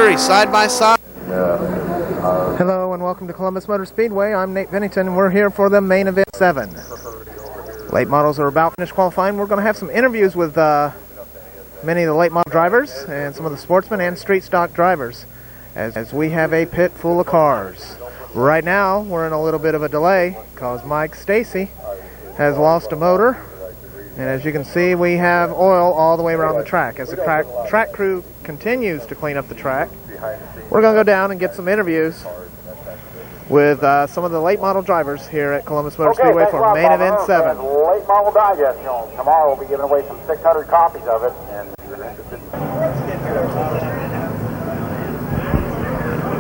Side by side. Hello and welcome to Columbus Motor Speedway. I'm Nate Pennington and we're here for the main event 7. Late models are about finished qualifying. We're going to have some interviews with many of the late model drivers and some of the sportsmen and street stock drivers as we have a pit full of cars. Right now we're in a little bit of a delay because Mike Stacy has lost a motor, and as you can see we have oil all the way around the track. As the track crew continues to clean up the track, we're going to go down and get some interviews with some of the late model drivers here at Columbus Motor Speedway for main event 7. Late model digest. Tomorrow we'll be giving away some 600 copies of it, and if you're interested.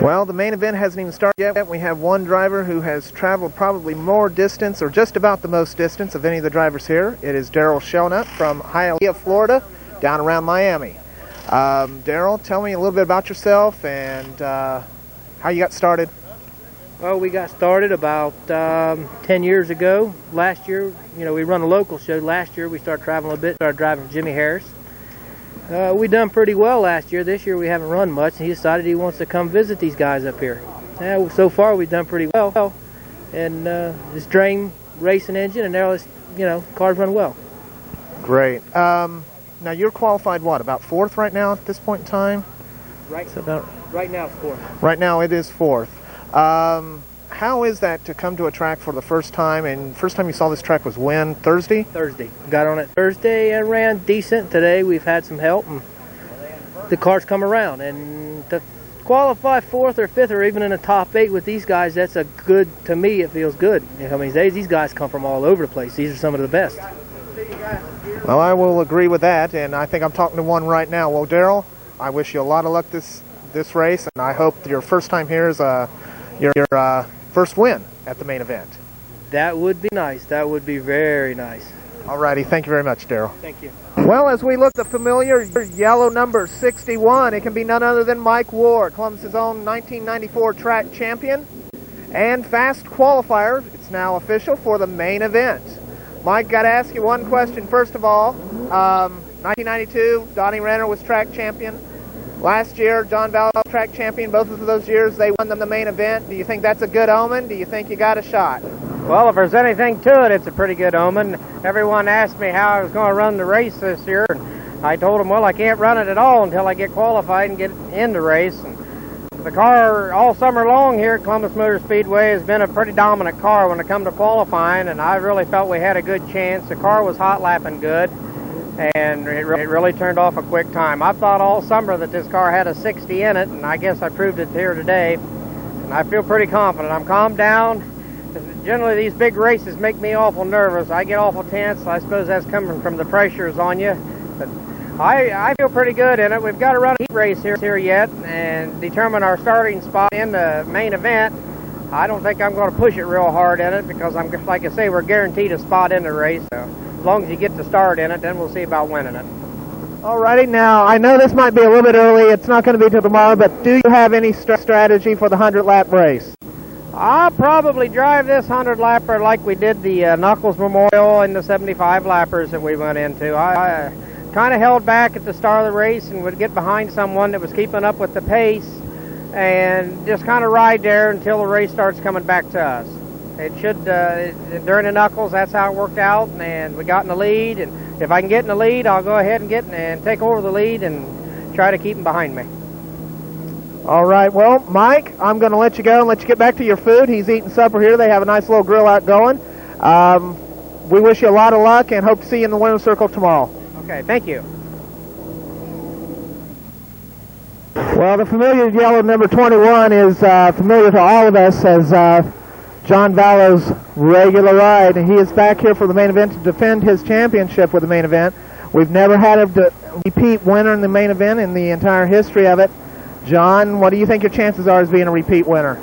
Well, the main event hasn't even started yet. We have one driver who has traveled probably more distance, or just about the most distance of any of the drivers here. It is Daryl Shelnutt from Hialeah, Florida, down around Miami. Daryl, tell me a little bit about yourself and how you got started. Well, we got started about 10 years ago. Last year, we run a local show. Last year we started traveling a bit, started driving for Jimmy Harris. We done pretty well last year. This year we haven't run much, and he decided he wants to come visit these guys up here. So far we've done pretty well, and this Dream racing engine, and now cars run well. Great. Now you're qualified what, about 4th right now at this point in time? Right now it's 4th. Right now it is 4th. How is that to come to a track for the first time? And first time you saw this track was when? Thursday? Thursday. Got on it Thursday and ran decent. Today we've had some help and the cars come around. And to qualify 4th or 5th or even in the top 8 with these guys, that's a good, to me it feels good. These guys come from all over the place. These are some of the best. Well, I will agree with that, and I think I'm talking to one right now. Well, Daryl, I wish you a lot of luck this race, and I hope your first time here is your first win at the main event. That would be nice. That would be very nice. Alrighty, thank you very much, Daryl. Thank you. Well, as we look at the familiar yellow number 61, it can be none other than Mike Ward, Columbus's own 1994 track champion and fast qualifier. It's now official for the main event. Mike, got to ask you one question. First of all, 1992, Donnie Renner was track champion. Last year, John Vallow was track champion. Both of those years, they won the main event. Do you think that's a good omen? Do you think you got a shot? Well, if there's anything to it, it's a pretty good omen. Everyone asked me how I was going to run the race this year, and I told them, well, I can't run it at all until I get qualified and get in the race. And the car all summer long here at Columbus Motor Speedway has been a pretty dominant car when it comes to qualifying, and I really felt we had a good chance. The car was hot lapping good, and it really turned off a quick time. I've thought all summer that this car had a 60 in it, and I guess I proved it here today, and I feel pretty confident. I'm calmed down. Generally, these big races make me awful nervous. I get awful tense. I suppose that's coming from the pressures on you. But I feel pretty good in it. We've got to run a heat race here yet and determine our starting spot in the main event. I don't think I'm going to push it real hard in it because, like I say, we're guaranteed a spot in the race. So as long as you get to start in it, then we'll see about winning it. Alrighty, now I know this might be a little bit early. It's not going to be till tomorrow, but do you have any strategy for the 100-lap race? I'll probably drive this 100-lapper like we did the Knuckles Memorial and the 75-lappers that we went into. I kind of held back at the start of the race and would get behind someone that was keeping up with the pace and just kind of ride there until the race starts coming back to us. It should, during the Knuckles, that's how it worked out, and we got in the lead, and if I can get in the lead, I'll go ahead and take over the lead and try to keep them behind me. All right, well, Mike, I'm going to let you go and let you get back to your food. He's eating supper here. They have a nice little grill out going. We wish you a lot of luck and hope to see you in the winner's circle tomorrow. Okay, thank you. Well, the familiar yellow number 21 is familiar to all of us as John Vallow's regular ride. He is back here for the main event to defend his championship with the main event. We've never had a repeat winner in the main event in the entire history of it. John, what do you think your chances are as being a repeat winner?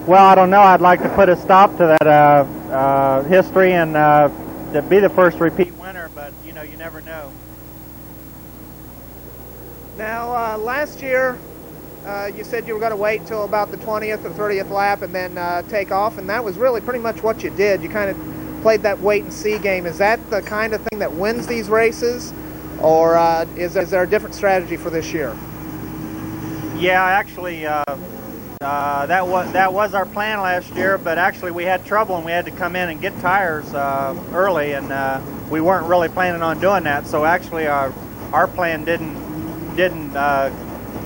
Well, I don't know. I'd like to put a stop to that history and to be the first repeat winner, but, you never know. Now, last year, you said you were going to wait till about the 20th or 30th lap and then take off, and that was really pretty much what you did. You kind of played that wait-and-see game. Is that the kind of thing that wins these races, or is there a different strategy for this year? Yeah, actually, that was our plan last year, but actually we had trouble and we had to come in and get tires early, and we weren't really planning on doing that. So actually, our plan didn't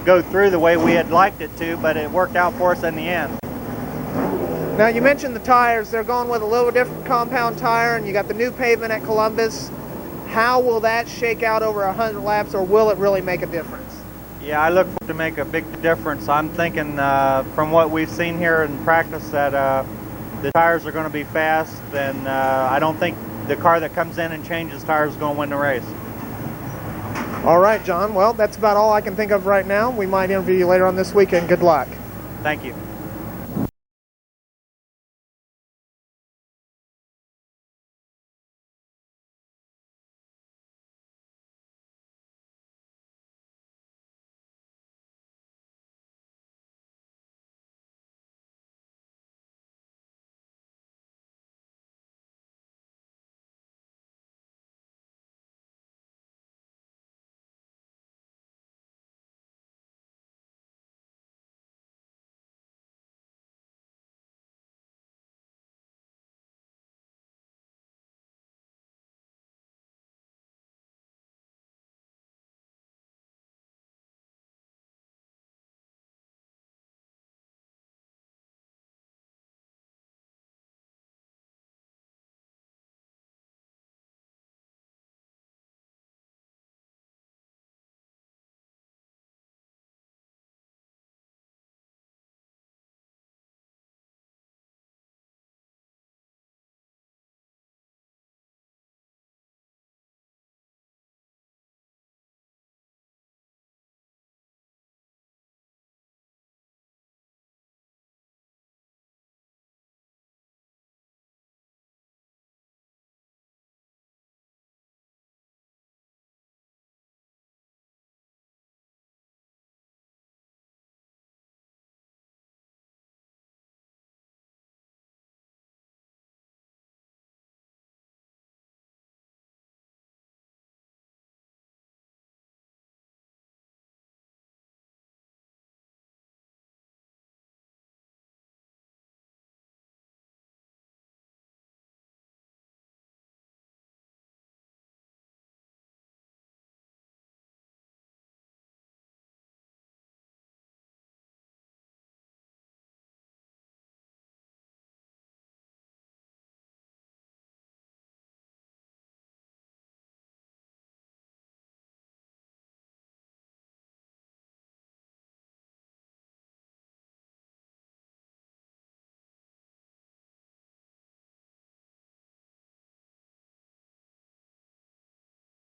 go through the way we had liked it to, but it worked out for us in the end. Now, you mentioned the tires. They're going with a little different compound tire, and you got the new pavement at Columbus. How will that shake out over 100 laps, or will it really make a difference? Yeah, I look to make a big difference. I'm thinking from what we've seen here in practice that the tires are going to be fast, and I don't think the car that comes in and changes tires is going to win the race. All right, John. Well, that's about all I can think of right now. We might interview you later on this weekend. Good luck. Thank you.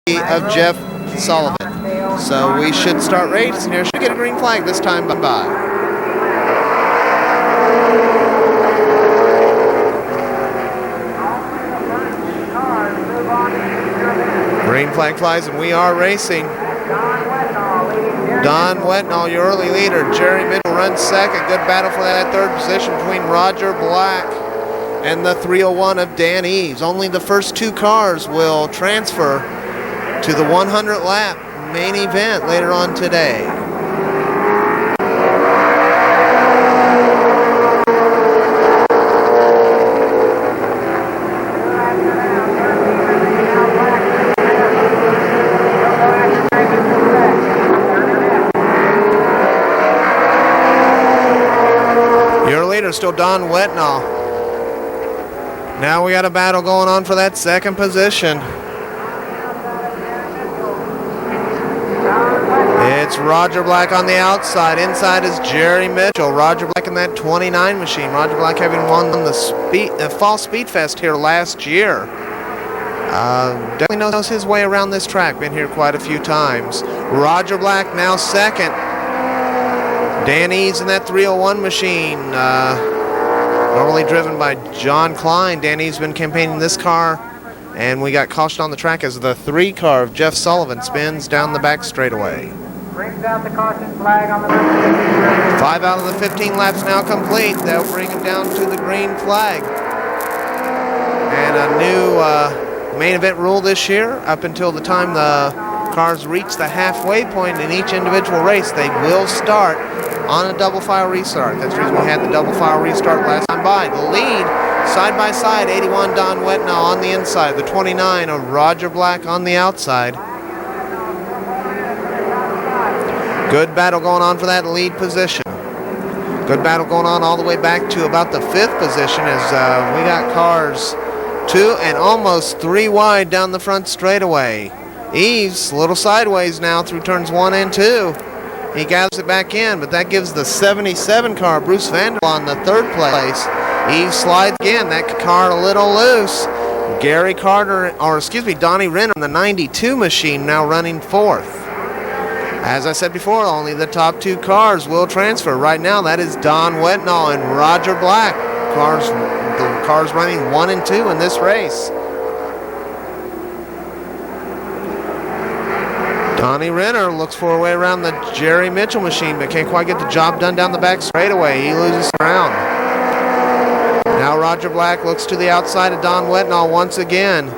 Of Jeff Sullivan. So we should start racing here. Should get a green flag this time by. Green flag flies and we are racing. Don Wetnall, your early leader. Jerry Mitchell runs second. Good battle for that third position between Roger Black and the 301 of Dan Eves. Only the first two cars will transfer to the 100 lap main event later on today. Your leader still Don Wetnall. Now we got a battle going on for that second position. It's Roger Black on the outside. Inside is Jerry Mitchell. Roger Black in that 29 machine. Roger Black having won the Fall Speed Fest here last year. Definitely knows his way around this track. Been here quite a few times. Roger Black now second. Dan Eves in that 301 machine. Normally driven by John Klein. Dan Eves been campaigning this car. And we got caution on the track as the 3 car of Jeff Sullivan spins down the back straightaway. Brings out the caution flag on the 5 out of the 15 laps now complete. They'll bring him down to the green flag. And a new main event rule this year. Up until the time the cars reach the halfway point in each individual race, they will start on a double file restart. That's the reason we had the double file restart last time by. The lead, side by side, 81 Don Wetnall on the inside, the 29 of Roger Black on the outside. Good battle going on for that lead position. Good battle going on all the way back to about the 5th position as we got cars 2 and almost 3 wide down the front straightaway. Eves a little sideways now through turns 1 and 2. He gathers it back in, but that gives the 77 car, Bruce Vanderlaan, on the 3rd place. Eves slides again, that car a little loose. Donnie Renner, the 92 machine, now running 4th. As I said before, only the top 2 cars will transfer. Right now, that is Don Wetnall and Roger Black. The cars running 1 and 2 in this race. Donnie Renner looks for a way around the Jerry Mitchell machine, but can't quite get the job done down the back straightaway. He loses ground. Now Roger Black looks to the outside of Don Wetnall once again.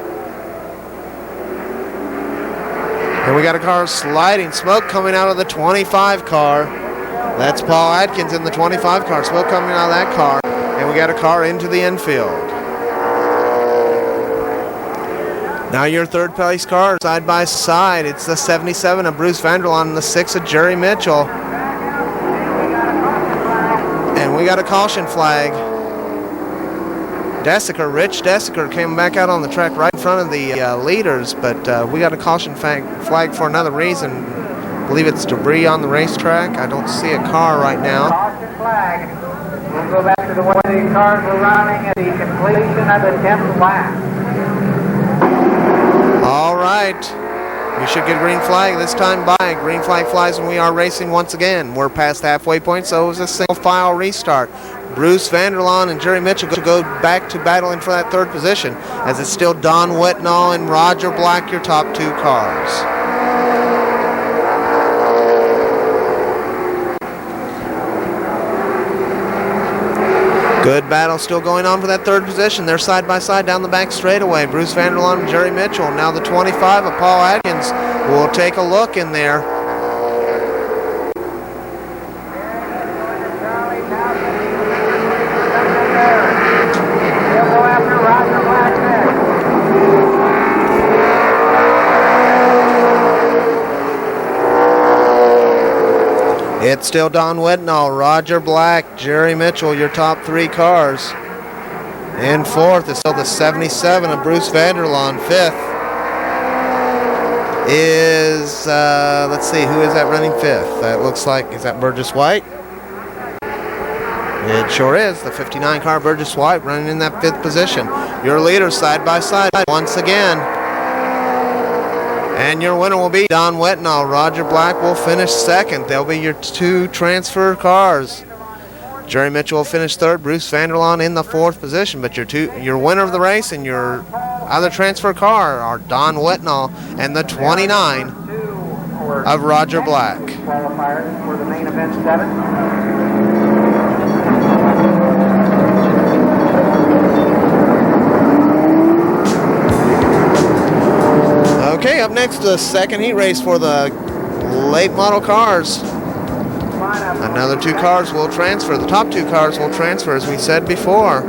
And we got a car sliding. Smoke coming out of the 25 car. That's Paul Atkins in the 25 car. Smoke coming out of that car. And we got a car into the infield. Now your 3rd place car, side by side. It's the 77 of Bruce Vanderlaan and the 6 of Jerry Mitchell. And we got a caution flag. Rich Desiker came back out on the track right in front of the leaders, but we got a caution flag for another reason. I believe it's debris on the racetrack. I don't see a car right now. Caution flag. We'll go back to the way the cars were running at the completion of the 10th lap. All right. We should get a green flag this time by. Green flag flies and we are racing once again. We're past halfway point, so it was a single file restart. Bruce Vanderlaan and Jerry Mitchell go back to battling for that 3rd position, as it's still Don Wetnall and Roger Black, your top 2 cars. Good battle still going on for that 3rd position. They're side by side down the back straightaway. Bruce Vanderlaan and Jerry Mitchell. Now the 25 of Paul Atkins will take a look in there. It's still Don Wetnall, Roger Black, Jerry Mitchell, your top 3 cars. In 4th is still the 77 of Bruce Vanderlaan. 5th is, let's see, who is that running 5th? That looks like, is that Burgess White? It sure is, the 59 car Burgess White running in that 5th position. Your leaders side by side once again. And your winner will be Don Wetnall. Roger Black will finish 2nd. They'll be your 2 transfer cars. Jerry Mitchell will finish 3rd. Bruce Vanderlaan in the 4th position. But your winner of the race and your other transfer car are Don Wetnall and the 29 of Roger Black. Qualifiers for the main event 7. Okay, up next, the 2nd heat race for the late model cars. Another 2 cars will transfer. The top 2 cars will transfer, as we said before.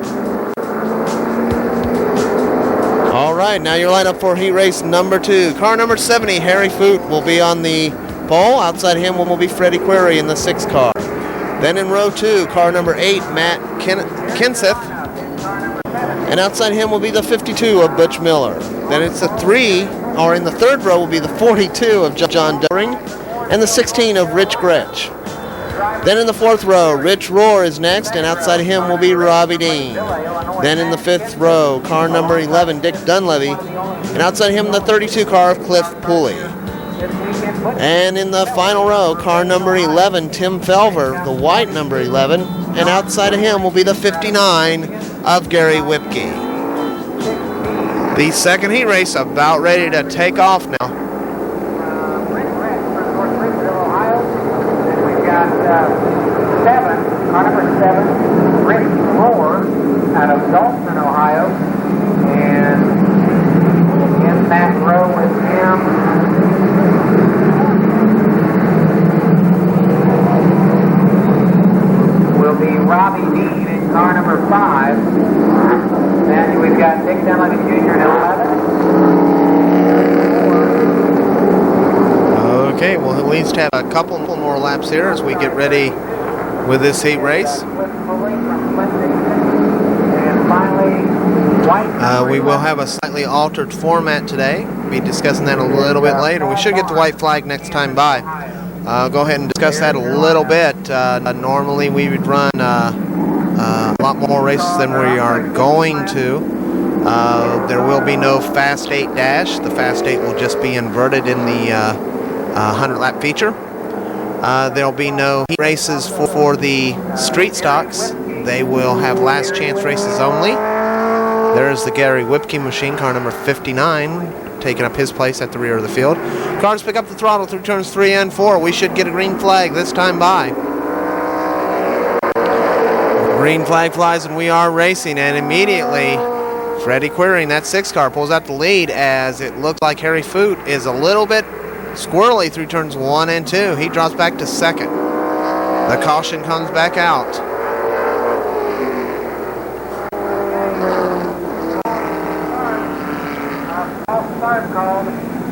All right, now your lineup for heat race number 2. Car number 70, Harry Foote, will be on the pole. Outside him will be Freddie Query in the 6th car. Then in row 2, car number 8, Matt Kenseth. And outside him will be the 52 of Butch Miller. Then it's the 3, or in the 3rd row will be the 42 of John During, and the 16 of Rich Gretsch. Then in the 4th row, Rich Rohr is next, and outside him will be Robbie Dean. Then in the 5th row, car number 11, Dick Dunleavy, and outside him the 32 car of Cliff Pooley. And in the final row, car number 11, Tim Felver, the white number 11, and outside of him will be the 59 of Gary Whipke. The 2nd heat race about ready to take off now. We've got 7, car number 7, Rich Rohr out of Dalton, Ohio. And in that row with him we'll at least have a couple more laps here as we get ready with this heat race. We will have a slightly altered format today. We'll be discussing that a little bit later. We should get the white flag next time by. Go ahead and discuss that a little bit. Normally we would run a lot more races than we are going to. There will be no Fast 8 dash. The Fast 8 will just be inverted in the 100-lap feature. There will be no heat races for the street stocks. They will have last chance races only. There's the Gary Whipke machine, car number 59, taking up his place at the rear of the field. Cars pick up the throttle through turns 3 and 4. We should get a green flag this time by. Green flag flies and we are racing, and immediately Freddie Query in that 6 car pulls out the lead as it looks like Harry Foot is a little bit squirrely through turns 1 and 2. He drops back to 2nd. The caution comes back out.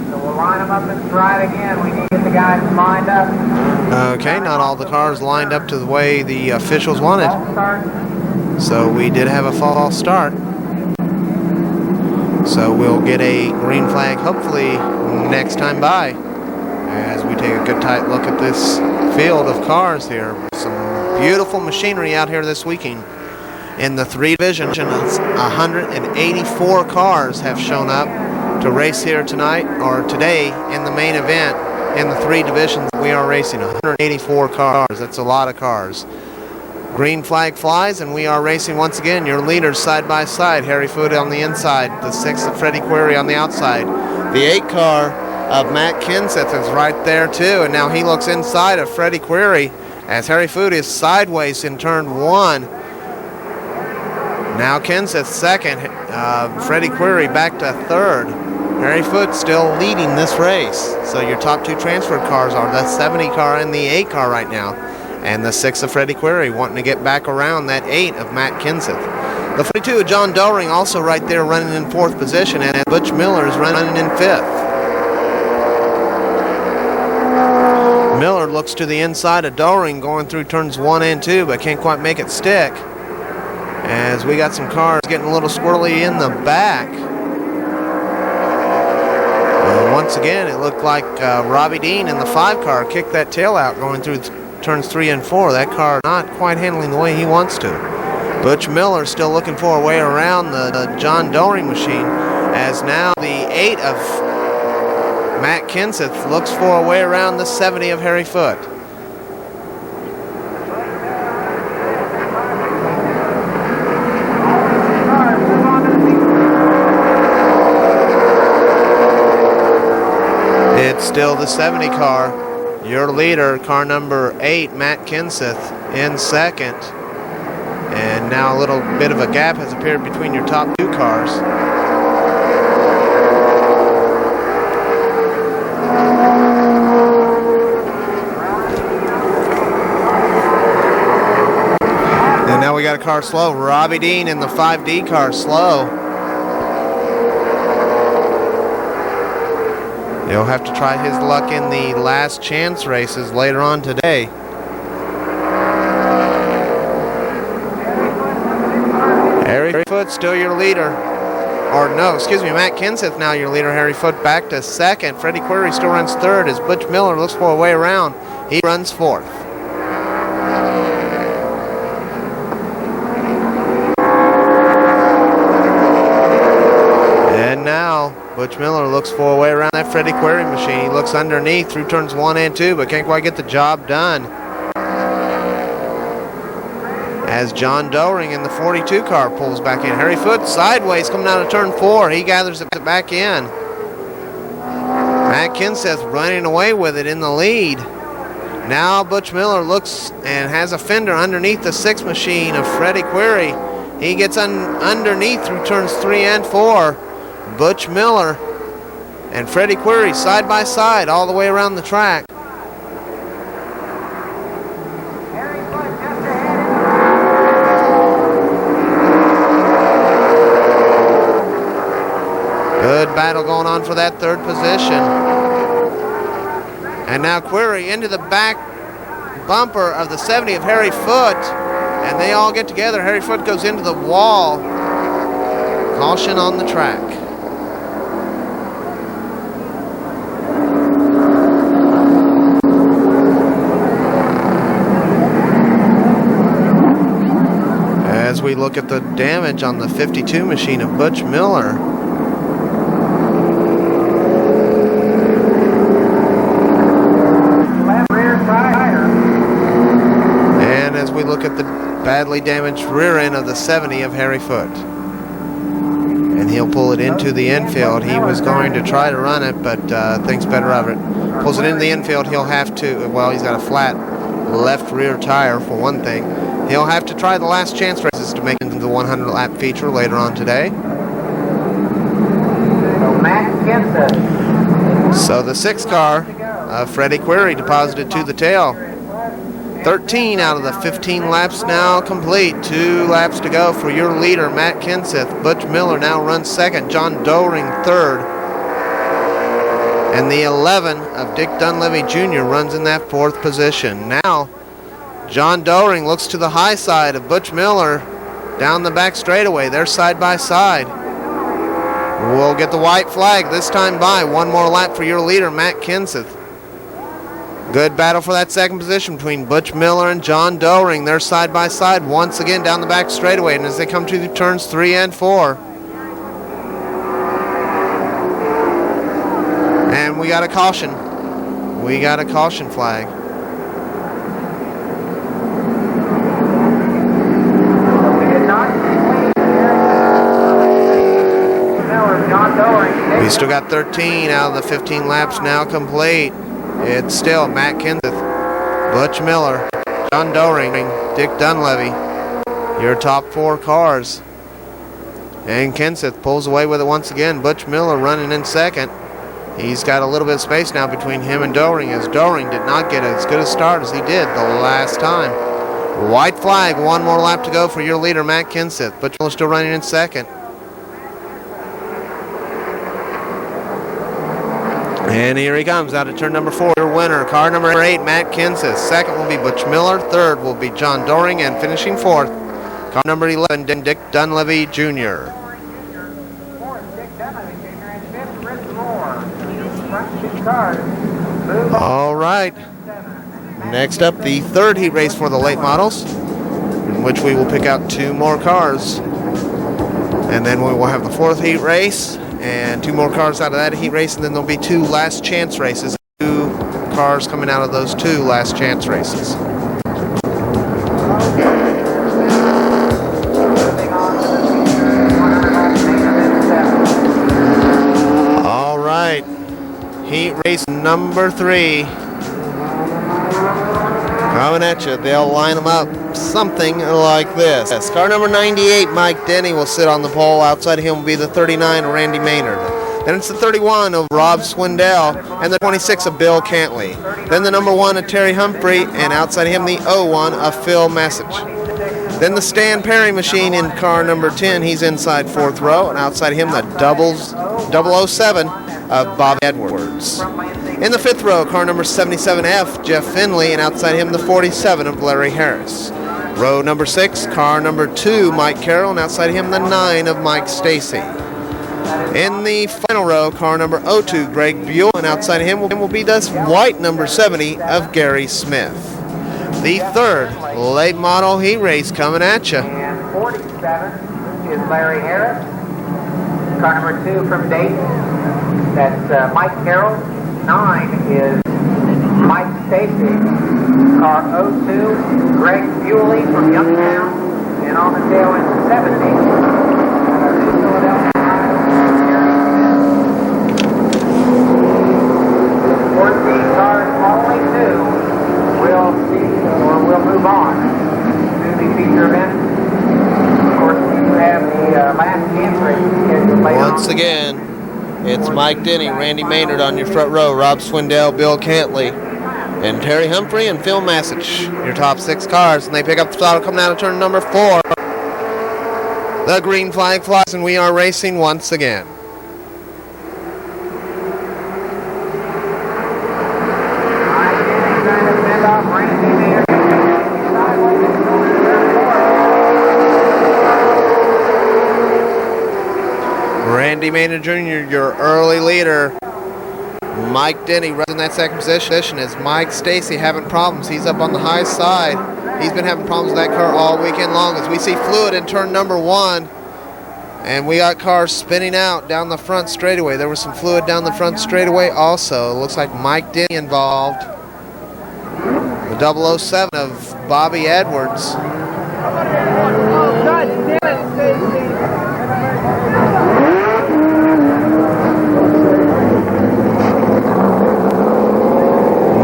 So we'll line them up and try it again. We need to get the guys lined up. Okay, not all the cars lined up to the way the officials wanted. So we did have a false start. So we'll get a green flag hopefully next time by as we take a good tight look at this field of cars here. Some beautiful machinery out here this weekend. In the 3 divisions, 184 cars have shown up to race here tonight, or today, in the main event. In the 3 divisions we are racing, 184 cars. That's a lot of cars. Green flag flies and we are racing once again. Your leaders side by side. Harry Foot on the inside, the 6 of Freddie Query on the outside. The 8 car of Matt Kenseth is right there too, and now he looks inside of Freddie Query as Harry Foot is sideways in turn 1. Now Kenseth 2nd, Freddie Query back to 3rd. Harry Foot still leading this race. So your top 2 transferred cars are the 70 car and the 8 car right now. And the 6 of Freddie Query wanting to get back around that 8 of Matt Kenseth. The 42 of John Doering also right there running in 4th position, and Butch Miller is running in 5th. Miller looks to the inside of Doering going through turns 1 and 2, but can't quite make it stick. As we got some cars getting a little squirrely in the back. Once again, it looked like Robbie Dean in the 5 car kicked that tail out going through turns 3 and 4. That car not quite handling the way he wants to. Butch Miller still looking for a way around the John Doering machine, as now the 8 of Matt Kenseth looks for a way around the 70 of Harry Foot. It's still the 70 car. Your leader, car number 8, Matt Kenseth, in 2nd. And now a little bit of a gap has appeared between your top 2 cars. And now we got a car slow. Robbie Dean in the 5D car slow. He'll have to try his luck in the last chance races later on today. Harry Foot still your leader. Or no, excuse me, Matt Kenseth now your leader. Harry Foot back to 2nd. Freddie Query still runs 3rd as Butch Miller looks for a way around. He runs 4th. And now Butch Miller looks for a way around that Freddie Query machine. He looks underneath through turns 1 and 2, but can't quite get the job done. As John Doering in the 42 car pulls back in. Harry Foot sideways coming out of turn 4. He gathers it back in. Matt Kenseth running away with it in the lead. Now Butch Miller looks and has a fender underneath the 6 machine of Freddie Query. He gets underneath through turns 3 and 4. Butch Miller and Freddie Query side by side all the way around the track. Good battle going on for that 3rd position. And now Query into the back bumper of the 70 of Harry Foote. And they all get together. Harry Foote goes into the wall. Caution on the track. As we look at the damage on the 52 machine of Butch Miller. And as we look at the badly damaged rear end of the 70 of Harry Foote. And he'll pull it into the infield. He was going to try to run it, but thinks better of it. Pulls it into the infield. He'll have to, well, he's got a flat left rear tire for one thing. He'll have to try the last chance races to make it into the 100 lap feature later on today. So the 6 car of Freddie Query deposited to the tail. 13 out of the 15 laps now complete. 2 laps to go for your leader, Matt Kenseth. Butch Miller now runs second. John Doering third. And the 11 of Dick Dunleavy Jr. runs in that 4th position. Now, John Doering looks to the high side of Butch Miller down the back straightaway. They're side by side. We'll get the white flag this time by. 1 more lap for your leader, Matt Kenseth. Good battle for that 2nd position between Butch Miller and John Doering. They're side by side once again down the back straightaway. And as they come to the turns 3 and 4. And we got a caution. We got a caution flag. We still got 13 out of the 15 laps now complete. It's still Matt Kenseth, Butch Miller, John Doering, Dick Dunleavy, your top 4 cars. And Kenseth pulls away with it once again. Butch Miller running in second. He's got a little bit of space now between him and Doering, as Doering did not get as good a start as he did the last time. White flag, 1 more lap to go for your leader, Matt Kenseth. Butch Miller still running in second. And here he comes out of turn number 4. Your winner, car number 8, Matt Kenseth. Second will be Butch Miller. Third will be John Doering. And finishing 4th, car number 11, Dick Dunleavy Jr. All right. Next up, the 3rd heat race for the late models, in which we will pick out 2 more cars. And then we will have the 4th heat race. And 2 more cars out of that heat race, and then there'll be 2 last chance races. 2 cars coming out of those 2 last chance races. All right, heat race number 3. Coming at you, they'll line them up something like this. Yes, car number 98, Mike Denny, will sit on the pole. Outside of him will be the 39, Randy Maynard. Then it's the 31 of Rob Swindell and the 26 of Bill Cantley. Then the number 1 of Terry Humphrey, and outside of him the 01 of Phil Message. Then the Stan Perry machine in car number 10. He's inside 4th row, and outside of him the 007 of Bob Edwards. In the 5th row, car number 77F, Jeff Finley, and outside him the 47 of Larry Harris. Row number 6, car number 2, Mike Carroll, and outside him the 9 of Mike Stacy. In the final row, car number 02, Greg Buell, and outside him will be the white number 70 of Gary Smith. The 3rd late model heat race coming at you. And 47 is Larry Harris. Car number 2 from Dayton, that's Mike Carroll. 9 is Mike Stacy. Car 02, Greg Bewley from Youngtown. And on the tail is 70. Philadelphia. 14 cars, only 2 will see or will move on to the feature event. Of course, you have the last chance race scheduled later on. Once again, it's Mike Denny, Randy Maynard on your front row, Rob Swindell, Bill Cantley, and Terry Humphrey and Phil Message, your top 6 cars. And they pick up the throttle coming out of turn number 4. The green flag flies, and we are racing once again. Randy Maynard Jr., your early leader. Mike Denny in that second position. Is Mike Stacy having problems? He's up on the high side. He's been having problems with that car all weekend long as we see fluid in turn number 1. And we got cars spinning out down the front straightaway. There was some fluid down the front straightaway also. Looks like Mike Denny involved. The 007 of Bobby Edwards.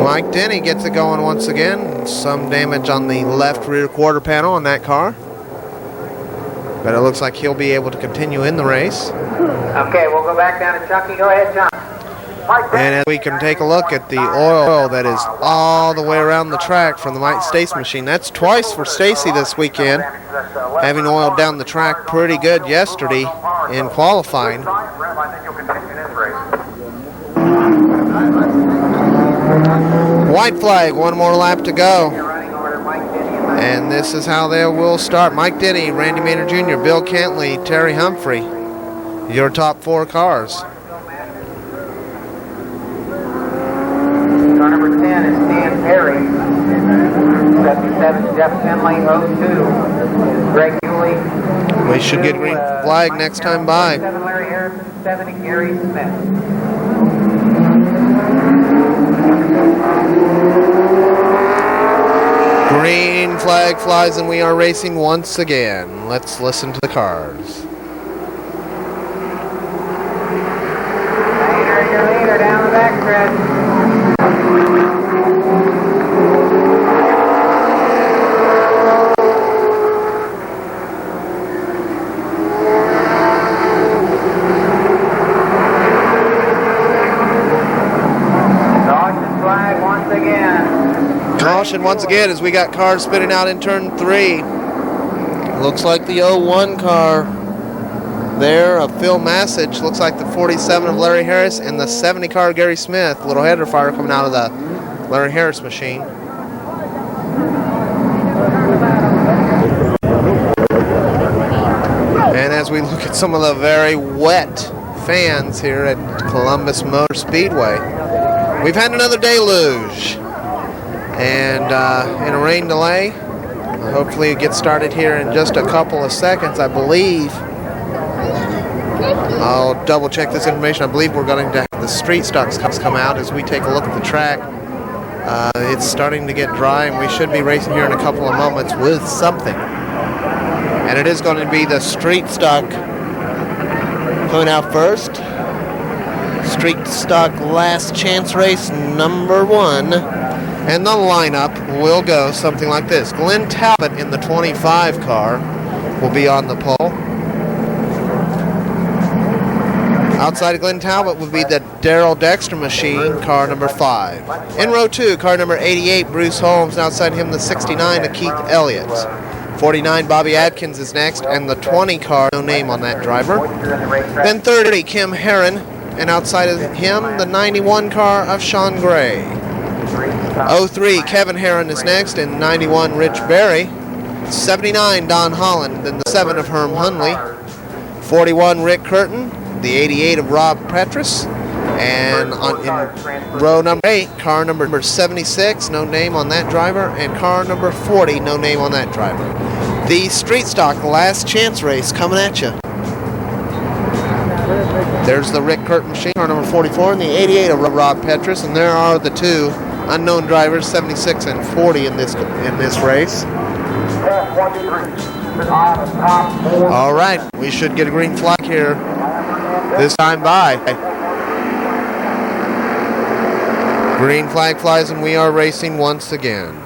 Mike Denny gets it going once again. Some damage on the left rear quarter panel on that car. But it looks like he'll be able to continue in the race. Okay, we'll go back down to Chunky. Go ahead, Chunk. And as we can take a look at the oil that is all the way around the track from the Mike Stacy machine. That's twice for Stacy this weekend, having oil down the track pretty good yesterday in qualifying. White flag, one more lap to go. And this is how they will start. Mike Denny, Randy Maynard Jr., Bill Cantley, Terry Humphrey, your top 4 cars. Car number 10 is Stan Perry. 77 Jeff Finley. 02 is Greg Yulee. We should get green flag next time by. 7 Larry Harrison. 70 Gary Smith. Green flag flies and we are racing once again. Let's listen to the cars. Maynard, your leader down the backstretch. Caution once again as we got cars spinning out in turn 3. Looks like the 01 car there of Phil Massage. Looks like the 47 of Larry Harris and the 70 car of Gary Smith. Little header fire coming out of the Larry Harris machine. And as we look at some of the very wet fans here at Columbus Motor Speedway, we've had another deluge. And in a rain delay, hopefully it gets started here in just a couple of seconds, I believe. I'll double check this information. I believe we're going to have the street stocks come out as we take a look at the track. It's starting to get dry and we should be racing here in a couple of moments with something. And it is going to be the street stock coming out first. Street stock last chance race number 1. And the lineup will go something like this. Glenn Talbot in the 25 car will be on the pole. Outside of Glenn Talbot will be the Darrell Dexter machine, car number 5. In row 2, car number 88, Bruce Holmes. And outside him, the 69 of Keith Elliott. 49, Bobby Atkins is next. And the 20 car, no name on that driver. Then 30, Kim Herron. And outside of him, the 91 car of Sean Gray. 03, Kevin Herron is next, and 91, Rich Berry. 79, Don Holland, then the 7 of Herm Hunley. 41, Rick Curtin, the 88 of Rob Petrus. And in row number 8, car number 76, no name on that driver, and car number 40, no name on that driver. The street stock last chance race coming at you. There's the Rick Curtin machine, car number 44, and the 88 of Rob Petrus, and there are the 2 unknown drivers, 76 and 40 in this race. All right, we should get a green flag here this time by. Green flag flies and we are racing once again.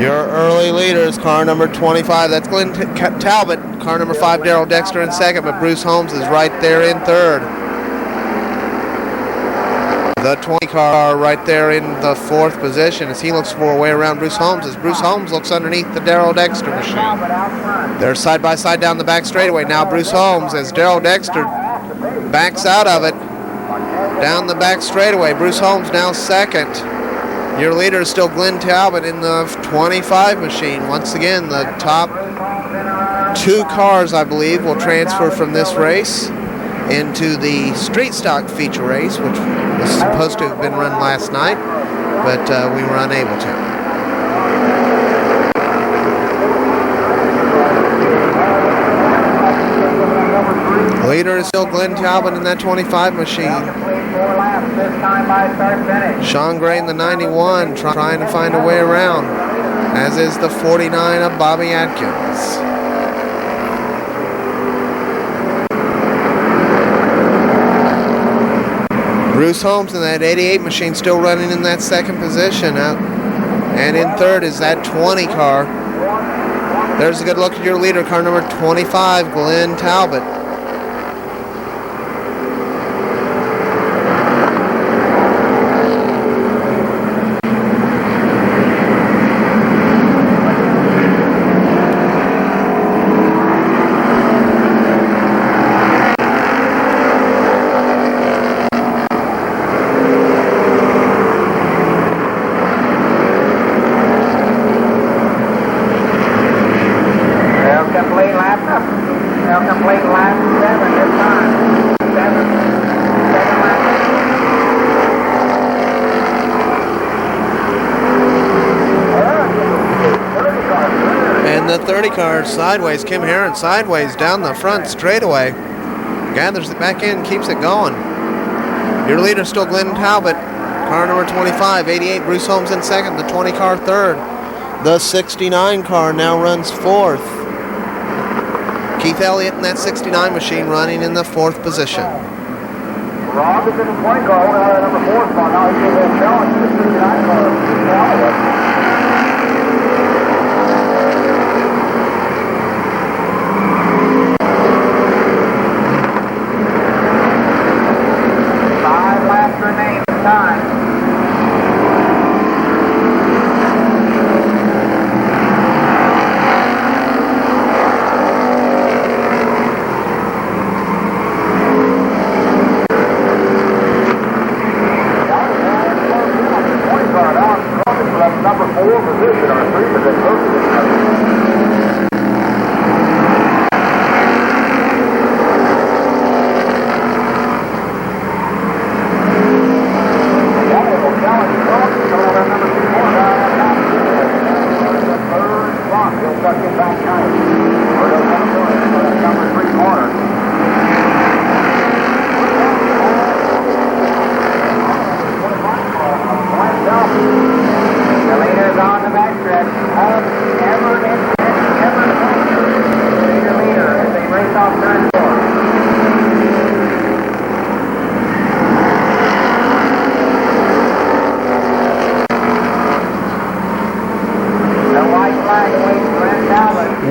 Your early leaders, car number 25, that's Glenn Talbot, car number 5, Darrell Dexter in second, but Bruce Holmes is right there in third. The 20 car right there in the 4th position as he looks for a way around Bruce Holmes as Bruce Holmes looks underneath the Darrell Dexter machine. They're side by side down the back straightaway. Now Bruce Holmes as Darrell Dexter backs out of it down the back straightaway. Bruce Holmes now second. Your leader is still Glenn Talbot in the 25 machine. Once again, the top 2 cars, I believe, will transfer from this race into the street stock feature race, which was supposed to have been run last night, but we were unable to. Leader is still Glenn Talbot in that 25 machine. Sean Gray in the 91 trying to find a way around, as is the 49 of Bobby Atkins. Bruce Holmes in that 88 machine still running in that second position. And in third is that 20 car. There's a good look at your leader, car number 25, Glenn Talbot. Car sideways, Kim Herron sideways down the front straightaway, gathers it back in, keeps it going. Your leader still Glenn Talbot, car number 25, 88 Bruce Holmes in second, the 20 car third, the 69 car now runs fourth. Keith Elliott in that 69 machine running in the fourth position. Rob is in the 20 car, holding out of number 4 spot. Now he's going to challenge the 69 car.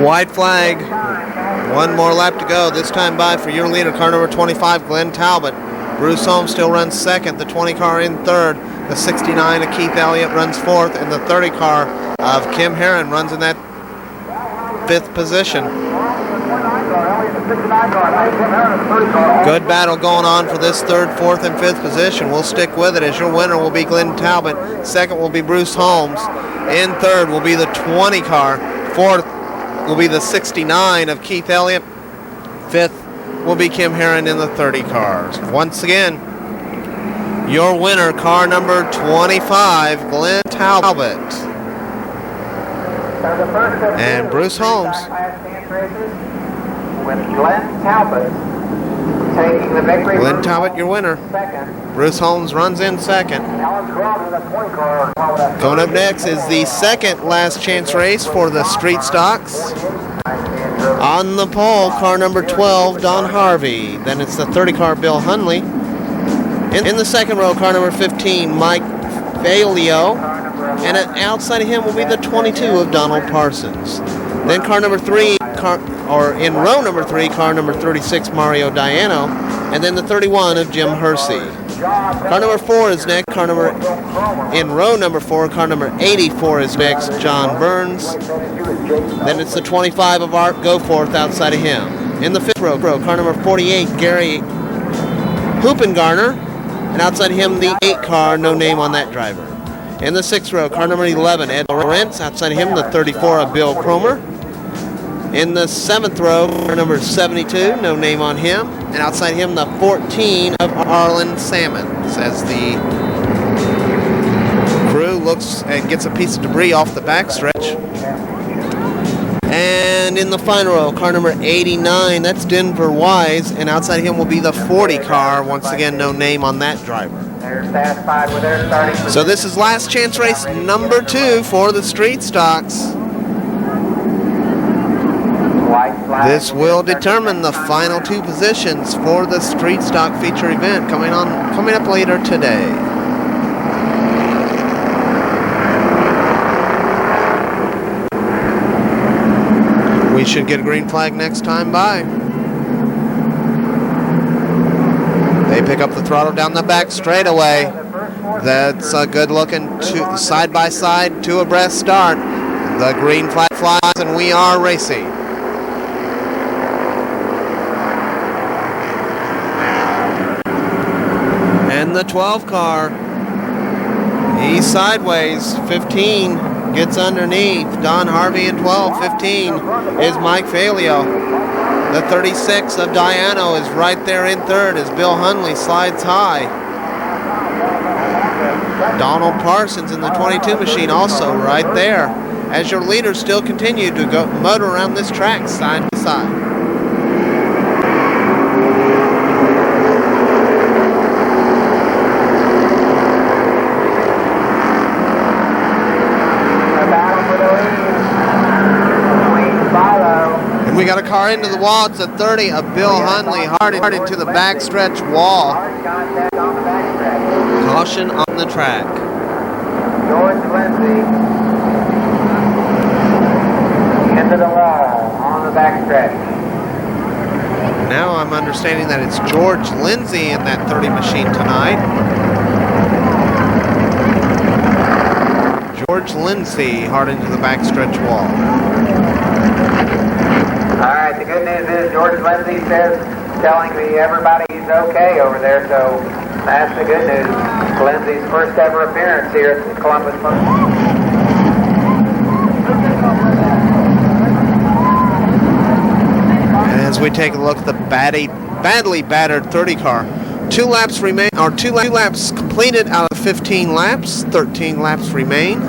White flag. One more lap to go. This time by for your leader, car number 25, Glenn Talbot. Bruce Holmes still runs second. The 20 car in third. The 69 of Keith Elliott runs fourth. And the 30 car of Kim Herron runs in that fifth position. Good battle going on for this third, fourth, and fifth position. We'll stick with it as your winner will be Glenn Talbot. Second will be Bruce Holmes. In third will be the 20 car. Fourth will be the 69 of Keith Elliott. Fifth will be Kim Herron in the 30 cars. Once again, your winner, car number 25, Glenn Talbot. And Bruce Holmes. With Glenn Talbot taking the victory. Glenn Talbot, your winner. Second. Bruce Holmes runs in second. Coming up next is the second last chance race for the street stocks. On the pole, car number 12, Don Harvey. Then it's the 30 car, Bill Hunley. In the second row, car number 15, Mike Failio. And outside of him will be the 22 of Donald Parsons. Then car number 3, in row number 3, car number 36, Mario Diano. And then the 31 of Jim Hersey. Car number 4 is next. In row number 4, car number 84 is next, John Burns. Then it's the 25 of Art Goforth outside of him. In the fifth row, car number 48, Gary Hoopengarner. And outside of him, the 8 car, no name on that driver. In the sixth row, car number 11, Ed Lawrence. Outside of him, the 34 of Bill Cromer. In the 7th row, number 72, no name on him. And outside him, the 14 of Arlen Salmons, as the crew looks and gets a piece of debris off the backstretch. And in the final row, car number 89, that's Denver Wise, and outside him will be the 40 car. Once again, no name on that driver. They're satisfied with their starting position. So this is last chance race number 2 for the street stocks. This will determine the final 2 positions for the street stock feature event coming up later today. We should get a green flag next time by. They pick up the throttle down the back straightaway. That's a good looking side by side, 2 abreast start. The green flag flies and we are racing. And the 12 car, he's sideways. 15 gets underneath. Don Harvey in 12. 15 is Mike Falio. The 36 of Diano is right there in 3rd as Bill Hunley slides high. Donald Parsons in the 22 machine also right there, as your leaders still continue to go motor around this track side by side. And we got a car into the wall. It's a 30 of Bill Hunley, hard into the backstretch wall. Caution on the track. George Lindsay into the wall on the backstretch. Now I'm understanding that it's George Lindsay in that 30 machine tonight. George Lindsay hard into the backstretch wall. All right, the good news is George Lindsay says, telling me everybody he's okay over there, so that's the good news. Lindsay's first ever appearance here at the Columbus Motor. And as we take a look at the badly battered 30 car, 2 laps remain, or 2 laps completed out of 15 laps. 13 laps remain.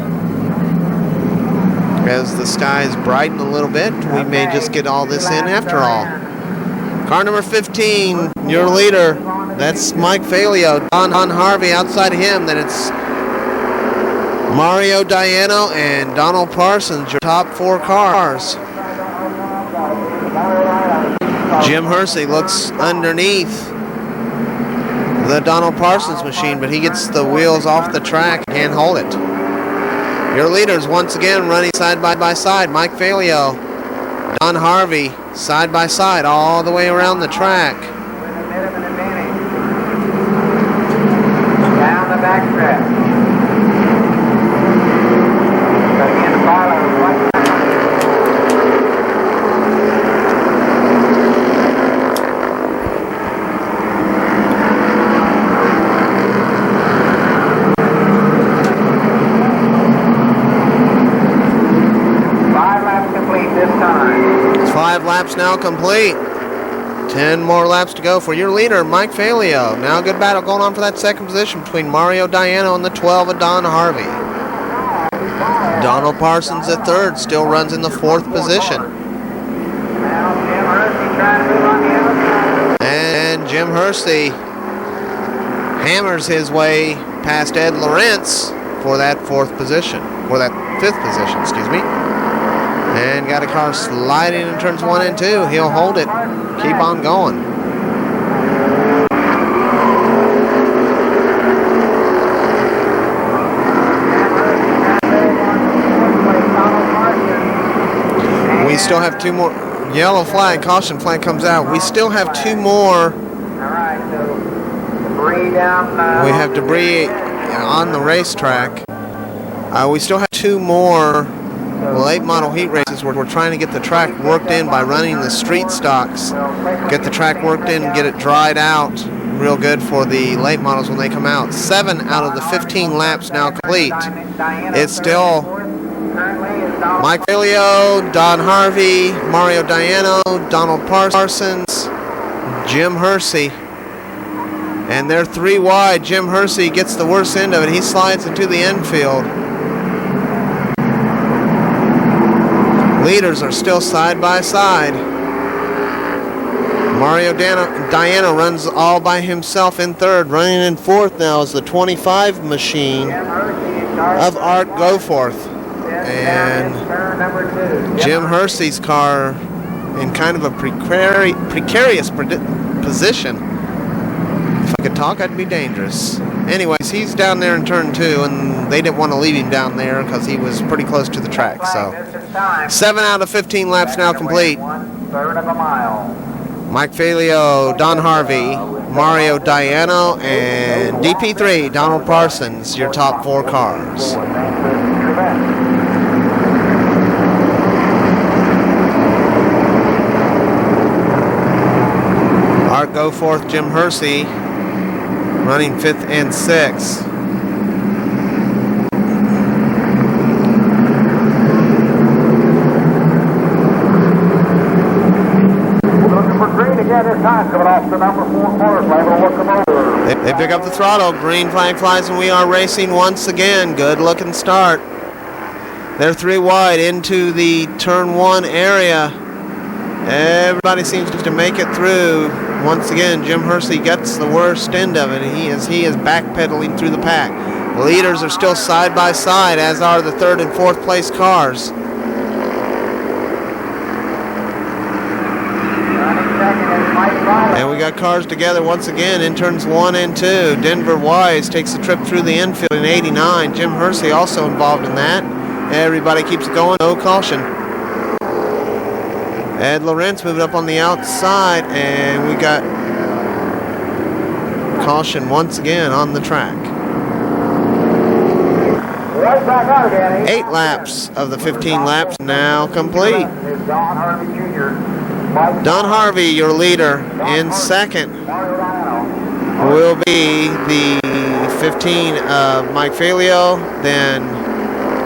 As the skies brighten a little bit, we may just get all this in after all. Car number 15, your leader, that's Mike Falio. Don Harvey outside him, then it's Mario Diano and Donald Parsons, your top 4 cars. Jim Hersey looks underneath the Donald Parsons machine, but he gets the wheels off the track and can't hold it. Your leaders once again running side by side. Mike Falio, Don Harvey, side by side all the way around the track. Down the backstretch. Again, follow. 5 laps now complete. 10 more laps to go for your leader, Mike Falio. Now a good battle going on for that second position between Mario Diano and the 12 of Don Harvey. Donald Parsons at 3rd, still runs in the 4th position. And Jim Hersey hammers his way past Ed Lawrence for that 4th position, or that 5th position, excuse me. And got a car sliding in turns 1 and 2. He'll hold it. Keep on going. We still have 2 more. Yellow flag, caution flag comes out. We still have 2 more. Alright, so debris down. We have debris on the racetrack. We still have 2 more late model heat races where we're trying to get the track worked in by running the street stocks. Get the track worked in, get it dried out real good for the late models when they come out. 7 out of the 15 laps now complete. It's still Mike Filio, Don Harvey, Mario Diano, Donald Parsons, Jim Hersey. And they're 3 wide. Jim Hersey gets the worst end of it. He slides into the infield. Leaders are still side by side. Mario Diano runs all by himself in third. Running in fourth now is the 25 machine of Art Goforth. And Jim Hersey's car in kind of a precarious position. If I could talk, I'd be dangerous. Anyways, he's down there in turn 2, and they didn't want to leave him down there because he was pretty close to the track. So 7 out of 15 laps now complete. 1/3 of a mile. Mike Filio, Don Harvey, Mario Diano, and DP3, Donald Parsons, your top 4 cars. Art Goforth, Jim Hersey, running 5th and 6th. This time coming off the number 4 corners, able to look them over. They pick up the throttle. Green flag flies, and we are racing once again. Good looking start. They're 3 wide into the turn 1 area. Everybody seems to make it through. Once again, Jim Hersey gets the worst end of it. He is backpedaling through the pack. The leaders are still side by side, as are the 3rd and 4th place cars. And we got cars together once again in turns 1 and 2. Denver Wise takes a trip through the infield in 89. Jim Hersey also involved in that. Everybody keeps it going, no caution. Ed Lawrence moving up on the outside, and we got caution once again on the track. 8 laps of the 15 laps now complete. Don Harvey Jr. Don Harvey, your leader, in second will be the 15 of Mike Filio, then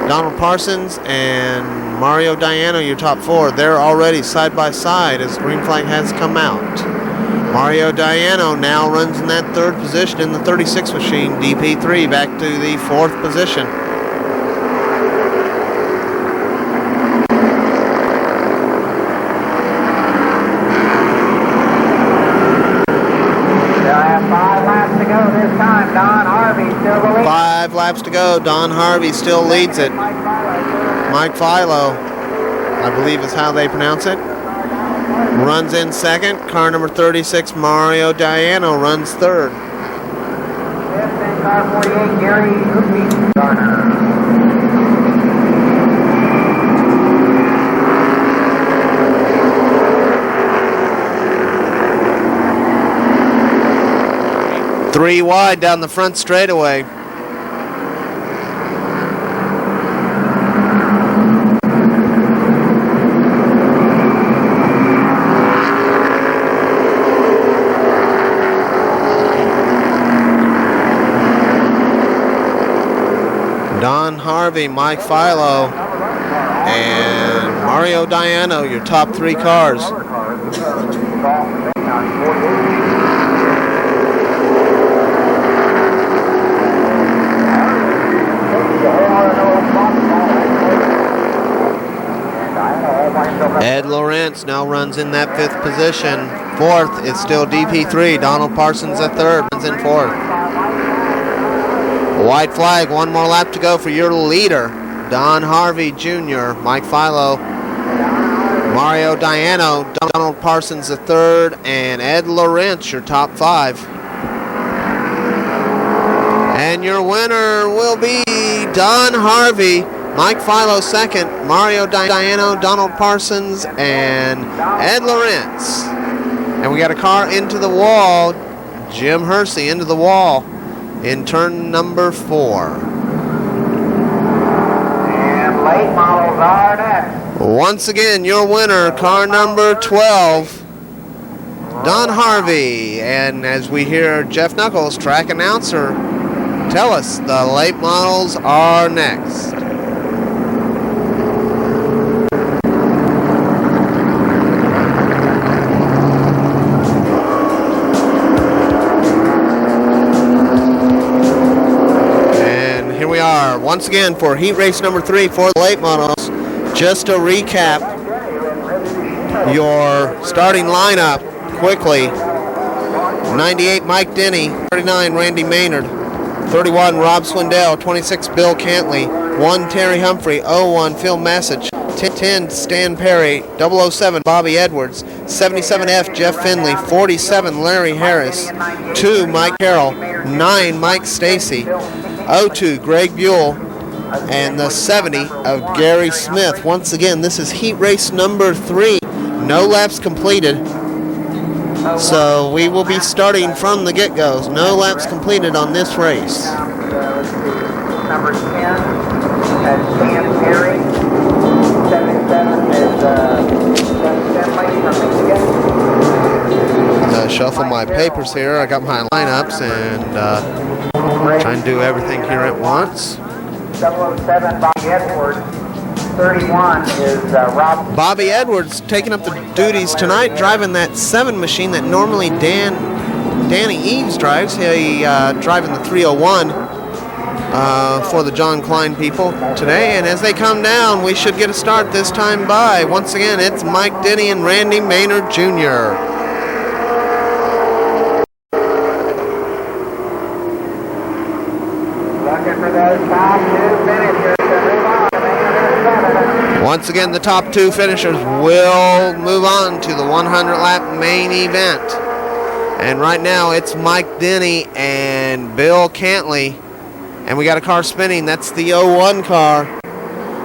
Donald Parsons, and Mario Diano, your top 4. They're already side by side as green flag has come out. Mario Diano now runs in that 3rd position in the 36 machine. DP3 back to the 4th position. Don Harvey still the lead. 5 laps to go. Don Harvey still leads it. Mike Philo, I believe is how they pronounce it, runs in second. Car number 36, Mario Diano, runs third. Fifth in car 48, Gary Hoopy Garner. Three wide down the front straightaway. Don Harvey, Mike Philo, and Mario Diano, your top 3 cars. Ed Lawrence now runs in that 5th position. 4th is still DP3. Donald Parsons at 3rd, runs in 4th. White flag, 1 more lap to go for your leader, Don Harvey Jr., Mike Philo, Mario Diano, Donald Parsons at 3rd, and Ed Lawrence, your top 5. And your winner will be Don Harvey, Mike Philo 2nd, Mario Diano, Donald Parsons, and Ed Lawrence. And we got a car into the wall, Jim Hersey into the wall in turn number 4. And late models are next. Once again, your winner, car number 12, Don Harvey. And as we hear Jeff Knuckles, track announcer, tell us the late models are next. car. Once again, for heat race number 3 for the late models, just to recap your starting lineup quickly. 98, Mike Denny. 39, Randy Maynard. 31, Rob Swindell. 26, Bill Cantley. 1, Terry Humphrey. 01, Phil Massich. 10, Stan Perry. 007, Bobby Edwards. 77F, Jeff Finley. 47, Larry Harris. 2, Mike Carroll. 9, Mike Stacy. 02, Greg Buell. And the 70 of Gary Smith. Once again, this is heat race number 3. No laps completed. So we will be starting from the get-go. No laps completed on this race. Number 10, that's Stan Perry. 77 is Shuffle my papers here. I got my lineups and trying to do everything here at once. 007, Bobby Edwards. 31 is Rob. Bobby Edwards taking up the duties tonight, driving that 7 machine that normally Danny Eves drives. He driving the 301 for the John Klein people today. And as they come down, we should get a start this time by. Once again, it's Mike Denny and Randy Maynard Jr. Looking for those top 2 finishers to move on. Once again, the top 2 finishers will move on to the 100-lap main event. And right now, it's Mike Denny and Bill Cantley. And we got a car spinning. That's the 01 car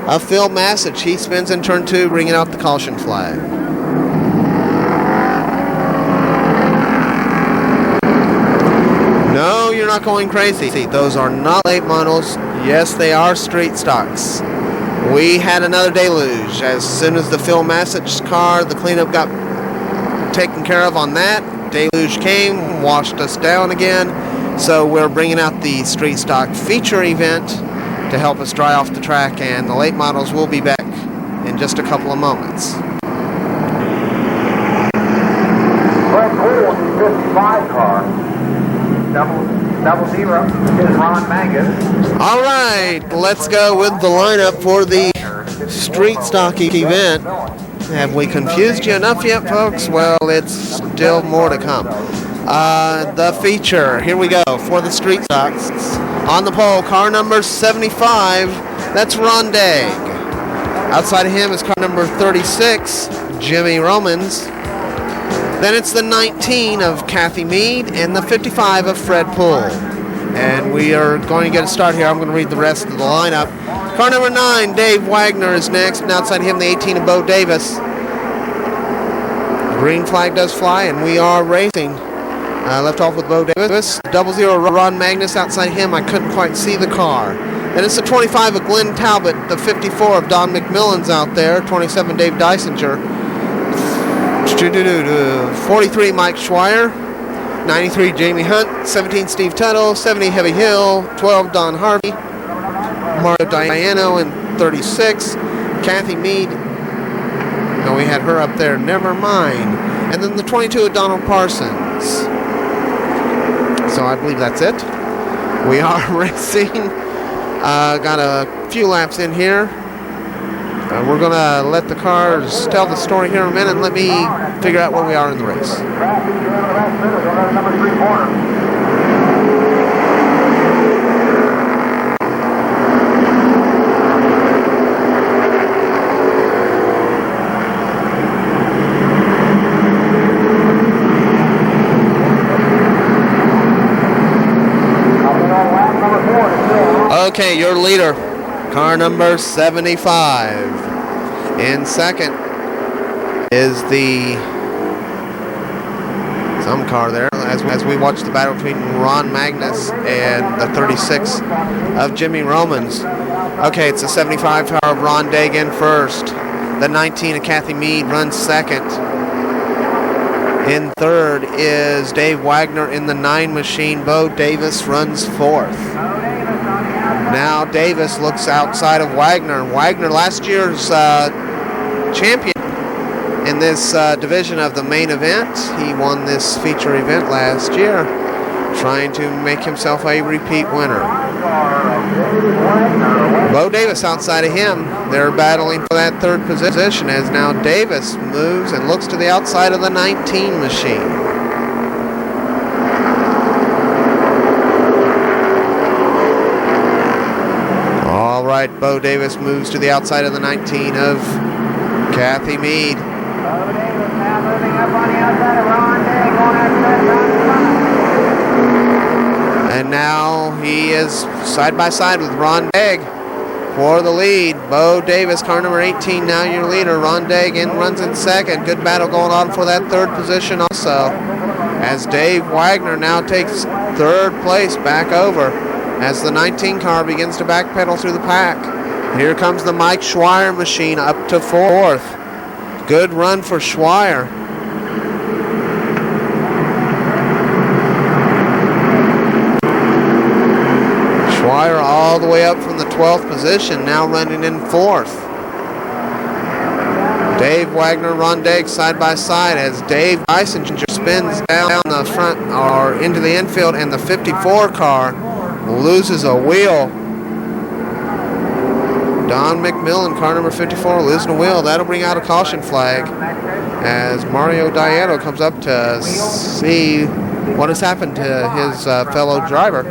of Phil Massich. He spins in turn 2, bringing out the caution flag. No, you're not going crazy. Those are not late models. Yes, they are street stocks. We had another deluge. As soon as the Phil Massich car, the cleanup got taken care of on that, deluge came, washed us down again. So we're bringing out the street stock feature event to help us dry off the track, and the late models will be back in just a couple of moments. Fred Cool, 55 car. Double zero is Ron Mangus. All right, let's go with the lineup for the street stock event. Have we confused you enough yet, folks? Well, it's still more to come. The feature, here we go, for the street stocks. On the pole, car number 75, that's Ron Dagg. Outside of him is car number 36, Jimmy Romans. Then it's the 19 of Kathy Mead and the 55 of Fred Poole. And we are going to get a start here. I'm going to read the rest of the lineup. Car number 9, Dave Wagner is next. And outside him, the 18 of Bo Davis. Green flag does fly, and we are racing. Left off with Bo Davis. 00 Ron Magnus. Outside him, I couldn't quite see the car. Then it's the 25 of Glenn Talbot. The 54 of Don McMillan's out there. 27 Dave Dysinger. 43 Mike Schweier. 93 Jamie Hunt. 17 Steve Tuttle. 70 Heavy Hill. 12 Don Harvey. Mario Diano in 36. Kathy Mead. No, we had her up there. Never mind. And then the 22 of Donald Parsons. So I believe that's it. We are racing. Got a few laps in here. We're going to let the cars tell the story here in a minute and let me figure out where we are in the race. Okay, your leader, car number 75. In second is some car there as we watch the battle between Ron Magnus and the 36 of Jimmy Romans. Okay, it's the 75 car of Ron Dagg in first. The 19 of Kathy Mead runs second. In third is Dave Wagner in the 9 machine. Bo Davis runs fourth. Now Davis looks outside of Wagner. Wagner, last year's champion in this division of the main event. He won this feature event last year. trying to make himself a repeat winner. Bo Davis outside of him. They're battling for that third position as now Davis moves and looks to the outside of the 19 machine. All right, Bo Davis moves to the outside of the 19 of Kathy Mead. Bo Davis now moving up on the outside of Ron Day, going outside Ron. And now he is side by side with Ron Degg for the lead. Bo Davis, car number 18, now your leader. Ron Degg runs in second. Good battle going on for that third position also. As Dave Wagner now takes third place back over as the 19 car begins to backpedal through the pack. Here comes the Mike Schweier machine up to fourth. Good run for Schweier. Schweier all the way up from the 12th position, now running in fourth. Dave Wagner, Ron Degg side by side as Dave Eisinger spins down the front or into the infield, and the 54 car loses a wheel. Don McMillan, car number 54, losing a wheel. That'll bring out a caution flag as Mario Dietto comes up to see what has happened to his fellow driver.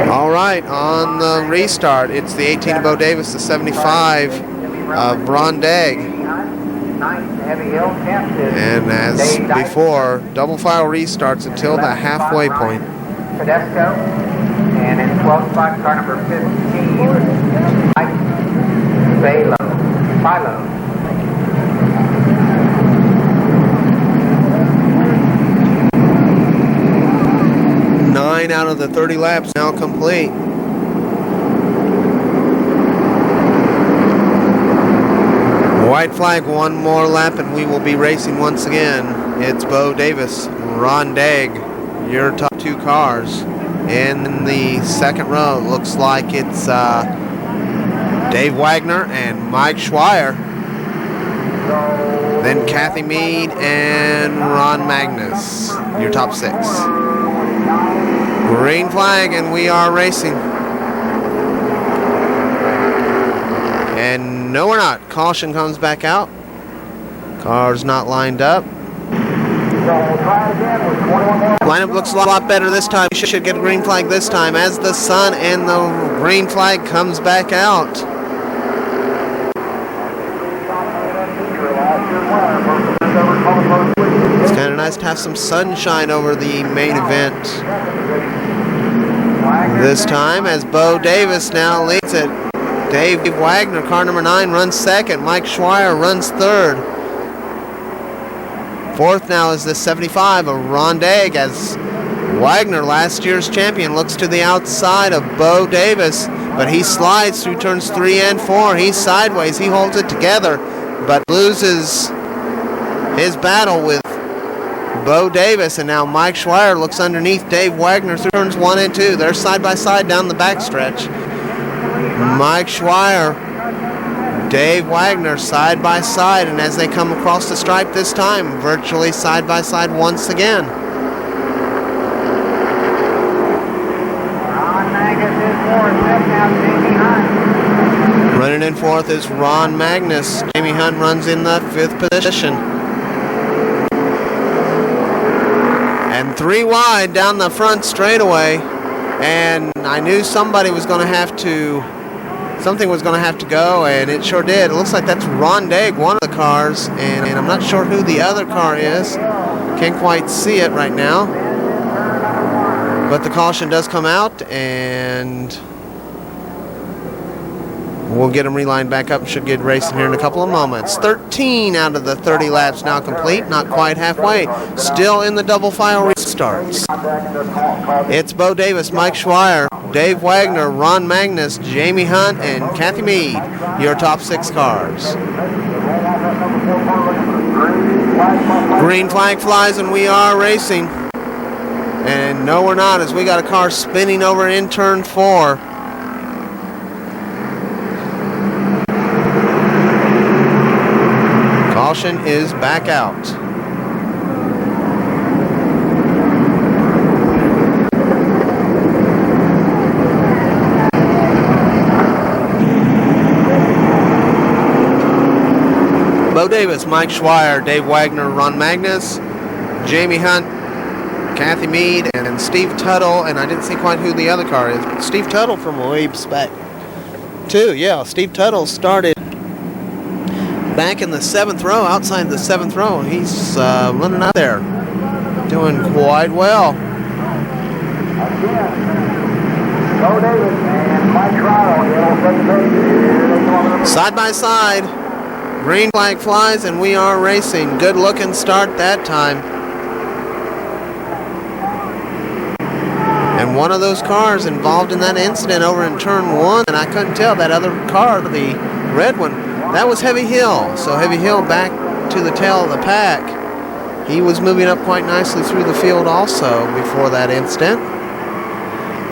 All right, on the restart, it's the 18 of Bo Davis, the 75 of Ron Degg. And as before, double file restarts until the halfway point. Tedesco, and in 12th spot, car number 15, Mike Philo. 9 out of the 30 laps now complete. White flag, one more lap, and we will be racing once again. It's Bo Davis, Ron Degg, your top two cars. In the second row, looks like it's Dave Wagner and Mike Schweier. Then Kathy Mead and Ron Magnus, your top six. Green flag, and we are racing. And no, we're not. Caution comes back out. Car's not lined up. Lineup looks a lot better this time. We should get a green flag this time as the sun and the green flag comes back out. It's kind of nice to have some sunshine over the main event. This time as Bo Davis now leads it. Dave Wagner, car number 9, runs second. Mike Schweier runs third. Fourth now is the 75 of Ron Degg as Wagner, last year's champion, looks to the outside of Bo Davis, but he slides through turns 3 and 4. He's sideways. He holds it together, but loses his battle with Bo Davis, and now Mike Schweier looks underneath Dave Wagner through turns 1 and 2. They're side by side down the backstretch. Mike Schweier, Dave Wagner side by side, and as they come across the stripe this time, virtually side by side once again. Running in fourth is Ron Magnus. Jamie Hunt runs in the 5th position. And 3 wide down the front straightaway, and I knew something was going to have to go, and it sure did. It looks like that's Ron Degg, one of the cars, and I'm not sure who the other car is. Can't quite see it right now. But the caution does come out, and we'll get them relined back up and should get racing here in a couple of moments. 13 out of the 30 laps now complete, not quite halfway. Still in the double file restarts. It's Bo Davis, Mike Schweier, Dave Wagner, Ron Magnus, Jamie Hunt, and Kathy Mead, your top 6 cars. Green flag flies and we are racing. And no, we're not, as we got a car spinning over in turn 4. Caution is back out. Davis, Mike Schweier, Dave Wagner, Ron Magnus, Jamie Hunt, Kathy Mead, and Steve Tuttle, and I didn't see quite who the other car is, but Steve Tuttle from way back too. Yeah, Steve Tuttle started back in the 7th row, outside the 7th row. He's running out there, doing quite well. Bo Davis and Mike Schweier. Side by side, green flag flies, and we are racing. Good looking start that time. And one of those cars involved in that incident over in turn 1, and I couldn't tell that other car, the red one, that was Heavy Hill. So Heavy Hill back to the tail of the pack. He was moving up quite nicely through the field also before that incident.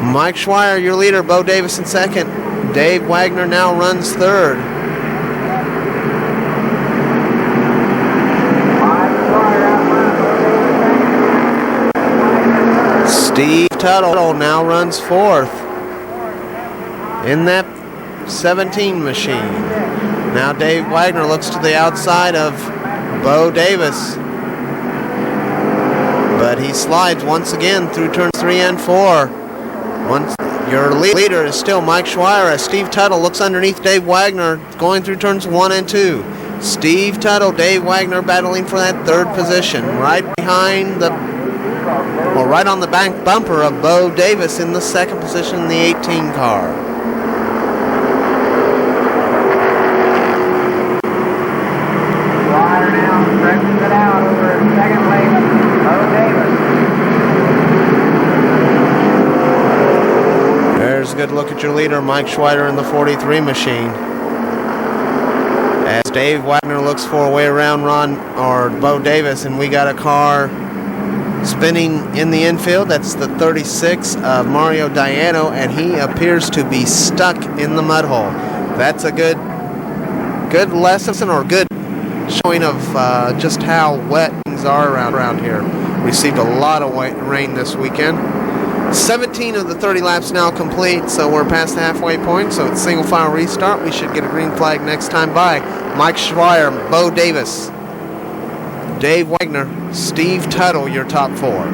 Mike Schweier, your leader, Bo Davis in second. Dave Wagner now runs third. Steve Tuttle now runs fourth in that 17 machine. Now Dave Wagner looks to the outside of Bo Davis, but he slides once again through turns 3 and 4. Your leader is still Mike Schweier as Steve Tuttle looks underneath Dave Wagner going through turns 1 and 2. Steve Tuttle, Dave Wagner battling for that third position, right behind right on the back bumper of Bo Davis in the second position in the 18 car. Schweier now stretches it out over second place, Bo Davis. There's a good look at your leader, Mike Schweier, in the 43 machine. As Dave Wagner looks for a way around Bo Davis, and we got a car spinning in the infield. That's the 36 of Mario Diano, and he appears to be stuck in the mud hole. That's a good lesson or good showing of just how wet things are around here. Received a lot of rain this weekend. 17 of the 30 laps now complete, so we're past the halfway point, so it's single file restart. We should get a green flag next time by. Mike Schweier, Bo Davis, Dave Wagner, Steve Tuttle, your top 4.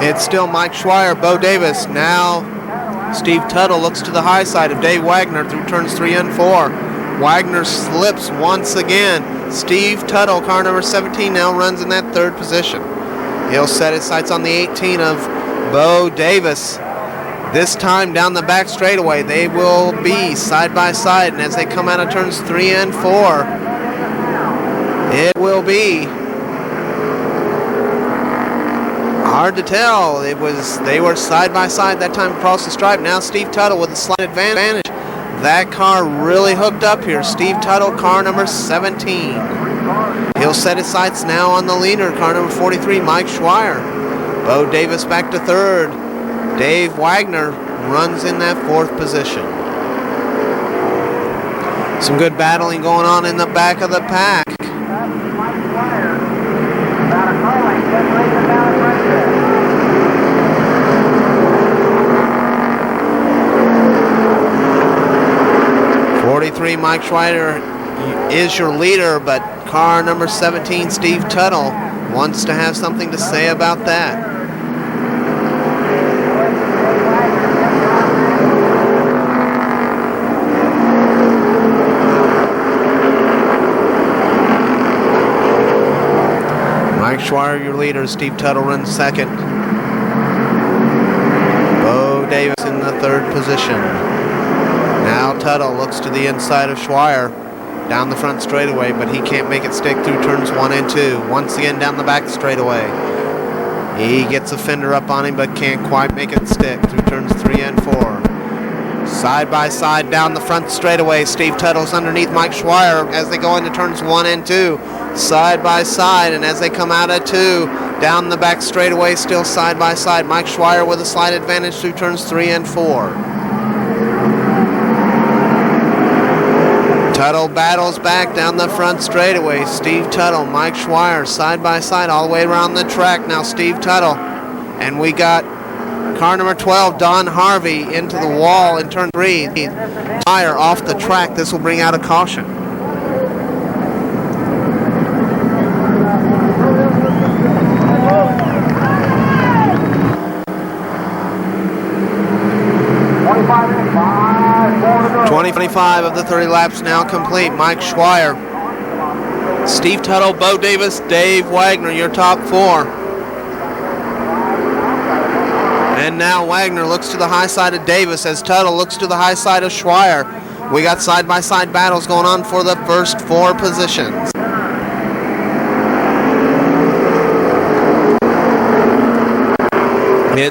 It's still Mike Schweier, Bo Davis. Now Steve Tuttle looks to the high side of Dave Wagner through turns 3 and 4. Wagner slips once again. Steve Tuttle, car number 17, now runs in that third position. He'll set his sights on the 18 of Bo Davis. This time down the back straightaway, they will be side by side, and as they come out of turns 3 and 4, it will be hard to tell. They were side by side that time across the stripe. Now Steve Tuttle with a slight advantage. That car really hooked up here. Steve Tuttle, car number 17. He'll set his sights now on the leader, car number 43, Mike Schweier. Bo Davis back to third. Dave Wagner runs in that fourth position. Some good battling going on in the back of the pack. Mike Schweier, about a car length, just racing down the front there. 43, Mike Schweier is your leader, but car number 17, Steve Tuttle, wants to have something to say about that. Mike Schweier, your leader. Steve Tuttle runs second. Bo Davis in the third position. Now Tuttle looks to the inside of Schweier down the front straightaway, but he can't make it stick through turns 1 and 2. Once again down the back straightaway. He gets a fender up on him, but can't quite make it stick through turns 3 and 4. Side by side down the front straightaway. Steve Tuttle's underneath Mike Schweier as they go into turns 1 and 2. Side by side, and as they come out of 2, down the back straightaway, still side by side. Mike Schweier with a slight advantage through turns 3 and 4. Tuttle battles back down the front straightaway. Steve Tuttle, Mike Schweier, side by side all the way around the track. Now Steve Tuttle, and we got car number 12, Don Harvey, into the wall in turn 3. Tire off the track. This will bring out a caution. .25 of the 30 laps now complete. Mike Schweier, Steve Tuttle, Bo Davis, Dave Wagner, your top 4. And now Wagner looks to the high side of Davis as Tuttle looks to the high side of Schweier. We got side-by-side battles going on for the first 4 positions.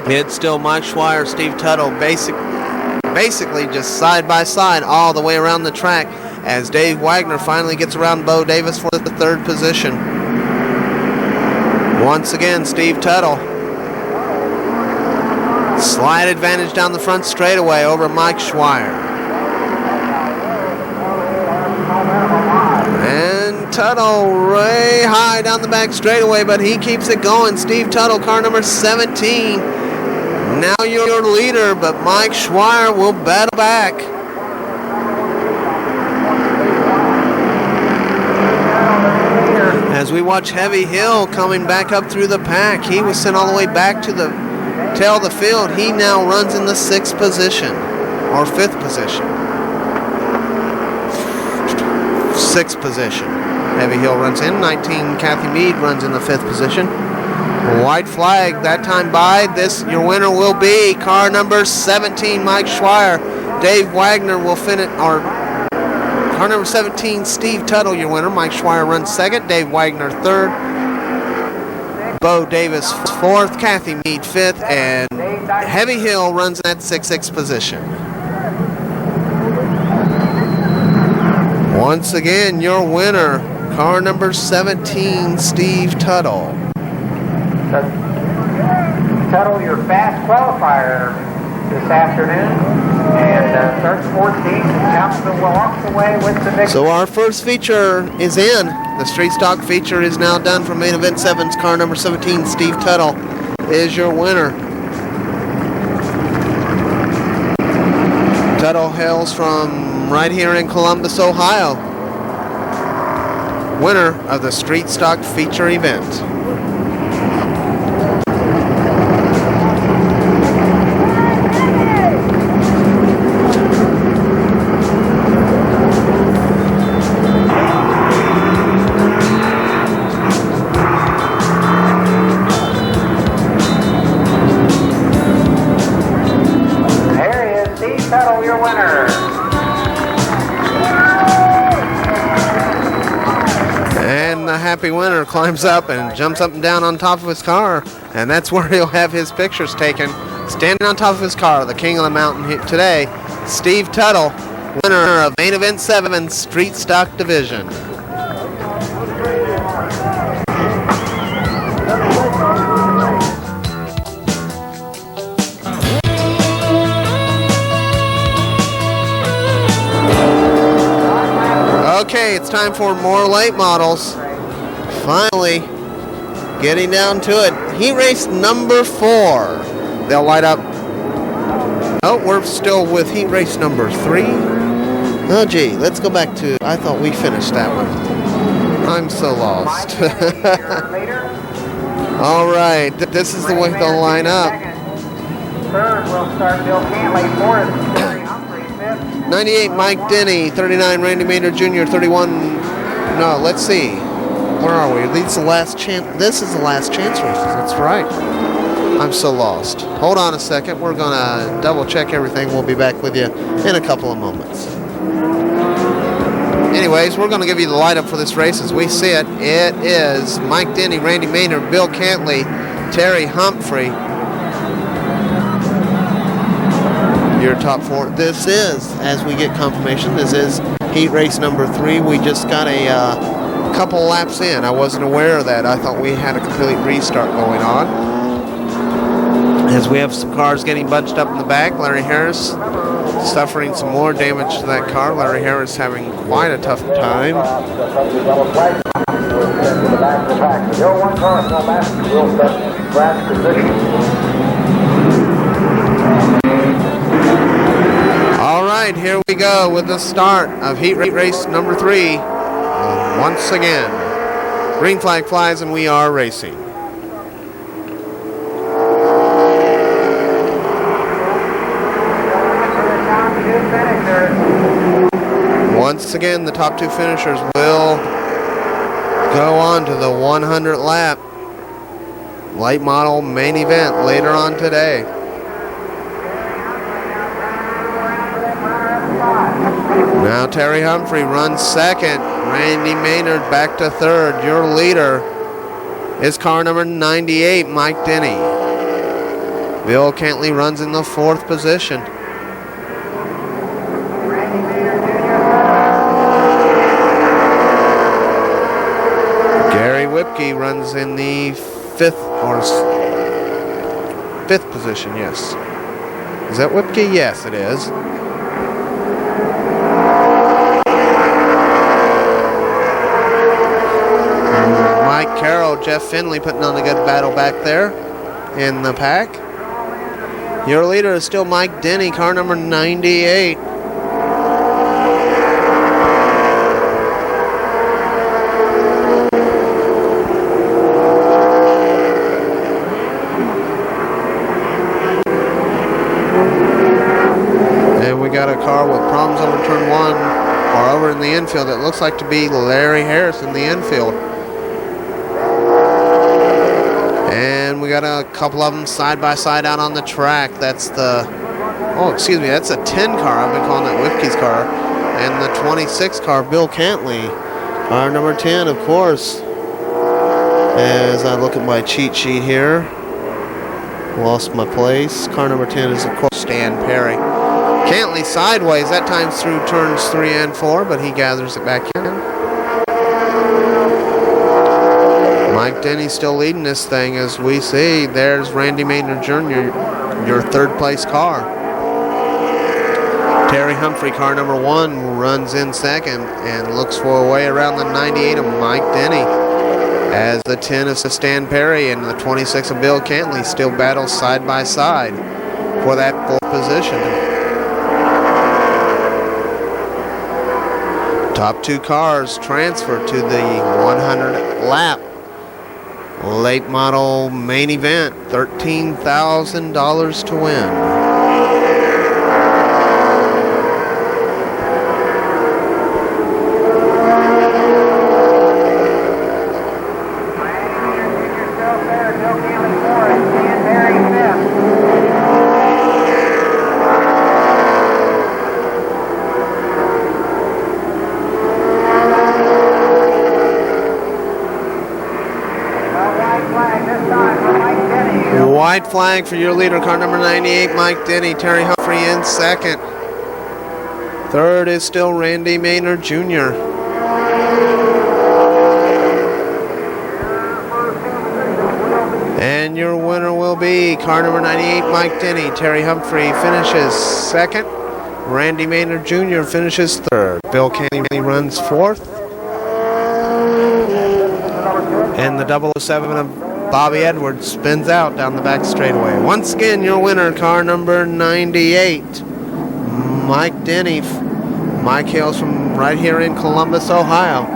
Mid still Mike Schweier, Steve Tuttle, basically just side-by-side all the way around the track as Dave Wagner finally gets around Bo Davis for the 3rd position. Once again, Steve Tuttle. Slight advantage down the front straightaway over Mike Schweier. And Tuttle way high down the back straightaway, but he keeps it going. Steve Tuttle, car number 17. Now your leader, but Mike Schweier will battle back. As we watch Heavy Hill coming back up through the pack, he was sent all the way back to the tail of the field. He now runs in the 6th position, or 5th position. 6th position. Heavy Hill runs in. 19, Kathy Mead runs in the 5th position. White flag that time by. Your winner will be car number 17, Mike Schweier. Dave Wagner will finish, or car number 17, Steve Tuttle, your winner. Mike Schweier runs 2nd, Dave Wagner 3rd, Bo Davis 4th, Kathy Mead 5th, and Heavy Hill runs in that 6th position. Once again, your winner, car number 17, Steve Tuttle. Tuttle, your fast qualifier this afternoon, and starts 14 and walks away with the victory. So our first feature is in. The street stock feature is now done for main event 7's car number 17, Steve Tuttle is your winner. Tuttle hails from right here in Columbus, Ohio. Winner of the street stock feature event. Happy winner climbs up and jumps up and down on top of his car, and that's where he'll have his pictures taken, standing on top of his car. The king of the mountain today, Steve Tuttle, winner of main event 7 street stock division. Okay, it's time for more late models. Finally, getting down to it. Heat race number 4. They'll light up. Oh, we're still with heat race number 3. Oh, gee, let's go back to. I thought we finished that one. I'm so lost. All right, this is the way they'll line up. Third, we'll start Bill Cantley. 4th, 98, Mike Denny. 39, Randy Maynard Jr. 31. No, let's see. Where are we? This is the last chance. This is the last chance races. That's right. I'm so lost. Hold on a second. We're going to double check everything. We'll be back with you in a couple of moments. Anyways, we're going to give you the light up for this race as we see it. It is Mike Denny, Randy Maynard, Bill Cantley, Terry Humphrey, your top 4. This is, as we get confirmation, this is heat race number 3. We just got a couple laps in. I wasn't aware of that. I thought we had a complete restart going on. As we have some cars getting bunched up in the back, Larry Harris suffering some more damage to that car. Larry Harris having quite a tough time. All right, here we go with the start of heat race number 3. Once again, green flag flies and we are racing. Once again, the top 2 finishers will go on to the 100 lap late model main event later on today. Now Terry Humphrey runs second. Randy Maynard back to third. Your leader is car number 98, Mike Denny. Bill Cantley runs in the 4th position. Gary Whipke runs in the 5th position, yes. Is that Whipke? Yes, it is. Mike Carroll, Jeff Finley putting on a good battle back there in the pack. Your leader is still Mike Denny, car number 98. And we got a car with problems over turn 1 or over in the infield. It looks like to be Larry Harris in the infield. And we got a couple of them side by side out on the track. That's the, that's a 10 car. I've been calling that Whipke's car. And the 26 car, Bill Cantley. Our number 10, of course. As I look at my cheat sheet here. Lost my place. Car number 10 is, of course, Stan Perry. Cantley sideways, that time through turns 3 and 4, but he gathers it back in. Mike Denny still leading this thing as we see. There's Randy Maynard Jr., your 3rd place car. Terry Humphrey, car number 1, runs in 2nd and looks for a way around the 98 of Mike Denny. As the 10 is Stan Perry and the 26 of Bill Cantley still battle side by side for that 4th position. Top 2 cars transfer to the 100 lap late model main event. $13,000 to win. White flag for your leader, car number 98, Mike Denny. Terry Humphrey in 2nd. 3rd is still Randy Maynard Jr. And your winner will be car number 98, Mike Denny. Terry Humphrey finishes 2nd. Randy Maynard Jr. finishes 3rd. Bill Cantley runs 4th. And the 007 of Bobby Edwards spins out down the back straightaway. Once again, your winner, car number 98, Mike Denny. Mike hails from right here in Columbus, Ohio.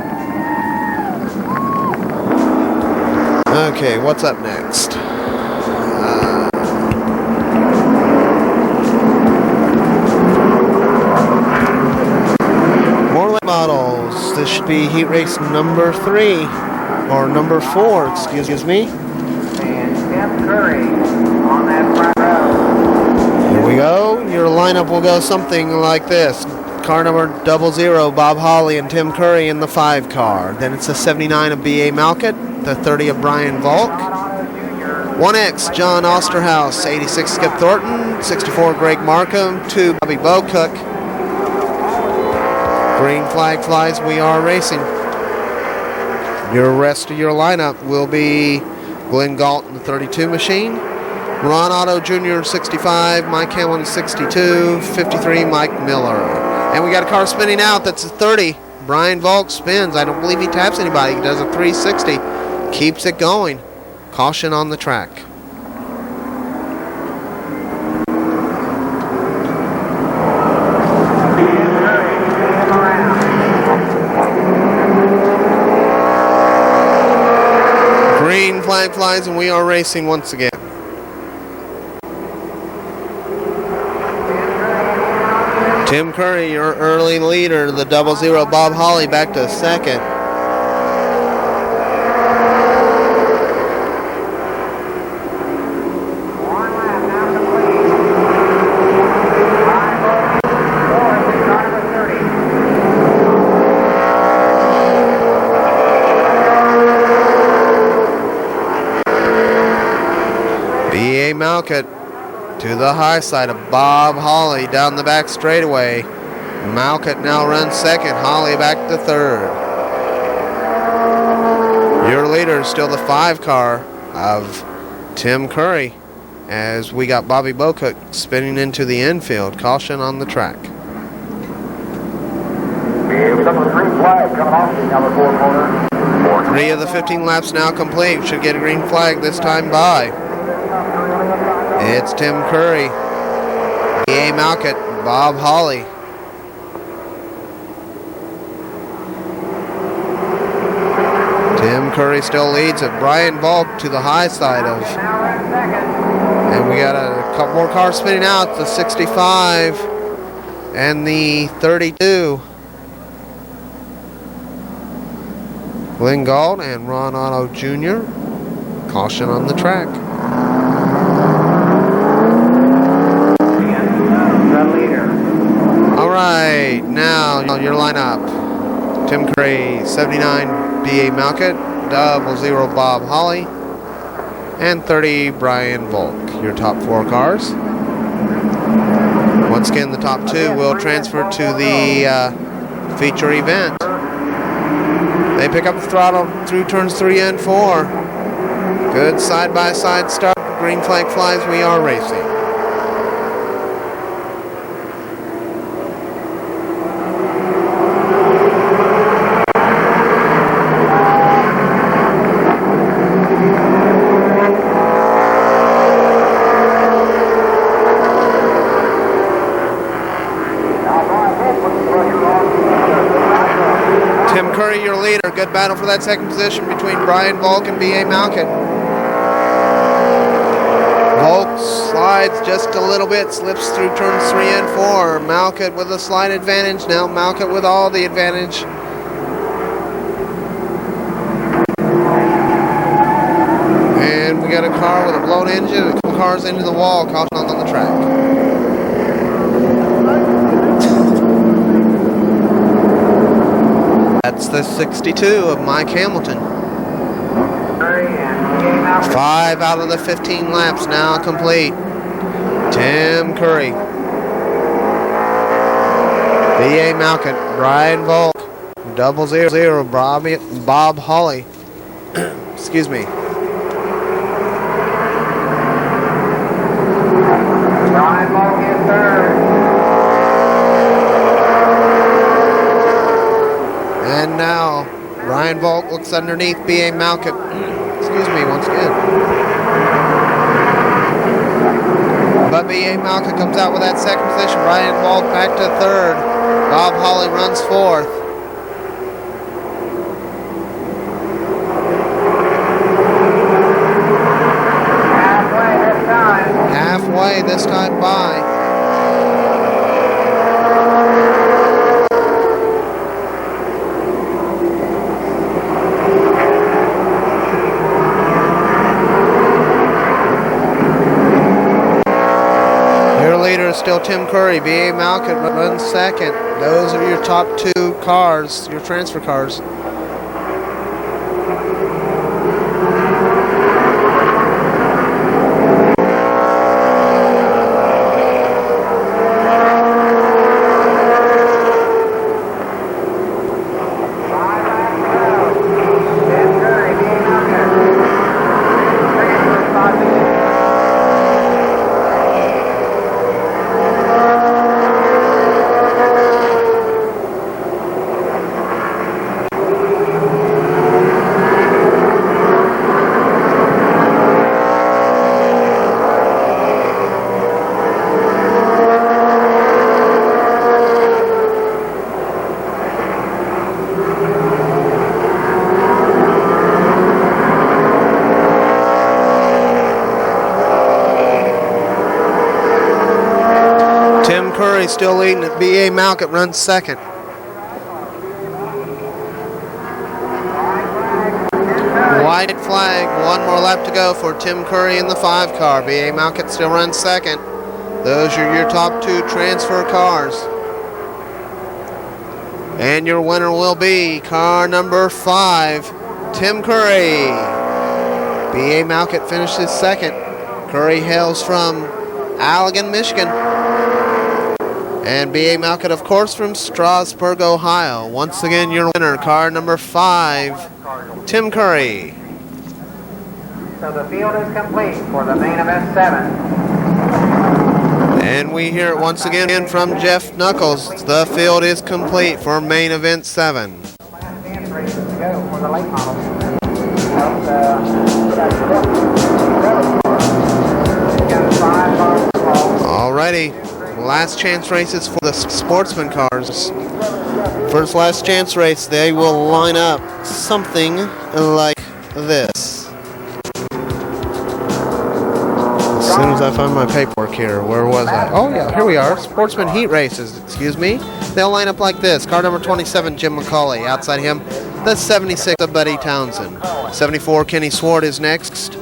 Okay, what's up next? More late models. This should be heat race number 3. Or number 4, excuse me. And Tim Curry on that front row. Here we go. Your lineup will go something like this. Car number 00, Bob Hawley and Tim Curry in the 5 car. Then it's the 79 of B.A. Malkett, the 30 of Brian Volk, 1X, John Osterhaus. 86, Skip Thornton. 64, Greg Markham. 2, Bobby Bocook. Green flag flies, we are racing. Your rest of your lineup will be Glenn Galt in the 32 machine. Ron Otto Jr. 65, Mike Hamlin 62, 53, Mike Miller. And we got a car spinning out, that's a 30. Brian Volk spins, I don't believe he taps anybody, he does a 360. Keeps it going. Caution on the track. Green flag flies and we are racing once again. Tim Curry, your early leader, the 00 Bob Holly back to second. B.A. Malkett to the high side of Bob Holly down the back straightaway. Malkett now runs second, Holly back to third. Your leader is still the 5 car of Tim Curry as we got Bobby Bocook spinning into the infield. Caution on the track. Green flag coming off the number 4 corner. 3 of the 15 laps now complete. Should get a green flag this time by. It's Tim Curry, B.A. Malkett, Bob Holly. Tim Curry still leads it. Brian Volk to the high side of. And we got a couple more cars spinning out. The 65 and the 32. Glenn Galt and Ron Otto Jr. Caution on the track. Alright, now your lineup. Tim Curry, 79, B.A. Malkett, 00 Bob Holly, and 30 Brian Volk. Your top 4 cars. Once again, the top 2 will transfer to the feature event. They pick up the throttle through turns 3 and 4. Good side-by-side start. Green flag flies, we are racing. Your leader. Good battle for that second position between Brian Volk and B.A. Malkett. Volk slides just a little bit, slips through turns 3 and 4. Malkett with a slight advantage. Now Malkett with all the advantage. And we got a car with a blown engine, a couple cars into the wall, caution on the track. That's the 62 of Mike Hamilton. 5 out of the 15 laps now complete. Tim Curry, B.A. Malkett, Brian Volk, 00 Bob Holly. Excuse me. Brian Volk in third. And now, Brian Volk looks underneath B.A. Malkett. Excuse me, once again. But B.A. Malkett comes out with that second position. Brian Volk back to third. Bob Holly runs fourth. Halfway this time by. Leader is still Tim Curry. B.A. Malkett runs second. Those are your top 2 cars, your transfer cars. Tim Curry still leading it. B.A. Malkett runs second. White flag, one more lap to go for Tim Curry in the 5 car. B.A. Malkett still runs second. Those are your top 2 transfer cars. And your winner will be car number 5, Tim Curry. B.A. Malkett finishes second. Curry hails from Allegan, Michigan. And B.A. Malkett, of course, from Strasburg, Ohio. Once again, your winner, car number 5, Tim Curry. So the field is complete for the main event 7. And we hear it once again from Jeff Knuckles. The field is complete for main event 7. Last dance races to go for the late models. Alrighty, last chance races for the Sportsman cars. First last chance race, they will line up something like this. As soon as I find my paperwork here, where was I? Oh yeah, here we are. Sportsman heat races, excuse me. They'll line up like this. Car number 27, Jim McCauley. Outside him, the 76 of Buddy Townsend. 74, Kenny Swart is next.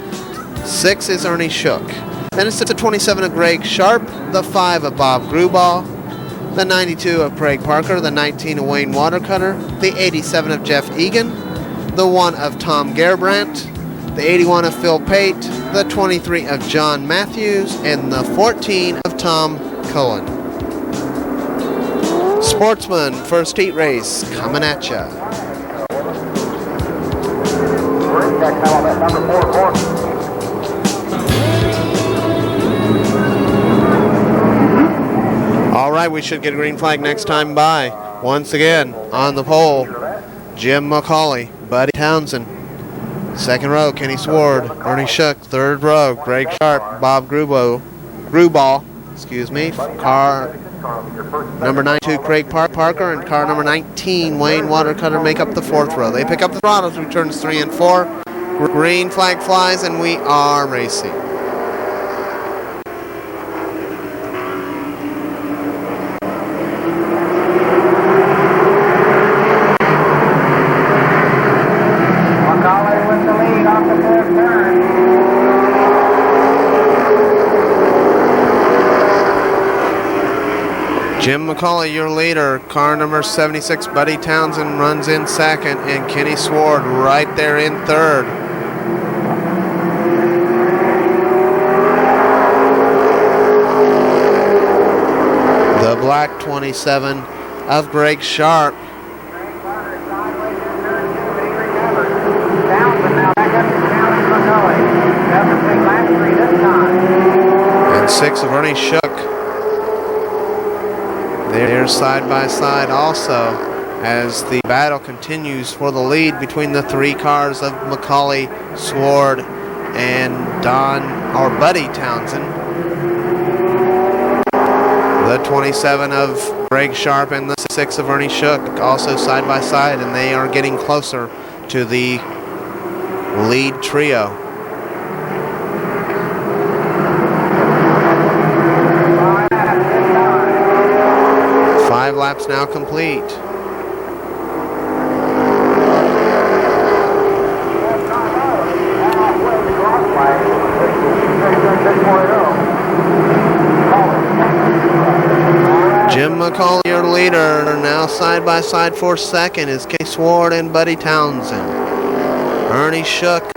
6 is Ernie Shook. Then it's the 27 of Greg Sharp, the 5 of Bob Gruball, the 92 of Craig Parker, the 19 of Wayne Watercutter, the 87 of Jeff Egan, the 1 of Tom Gerbrandt, the 81 of Phil Pate, the 23 of John Matthews, and the 14 of Tom Cohen. Sportsman, first heat race, coming at ya. All right, we should get a green flag next time by. Once again, on the pole, Jim McCauley, Buddy Townsend. Second row, Kenny Sward, Ernie Shook. Third row, Greg Sharp, Bob Gruball, car number 92, Craig Parker, and car number 19, Wayne Watercutter, make up the 4th row. They pick up the throttle through turns 3 and 4. Green flag flies, and we are racing. Jim McCauley, your leader. Car number 76, Buddy Townsend, runs in second, and Kenny Sward right there in third. The black 27 of Greg Sharp. And 6 of Ernie Shook. They're side by side also as the battle continues for the lead between the 3 cars of McCauley, Sward, and Buddy Townsend. The 27 of Greg Sharp and the 6 of Ernie Shook also side by side, and they are getting closer to the lead trio. Five laps now complete. Jim McCauley, your leader, now side by side for second is Kenny Sward and Buddy Townsend. Ernie Shook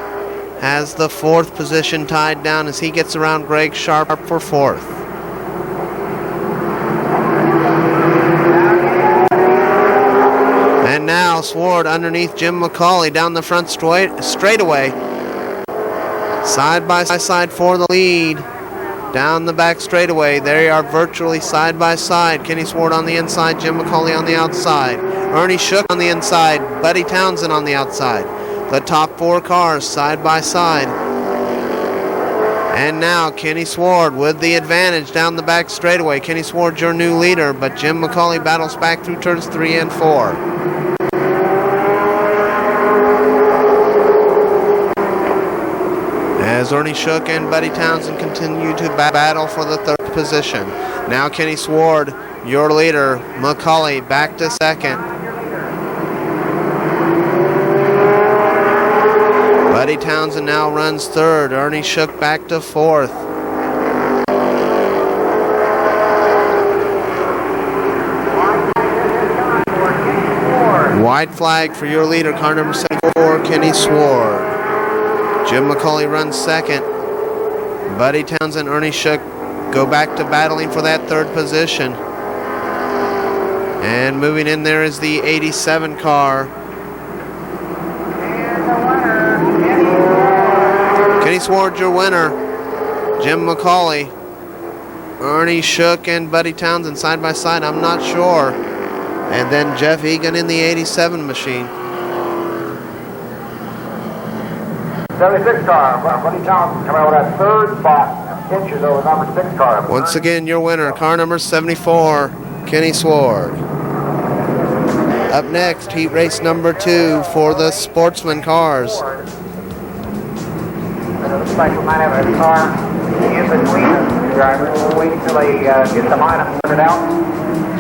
has the 4th position tied down as he gets around Greg Sharp for 4th. And now Sward underneath Jim McCauley down the front straightaway. Side by side for the lead. Down the back straightaway. They are virtually side by side. Kenny Sward on the inside, Jim McCauley on the outside. Ernie Shook on the inside, Buddy Townsend on the outside. The top 4 cars side by side. And now Kenny Sward with the advantage down the back straightaway. Kenny Sward, your new leader, but Jim McCauley battles back through turns 3 and 4. As Ernie Shook and Buddy Townsend continue to battle for the 3rd position. Now Kenny Sward, your leader. McCauley back to second. Buddy Townsend now runs third. Ernie Shook back to fourth. White flag for your leader, car number 74, Kenny Sward. Jim McCauley runs second. Buddy Townsend, Ernie Shook go back to battling for that third position. And moving in there is the 87 car. Kenny Sward, your winner. Jim McCauley, Ernie Shook, and Buddy Townsend side by side. I'm not sure. And then Jeff Egan in the 87 machine. 76 car, Buddy Townsend coming out of that third spot, inches over number 6 car. Once again, your winner, car number 74, Kenny Sward. Up next, heat race number 2 for the Sportsman cars. It looks like we might have a car in between the drivers. We'll wait until they get the lineup sorted out.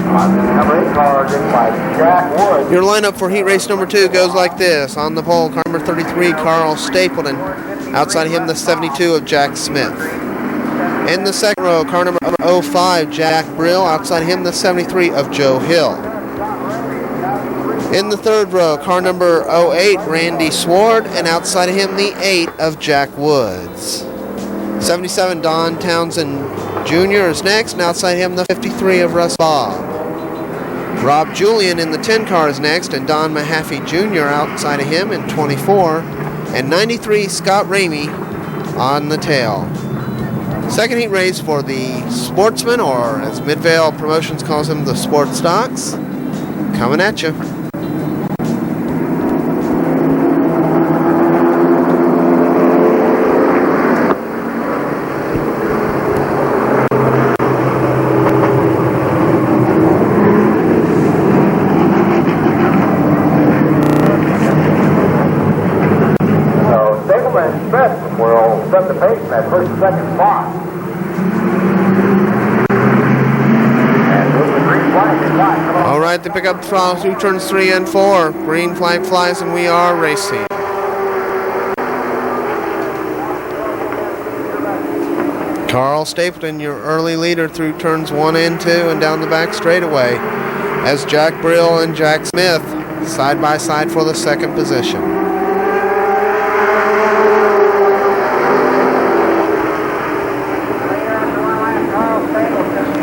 Number 8 car driven by Jack Wood. Your lineup for heat race number 2 goes like this. On the pole, car number 33, Carl Stapleton. Outside him, the 72 of Jack Smith. In the second row, car number 05, Jack Brill. Outside him, the 73 of Joe Hill. In the third row, car number 08, Randy Sward. And outside of him, the 8 of Jack Woods. 77, Don Townsend Jr. is next. And outside him, the 53 of Russ Bob. Rob Julian in the 10 car is next, and Don Mahaffey Jr. outside of him in 24, and 93 Scott Ramey on the tail. Second heat race for the Sportsman, or as Midvale Promotions calls them, the Sport Stocks, coming at you. Set the pace in that first and second spot. And with the green flag inside. All right, they pick up through turns 3 and 4. Green flag flies and we are racing. Carl Stapleton, your early leader through turns 1 and 2 and down the back straightaway, as Jack Brill and Jack Smith side by side for the second position.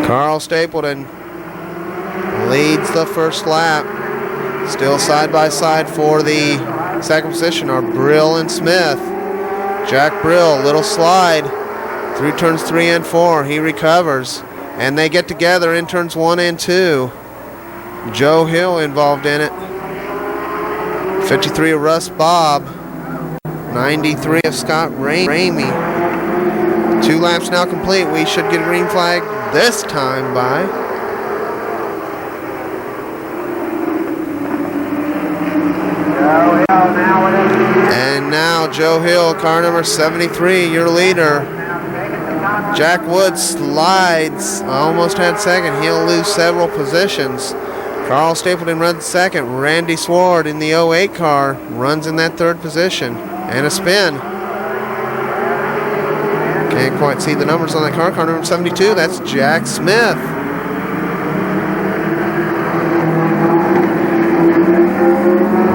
Carl Stapleton leads the first lap. Still side by side for the second position are Brill and Smith. Jack Brill, little slide through turns 3 and 4. He recovers, and they get together in turns 1 and 2. Joe Hill involved in it. 53 of Russ Bob. 93 of Scott Ramey. 2 laps now complete. We should get a green flag this time by. And now Joe Hill, car number 73, your leader. Jack Woods slides, almost had second. He'll lose several positions. Carl Stapleton runs second. Randy Sward in the 08 car runs in that third position. And a spin. Can't quite see the numbers on that car. Car number 72, that's Jack Smith.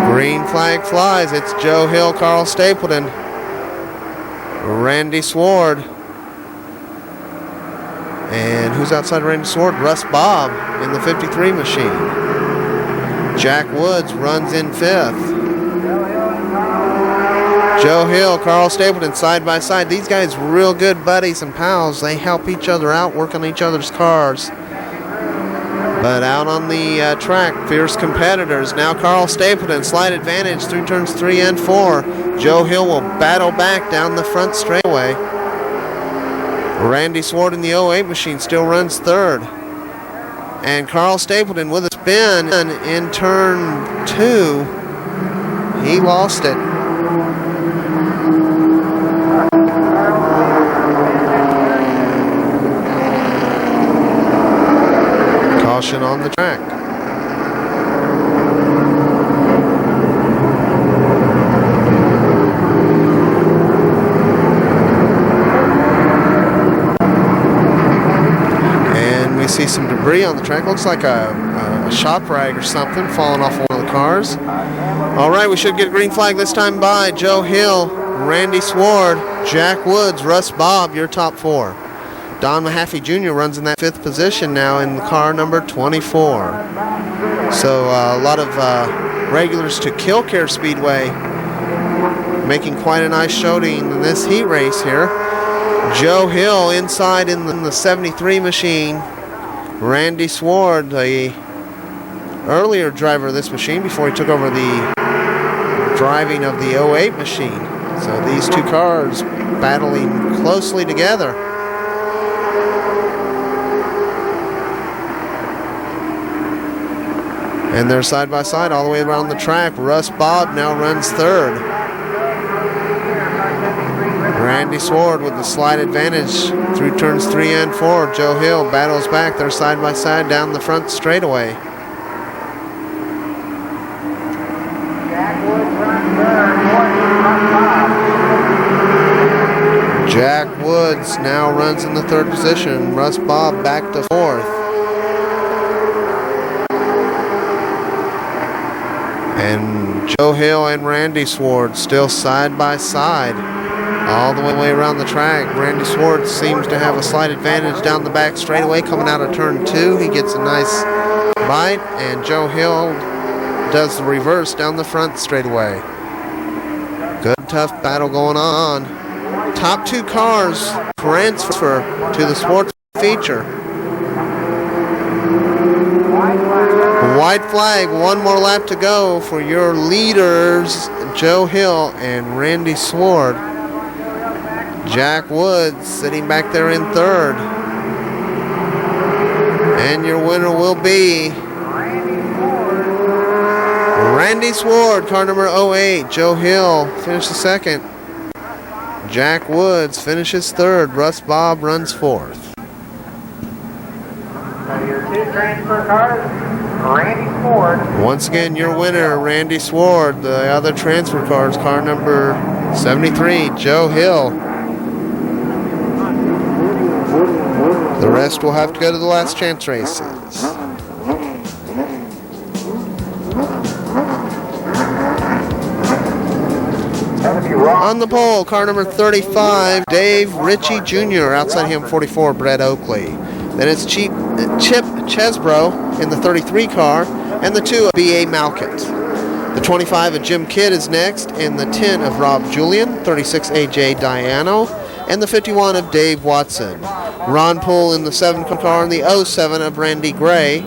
Green flag flies. It's Joe Hill, Carl Stapleton, Randy Sward. And who's outside Randy Sward? Russ Bob in the 53 machine. Jack Woods runs in 5th. Joe Hill, Carl Stapleton side by side. These guys real good buddies and pals. They help each other out, work on each other's cars. But out on the track, fierce competitors. Now Carl Stapleton, slight advantage through turns 3 and 4. Joe Hill will battle back down the front straightaway. Randy Sward in the 08 machine still runs third. And Carl Stapleton with a spin in turn 2. He lost it. caution on the track. And we see some debris on the track. Looks like a shop rag or something falling off one of the cars. All right, we should get a green flag this time by Joe Hill, Randy Sward, Jack Woods, Russ Bobb, your top 4. Don Mahaffey Jr. runs in that 5th position now in car number 24. So a lot of regulars to Killcare Speedway making quite a nice showing in this heat race here. Joe Hill inside in the 73 machine. Randy Sward, the earlier driver of this machine before he took over the driving of the 08 machine. So these two cars battling closely together. And they're side by side all the way around the track. Russ Bobb now runs 3rd. Randy Sward with the slight advantage through turns 3 and 4. Joe Hill battles back. They're side by side down the front straightaway. Jack Woods now runs in the 3rd position. Russ Bobb back to 4th. And Joe Hill and Randy Sward still side by side all the way around the track. Randy Sward seems to have a slight advantage down the back straightaway coming out of turn 2. He gets a nice bite, and Joe Hill does the reverse down the front straightaway. Good, tough battle going on. Top 2 cars transfer to the Sportsman feature. White flag, 1 more lap to go for your leaders, Joe Hill and Randy Sward. Jack Woods sitting back there in 3rd. And your winner will be Randy Sward, car number 08. Joe Hill finishes 2nd. Jack Woods finishes 3rd. Russ Bobb runs 4th. So your 2 transfer cars, Randy Sward. Once again, your winner, Randy Sward. The other transfer cars, car number 73, Joe Hill. The rest will have to go to the last chance races. On the pole, car number 35, Dave Ritchie Jr. Outside him, 44, Brett Oakley. Then it's Chip Chesbrough in the 33 car, and the 2 of B.A. Malkett. The 25 of Jim Kidd is next, and the 10 of Rob Julian, 36 A.J. Diano, and the 51 of Dave Watson. Ron Poole in the 7 car, and the 07 of Randy Gray.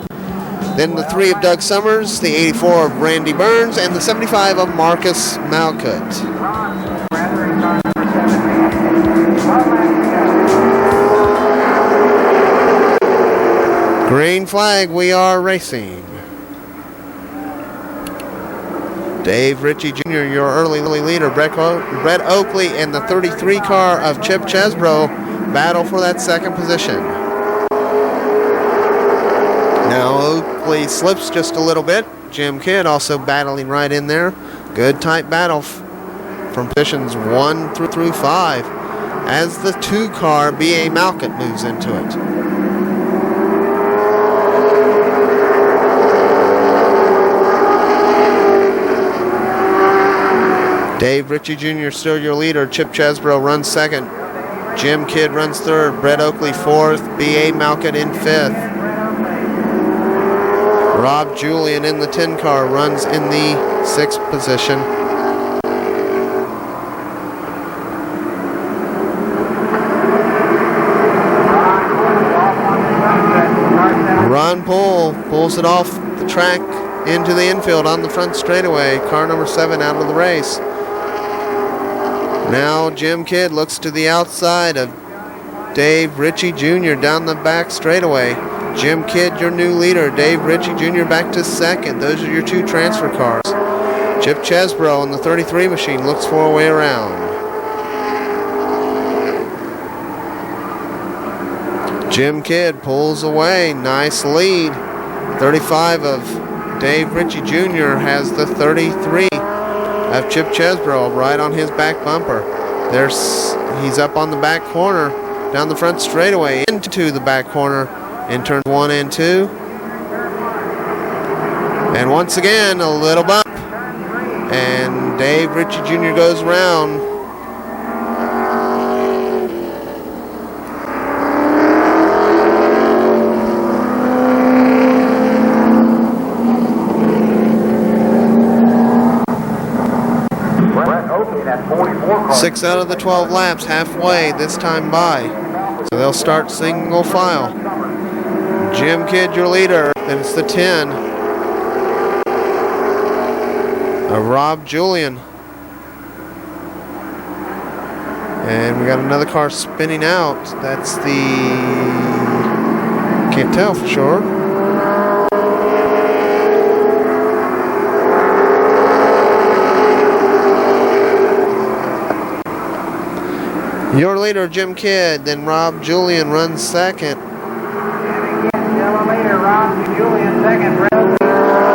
Then the 3 of Doug Summers, the 84 of Randy Burns, and the 75 of Marcus Malkett. Green flag, we are racing. Dave Ritchie Jr., your early leader. Brett Oakley and the 33 car of Chip Chesbrough battle for that 2nd position. Now Oakley slips just a little bit. Jim Kidd also battling right in there. Good tight battle from positions 1 through 5 as the 2 car B.A. Malkett moves into it. Dave Ritchie Jr. still your leader. Chip Chesbrough runs 2nd. Jim Kidd runs 3rd. Brett Oakley 4th. B.A. Malkett in 5th. Rob Julian in the 10 car runs in the 6th position. Ron Poole pulls it off the track into the infield on the front straightaway. Car number 7 out of the race. Now Jim Kidd looks to the outside of Dave Ritchie Jr. down the back straightaway. Jim Kidd, your new leader. Dave Ritchie Jr. back to 2nd. Those are your 2 transfer cars. Chip Chesbrough in the 33 machine looks for a way around. Jim Kidd pulls away. Nice lead. 35 of Dave Ritchie Jr. has the 33 of Chip Chesbrough right on his back bumper. He's up on the back corner, down the front straightaway into the back corner in turns 1 and 2. And once again, a little bump. And Dave Ritchie Jr. goes around. Six out of the 12 laps, halfway this time by. So they'll start single file. Jim Kidd, your leader. Then it's the 10 of Rob Julian. And we got another car spinning out. That's the... can't tell for sure. Your leader, Jim Kidd, then Rob Julian runs second.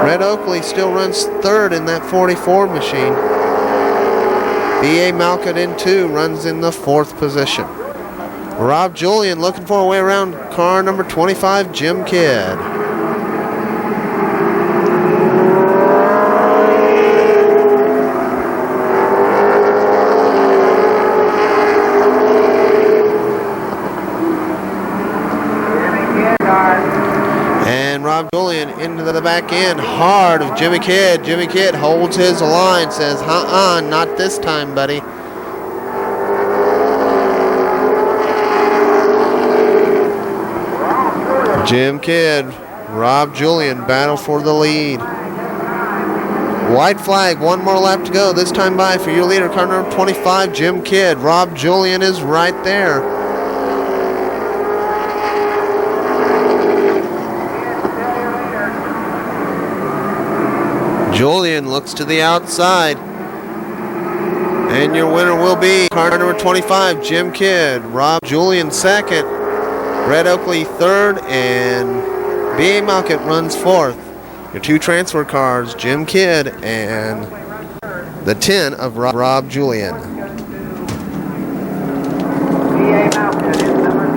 Red Oakley still runs third in that 44 machine. B.A. Malcott in 2 runs in the 4th position. Rob Julian looking for a way around car number 25, Jim Kidd. Rob Julian into the back end hard of Jimmy Kidd. Jimmy Kidd holds his line, says, not this time, buddy. Jim Kidd, Rob Julian battle for the lead. White flag, 1 more lap to go. This time by for your leader, car number 25, Jim Kidd. Rob Julian is right there. Julian looks to the outside. And your winner will be car number 25, Jim Kidd. Rob Julian second. Red Oakley third. And B.A. Malcott runs fourth. Your 2 transfer cars, Jim Kidd and the 10 of Rob Julian. B.A. Malcott is number 2.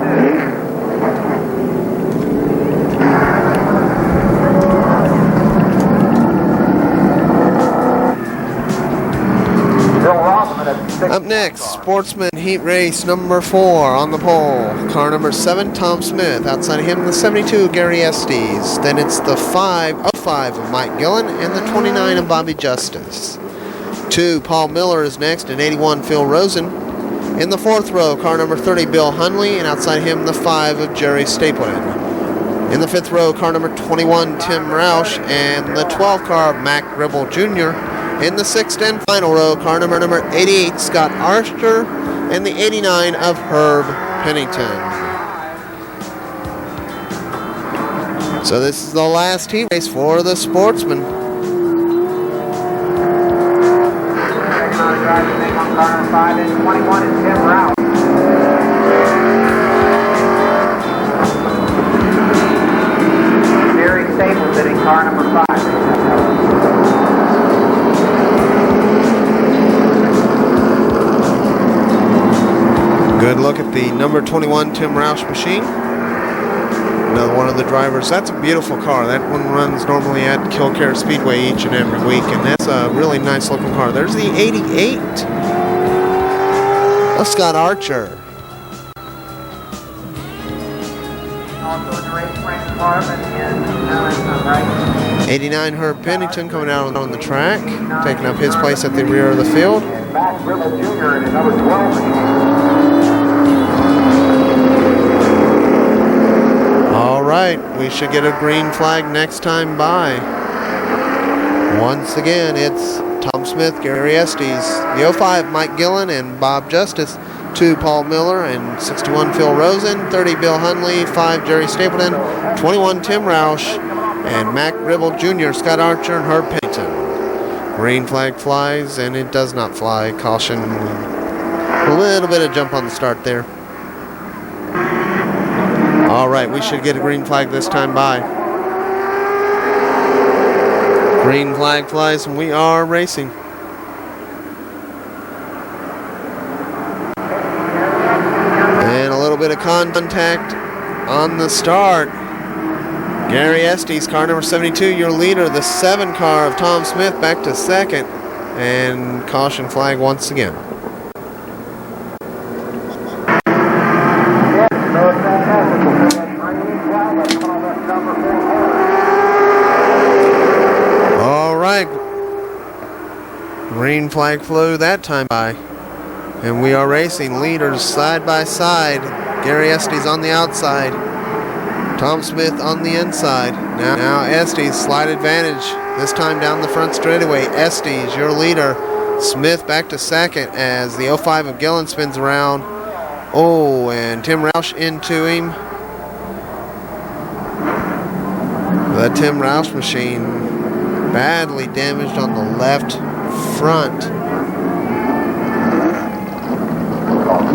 Up next, Sportsman Heat Race number 4 on the pole. Car number 7, Tom Smith. Outside of him, the 72, Gary Estes. Then it's the 5 of Mike Gillen and the 29 of Bobby Justice. 2, Paul Miller is next, and 81, Phil Rosen. In the 4th row, car number 30, Bill Hunley, and outside him, the 5 of Jerry Stapleton. In the 5th row, car number 21, Tim Roush, and the 12th car of Mac Gribble Jr. In the 6th and final row, car number 88, Scott Archer, and the 89 of Herb Pennington. So this is the last heat race for the Sportsman. Car number 5 and 21 is Tim Roush. Jerry Stapleton in car number 5. Good look at the number 21 Tim Roush machine. Another one of the drivers. That's a beautiful car. That one runs normally at Kilcare Speedway each and every week, and that's a really nice looking car. There's the 88 of Scott Archer. Also in the race, Frank Harmon and right. 89 Herb Pennington coming out on the track, taking up his place at the rear of the field. Mac Gribble Jr. in number 12. All right, we should get a green flag next time by. Once again, it's Tom Smith, Gary Estes, the 05, Mike Gillen and Bob Justice, 2, Paul Miller, and 61, Phil Rosen, 30, Bill Hunley, 5, Jerry Stapleton, 21, Tim Roush, and Mac Gribble Jr., Scott Archer, and Herb Pennington. Green flag flies, and it does not fly. Caution. A little bit of jump on the start there. All right, we should get a green flag this time by. Green flag flies and we are racing. And a little bit of contact on the start. Gary Estes, car number 72, your leader. The 7 car of Tom Smith back to second. And caution flag once again. All right. Green flag flew that time by. And we are racing leaders side by side. Gary Estes on the outside. Tom Smith on the inside. Now Estes, slight advantage. This time down the front straightaway. Estes, your leader. Smith back to second as the 05 of Gillen spins around. Oh, and Tim Roush into him. The Tim Roush machine badly damaged on the left front.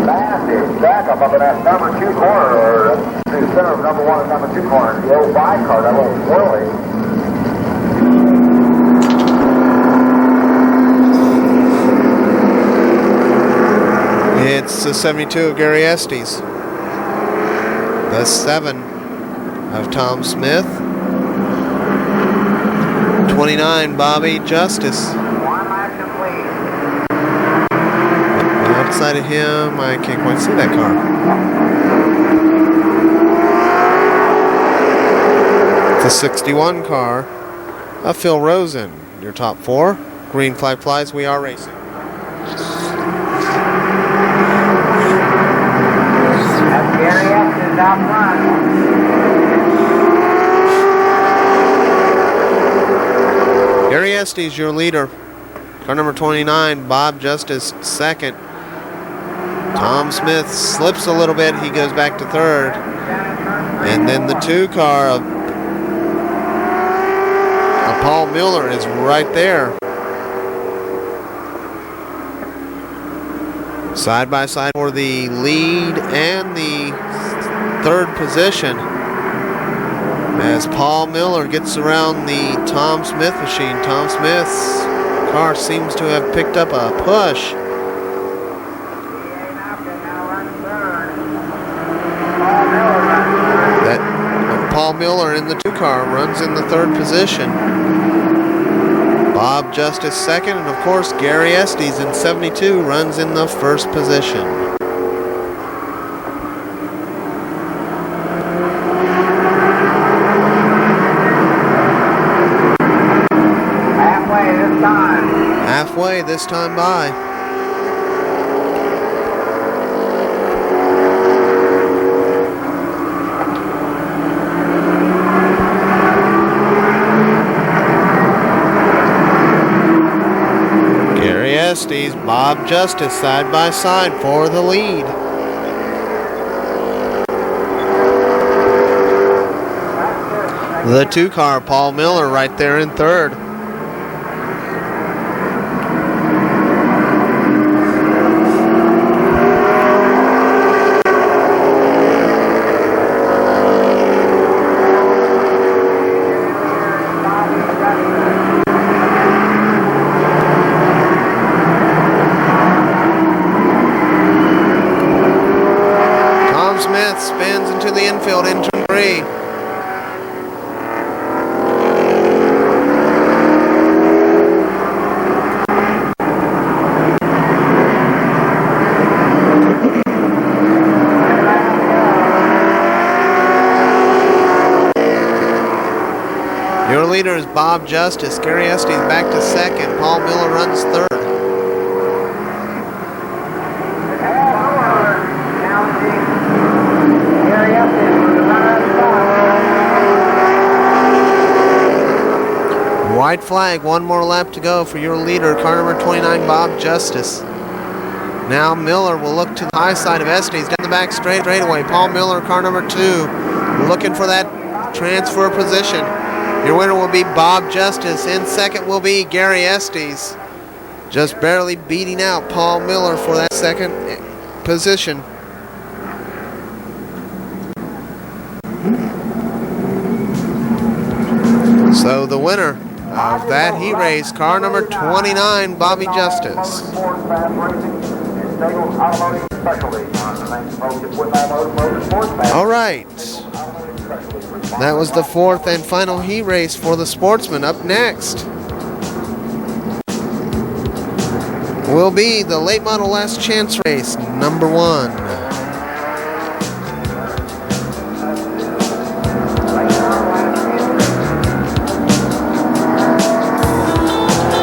Massive backup up in that number 2 corner, or the center of number 1 and number 2 corner. The 05 car, that little swirly. It's the 72 of Gary Estes. The 7 of Tom Smith. 29, Bobby Justice. Outside of him, I can't quite see that car. The 61 car of Phil Rosen. Your top 4. Green flag flies, we are racing. Gary Estes out front. Gary Estes, your leader. Car number 29, Bob Justice, second. Tom Smith slips a little bit. He goes back to third. And then the 2 car of Paul Miller is right there. Side by side for the lead and the 3rd position. As Paul Miller gets around the Tom Smith machine. Tom Smith's car seems to have picked up a push. Paul Miller in the 2 car runs in the 3rd position. Bob Justice second, and of course Gary Estes in 72 runs in the 1st position. Halfway this time by. Estes, Bob Justice side by side for the lead. The 2 car, Paul Miller, right there in 3rd. Spins into the infield, into 3. Your leader is Bob Justice. Gary Estes back to second. Paul Miller runs 3rd. White flag, 1 more lap to go for your leader, car number 29, Bob Justice. Now Miller will look to the high side of Estes, down the back straightaway. Paul Miller, car number 2, looking for that transfer position. Your winner will be Bob Justice. In second will be Gary Estes. Just barely beating out Paul Miller for that 2nd position. So the winner of that heat race, car number 29, Bobby Justice. All right. That was the fourth and final heat race for the Sportsman. Up next will be the late model last chance race, number 1.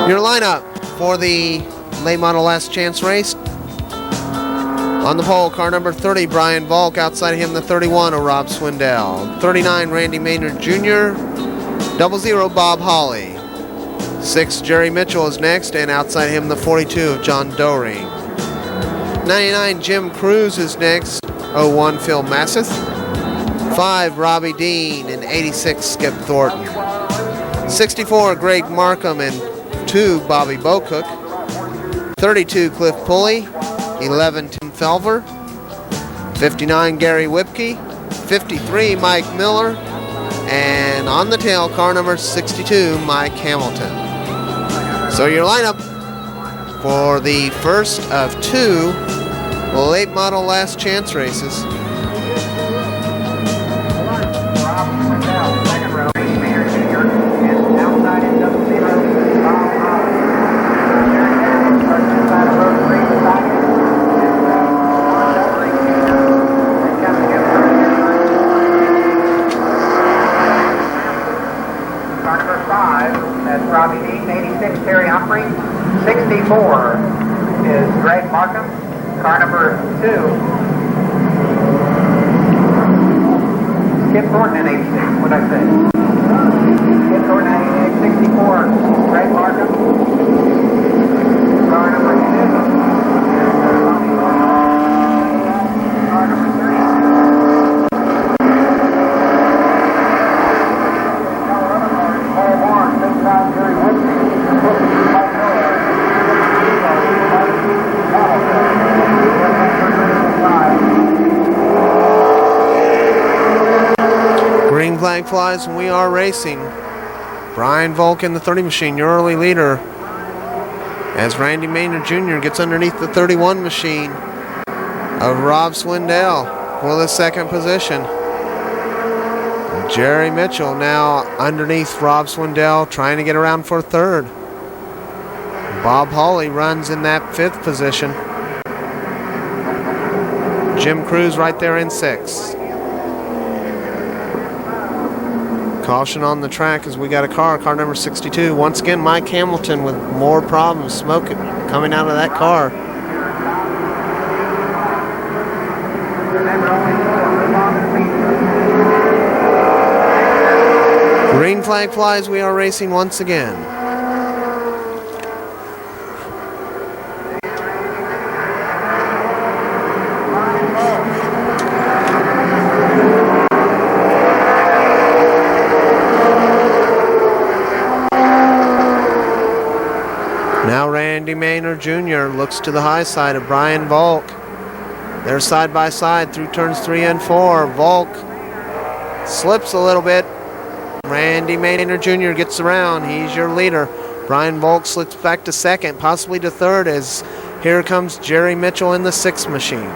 Your lineup for the late model last chance race. On the pole, car number 30, Brian Volk. Outside him, the 31 of Rob Swindell. 39, Randy Maynard Jr. 00, Bob Hawley. 6, Jerry Mitchell is next, and outside him, the 42 of John Doring. 99, Jim Cruz is next. 01, Phil Masseth. 5, Robbie Dean, and 86, Skip Thornton. 64, Greg Markham, and 2, Bobby Bocook. 32, Cliff Pulley. 11, Tim Felver. 59, Gary Whipke. 53, Mike Miller. And on the tail, car number 62, Mike Hamilton. So your lineup for the first of 2 late model last chance races. Robbie Dean, 86, Terry Humphrey. 64 is Greg Markham. Car number 2, Skip Thornton in 86. What did I say? Skip Thornton in 86, 64, Greg Markham. Car number 2 is Bobby Markham. Car number 3. Green flag flies and we are racing. Brian Volk in the 30 machine, your early leader. As Randy Maynard Jr. gets underneath the 31 machine of Rob Swindell for the second position. Jerry Mitchell now underneath Rob Swindell, trying to get around for third. Bob Hawley runs in that 5th position. Jim Cruz right there in 6th. Caution on the track as we got a car number 62. Once again, Mike Hamilton with more problems, smoke coming out of that car. Green flag flies, we are racing once again. Now Randy Maynard Jr. looks to the high side of Brian Volk. They're side by side through turns 3 and 4. Volk slips a little bit. Randy Maynard Jr. gets around. He's your leader. Brian Volk slips back to 2nd, possibly to 3rd, as here comes Jerry Mitchell in the 6th machine.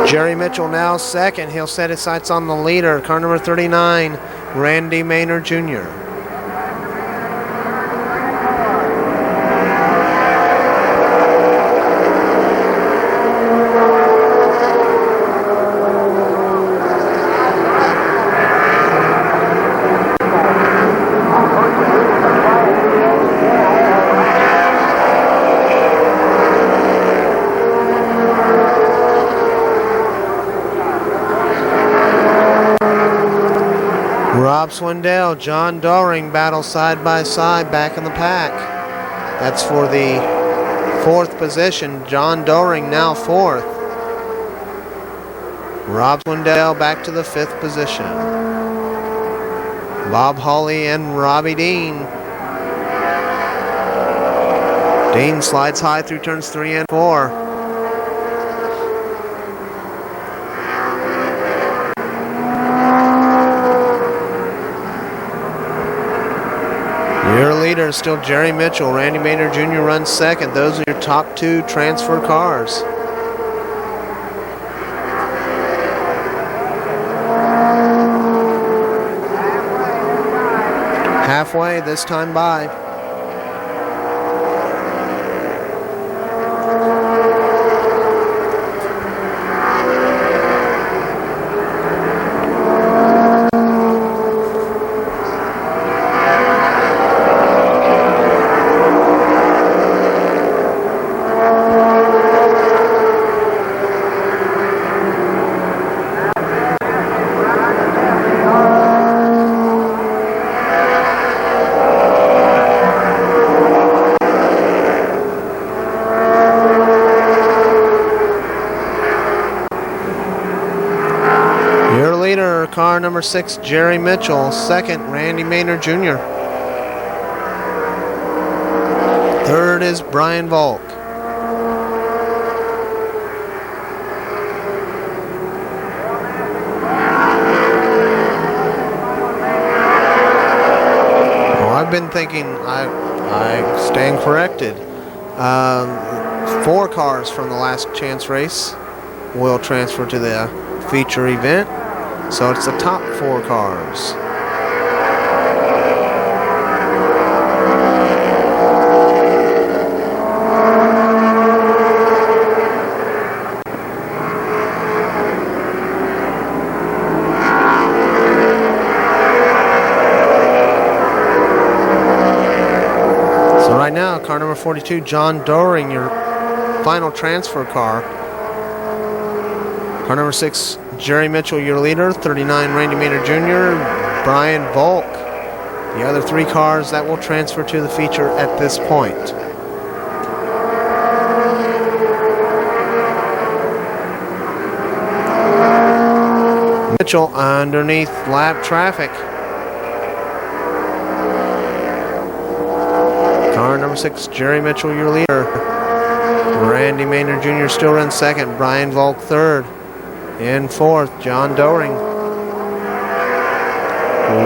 Jerry Mitchell now 2nd. He'll set his sights on the leader, car number 39, Randy Maynard Jr. Rob Swindell, John Doring battle side by side back in the pack. That's for the 4th position. John Doring now 4th. Rob Swindell back to the 5th position. Bob Hawley and Robbie Dean. Dean slides high through turns 3 and 4. leader is still Jerry Mitchell. Randy Maynard Jr. runs second. Those are your top two transfer cars. Halfway this time by. Car number 6, Jerry Mitchell. Second, Randy Maynard Jr. Third is Brian Volk. Well, I've been thinking, I stand corrected. 4 cars from the last chance race will transfer to the feature event. So it's the top 4 cars. So right now, car number 42, John Doring, your final transfer car. Car number 6, Jerry Mitchell, your leader. 39, Randy Maynard Jr. Brian Volk. The other 3 cars that will transfer to the feature at this point. Mitchell underneath lap traffic. Car number 6, Jerry Mitchell, your leader. Randy Maynard Jr. still runs second. Brian Volk third. In fourth, John Doring.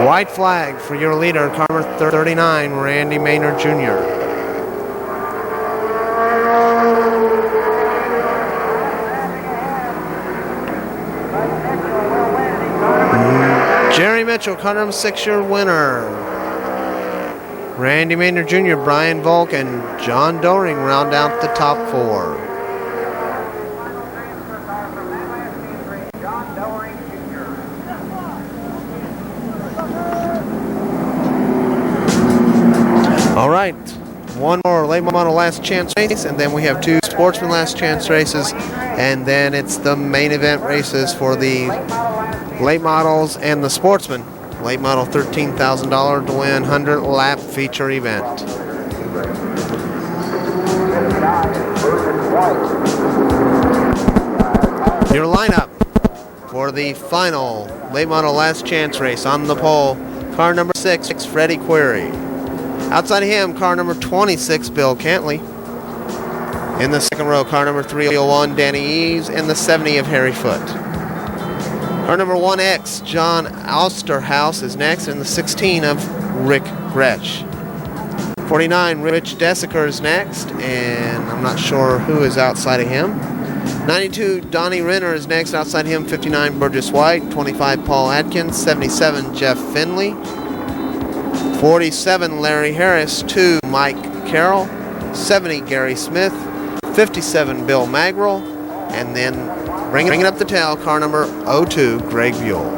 White flag for your leader, car number 39, Randy Maynard Jr. Jerry Mitchell, car number 6, your winner. Randy Maynard Jr., Brian Volk, and John Doring round out the top 4. All right, one more late model last chance race, and then we have 2 Sportsman last chance races, and then it's the main event races for the late models and the Sportsman. Late model, $13,000 to win, 100 lap feature event. Your lineup for the final late model last chance race on the pole, car number 6, Freddie Query. Outside of him, car number 26, Bill Cantley. In the second row, car number 301, Danny Eves, and the 70 of Harry Foote. Car number 1X, John Austerhouse is next, and the 16 of Rick Gretsch. 49, Rich Desiker is next, and I'm not sure who is outside of him. 92, Donnie Renner is next, outside him 59, Burgess White. 25, Paul Atkins. 77, Jeff Finley. 47, Larry Harris. 2, Mike Carroll. 70, Gary Smith. 57, Bill Magrill. And then bringing up the tail, car number 02, Greg Buell.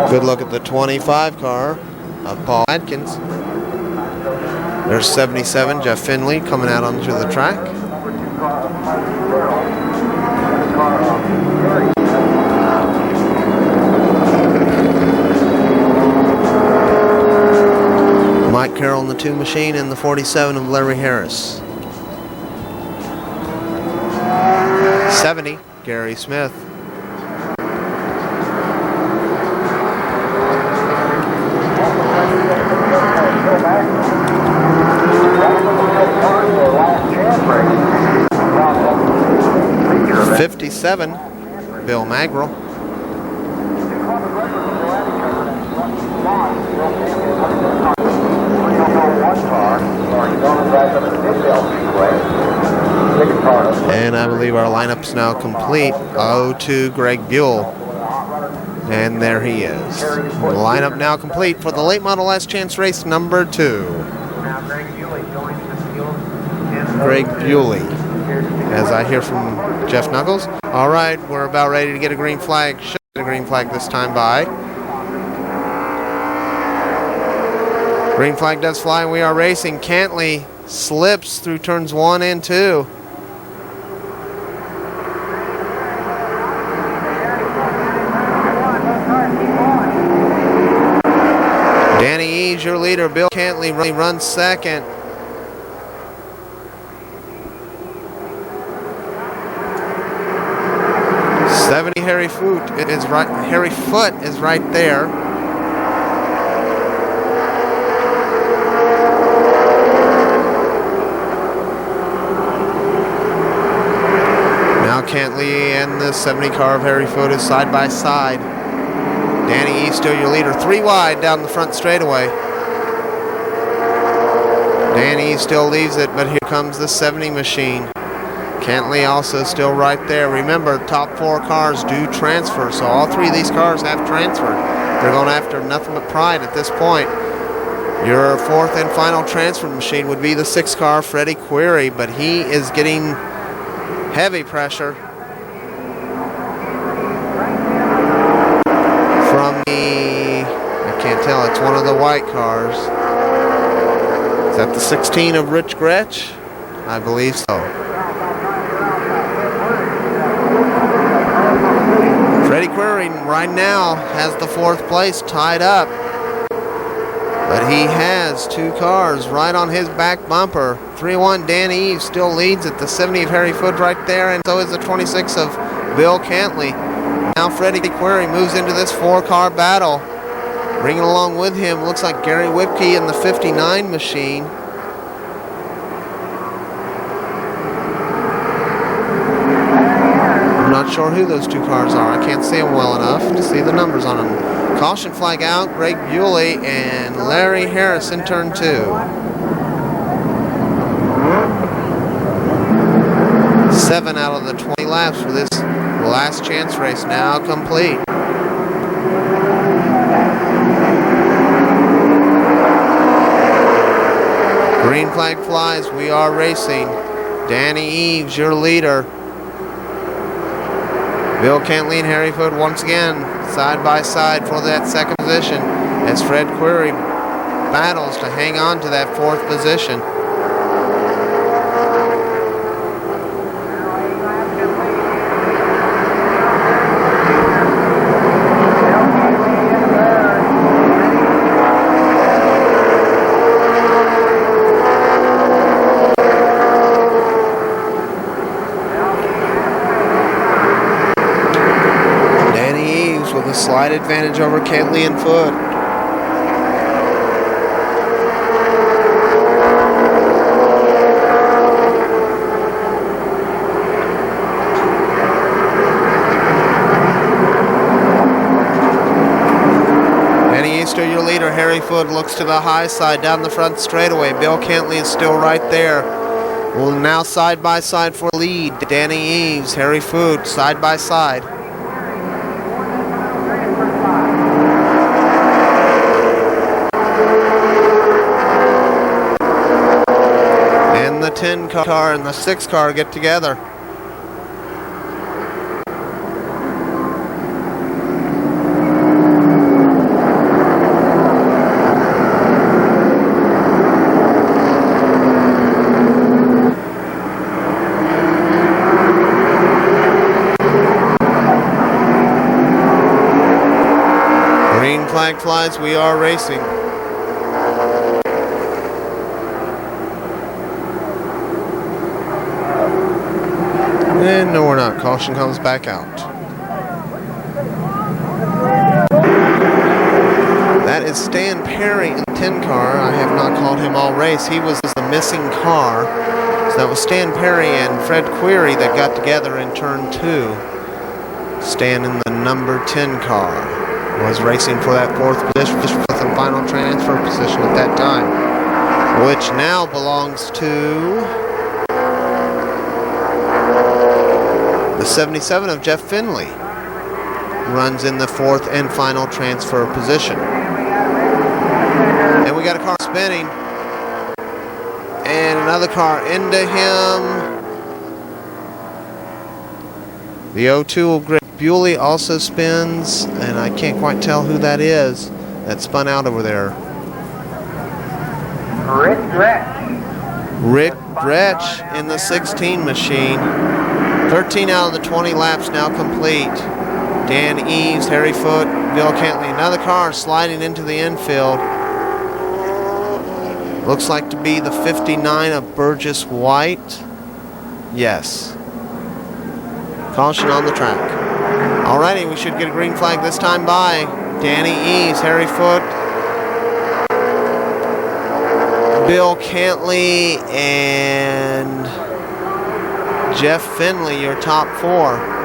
Good look at the 25 car of Paul Atkins. There's 77, Jeff Finley, coming out onto the track. Mike Carroll in the 2 machine, and the 47 of Larry Harris. 70, Gary Smith. 37, Bill Magrill. And I believe our lineup's now complete. 0-2 Greg Buell. And there he is. The lineup now complete for the late model last chance race number 2. Greg Bewley, as I hear from Jeff Knuckles. All right, we're about ready to get a green flag. Should get a green flag this time by. Green flag does fly, and we are racing. Cantley slips through turns 1 and 2. Danny Eves, your leader. Bill Cantley runs second. Harry Foote is right. Harry Foote is right there. Now Cantley and the 70 car of Harry Foote is side by side. Danny Eves still your leader. 3 wide down the front straightaway. Danny Eves still leaves it, but here comes the 70 machine. Cantley also still right there. Remember, top 4 cars do transfer, so all 3 of these cars have transferred. They're going after nothing but pride at this point. Your 4th and final transfer machine would be the 6 car Freddie Query, but he is getting heavy pressure from the, I can't tell, it's one of the white cars. Is that the 16 of Rich Gretsch? I believe so. Freddie Query right now has the 4th place tied up, but he has 2 cars right on his back bumper. 3-1 Danny Eves still leads at the 70 of Harry Foote right there, and so is the 26 of Bill Cantley. Now Freddie Query moves into this 4-car battle. Bringing along with him looks like Gary Whipke in the 59 machine. I'm not sure who those 2 cars are. I can't see them well enough to see the numbers on them. Caution flag out. Greg Bewley and Larry Harris in turn 2. 7 out of the 20 laps for this last chance race now complete. Green flag flies. We are racing. Danny Eves, your leader. Bill Cantley and Harry Foote once again side by side for that 2nd position as Fred Query battles to hang on to that 4th position. Slight advantage over Cantley and Foote. Danny Eves, your leader. Harry Foote looks to the high side down the front straightaway. Bill Cantley is still right there. Well, now side by side for lead. Danny Eves, Harry Foote side by side. The 10 car and the 6 car get together. Green flag flies, we are racing. And no, we're not. Caution comes back out. That is Stan Perry in the 10 car. I have not called him all race. He was the missing car So that was Stan Perry and Fred Query that got together in turn 2. Stan in the number 10 car was racing for that fourth position, fourth and final transfer position at that time, which now belongs to the 77 of Jeff Finley. Runs in the fourth and final transfer position. And we got a car spinning. And another car into him. The 02 Greg Bewley also spins, and I can't quite tell who that is that spun out over there. Rick Gretsch in the 16 machine. 13 out of the 20 laps now complete. Dan Eves, Harry Foote, Bill Cantley. Another car sliding into the infield. Looks like to be the 59 of Burgess White. Yes. Caution on the track. Alrighty, we should get a green flag this time by Danny Eves, Harry Foote, Bill Cantley, and Jeff Finley, your top 4.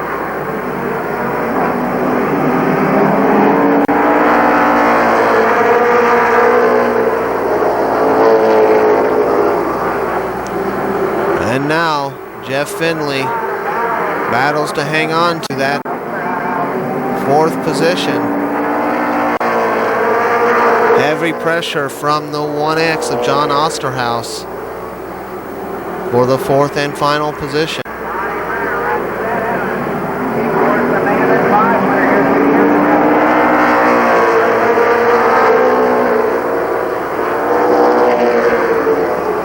And now, Jeff Finley battles to hang on to that fourth position. Heavy pressure from the 1X of John Osterhaus for the fourth and final position.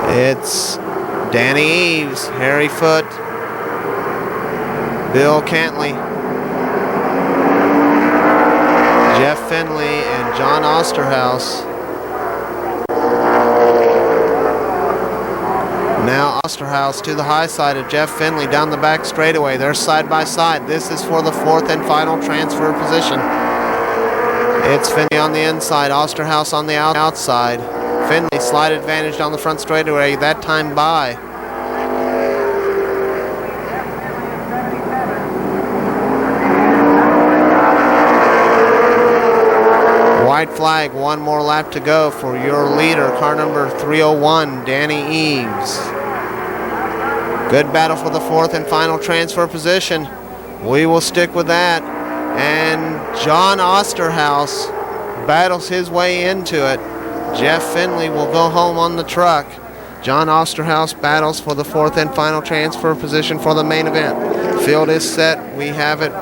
It's Danny Eves, Harry Foote, Bill Cantley, Jeff Finley, and John Osterhaus. Now Osterhaus to the high side of Jeff Finley down the back straightaway. They're side by side. This is for the fourth and final transfer position. It's Finley on the inside, Osterhaus on the outside. Finley slight advantage on the front straightaway, that time by. White flag, one more lap to go for your leader, car number 301, Danny Eves. Good battle for the fourth and final transfer position. We will stick with that. And John Osterhaus battles his way into it. Jeff Finley will go home on the truck. John Osterhaus battles for the fourth and final transfer position for the main event. Field is set. We have it.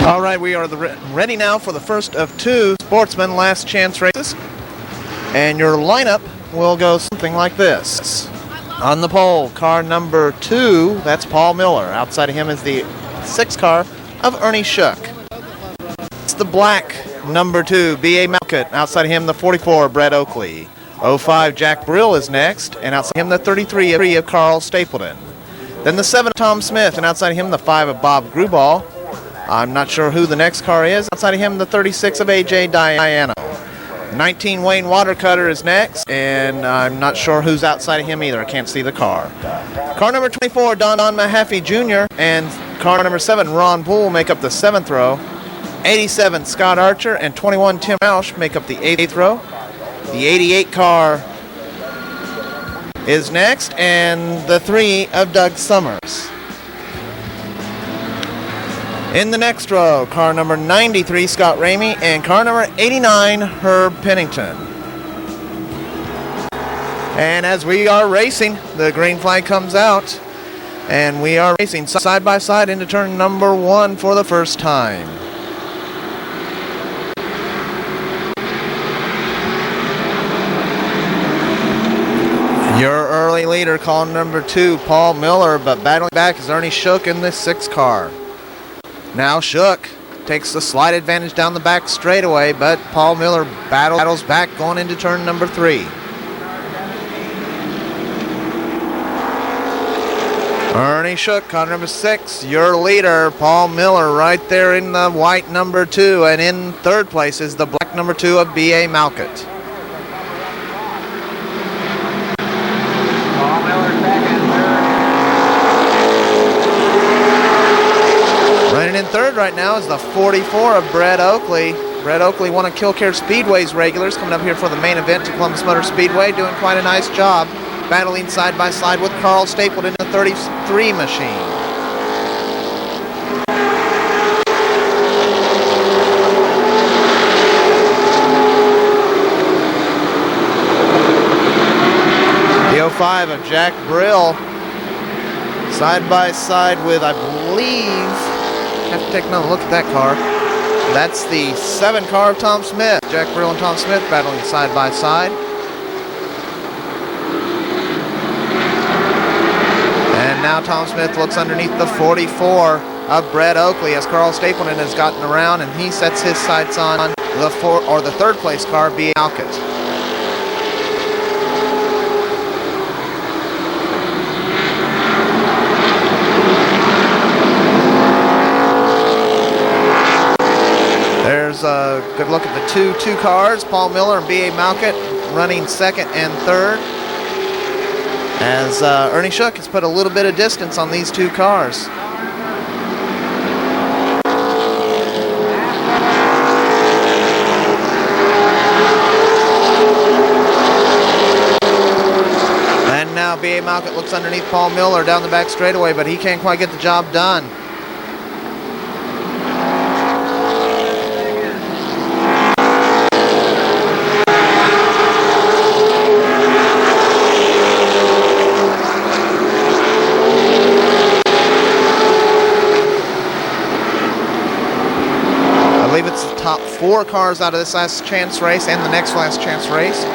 All right, we are ready now for the first of 2 Sportsman last chance races. And your lineup will go something like this. On the pole, car number 2, that's Paul Miller. Outside of him is the 6 car of Ernie Shook. It's the black number 2, B.A. Malkett. Outside of him, the 44, Brett Oakley. 05, Jack Brill is next. And outside of him, the 33 of Carl Stapleton. Then the 7, Tom Smith. And outside of him, the 5 of Bob Gruball. I'm not sure who the next car is. Outside of him, the 36 of A.J. Diano. 19, Wayne Watercutter is next. And I'm not sure who's outside of him either. I can't see the car. Car number 24, Don Mahaffey Jr. And car number 7, Ron Poole, make up the 7th row. 87, Scott Archer, and 21, Tim Roush, make up the 8th row. The 88 car is next, and the 3 of Doug Summers. In the next row, car number 93, Scott Ramey, and car number 89, Herb Pennington. And as we are racing, the green flag comes out, and we are racing side by side into turn number 1 for the first time. Your early leader, car number 2, Paul Miller, but battling back is Ernie Shook in the 6 car. Now Shook takes the slight advantage down the back straightaway, but Paul Miller battles back going into turn number 3. Ernie Shook, car number 6, your leader, Paul Miller, right there in the white number 2, and in 3rd place is the black number 2 of B.A. Malkett. in third right now is the 44 of Brett Oakley. Brett Oakley, one of Killcare Speedway's regulars, coming up here for the main event to Columbus Motor Speedway, doing quite a nice job, battling side by side with Carl Stapleton in the 33 machine. The 05 of Jack Brill, side by side with, I believe, have to take another look at that car. That's the 7 car of Tom Smith. Jack Brill and Tom Smith battling side by side. And now Tom Smith looks underneath the 44 of Brett Oakley as Carl Stapleton has gotten around, and he sets his sights on the third place car, V.A. Malkett. There's a good look at the two cars, Paul Miller and B.A. Malkett running second and third, as Ernie Shook has put a little bit of distance on these two cars. And now B.A. Malkett looks underneath Paul Miller down the back straightaway, but he can't quite get the job done. Top 4 cars out of this last chance race and the next last chance race.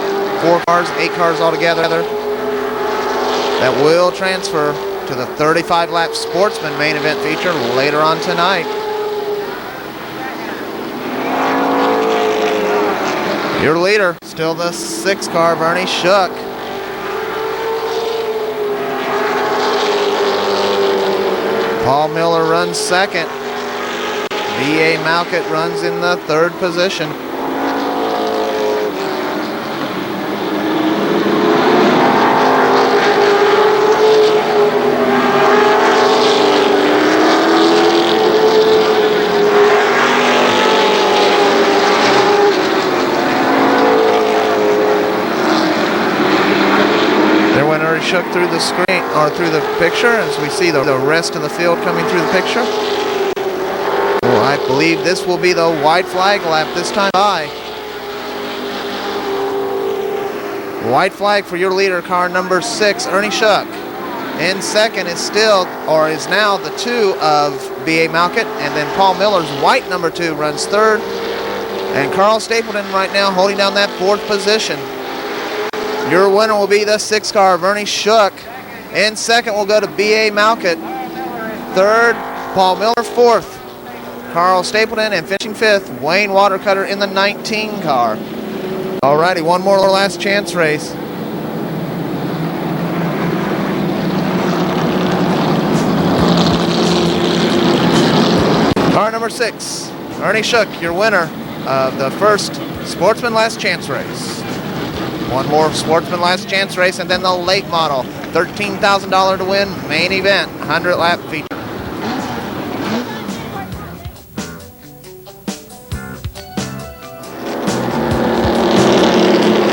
4 cars, 8 cars altogether that will transfer to the 35-lap Sportsman main event feature later on tonight. Your leader, still the 6 car of Ernie Shook. Paul Miller runs second. B.A. Malkett runs in the third position. There went Ernie Shook through the screen, or through the picture, as we see the rest of the field coming through the picture. I believe this will be the white flag lap this time by. White flag for your leader, car number 6, Ernie Shook. In second is now the 2 of B.A. Malkett, and then Paul Miller's white number 2 runs third. And Carl Stapleton right now holding down that 4th position. Your winner will be the 6 car of Ernie Shook. In second will go to B.A. Malkett. Third, Paul Miller. 4th, Carl Stapleton, and finishing 5th, Wayne Watercutter in the 19 car. Alrighty, one more last chance race. Car number 6, Ernie Shook, your winner of the first Sportsman last chance race. One more Sportsman last chance race, and then the late model, $13,000 to win, main event, 100-lap feature.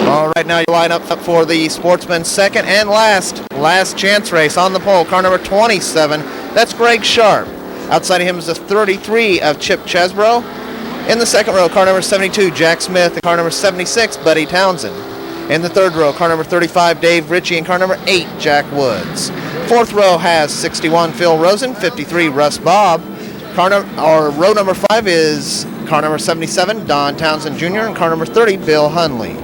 All right, now you line up for the Sportsman second and last chance race on the pole. Car number 27, that's Greg Sharp. Outside of him is the 33 of Chip Chesbrough. In the second row, car number 72, Jack Smith, and car number 76, Buddy Townsend. In the third row, car number 35, Dave Ritchie, and car number 8, Jack Woods. Fourth row has 61, Phil Rosen, 53, Russ Bobb. Row number 5 is car number 77, Don Townsend Jr., and car number 30, Bill Hunley.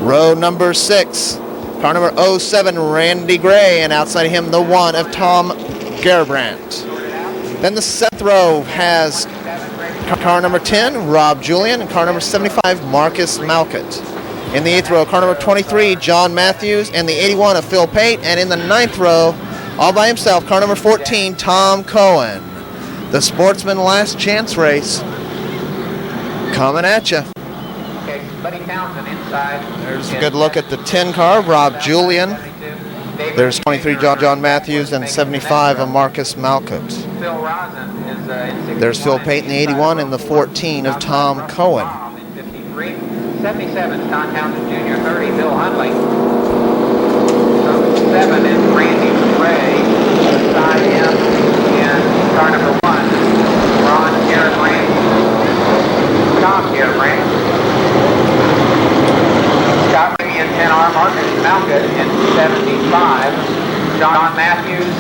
Row number 6, car number 07, Randy Gray, and outside of him, the 1 of Tom Gerabrandt. Then the 7th row has car number 10, Rob Julian, and car number 75, Marcus Malkett. In the 8th row, car number 23, John Matthews, and the 81 of Phil Pate. And in the 9th row, all by himself, car number 14, Tom Cohen. The Sportsman last chance race coming at you. Buddy Townsend inside. There's a good look at the 10 car, Rob Julian. There's 23, John Matthews, and 75 of Marcus Malkett. Phil Rosen is in 61. There's Phil Payton, the 81, and the 14 of Tom Cohen. In 53. 77 is Don Townsend Jr. 30, Bill Hunley. 7 is Randy Gray. Beside him in car number 1, Ron Garrett, Tom Garrett. Scott Lee in 10R, Marcus Malkus in 75, John Matthews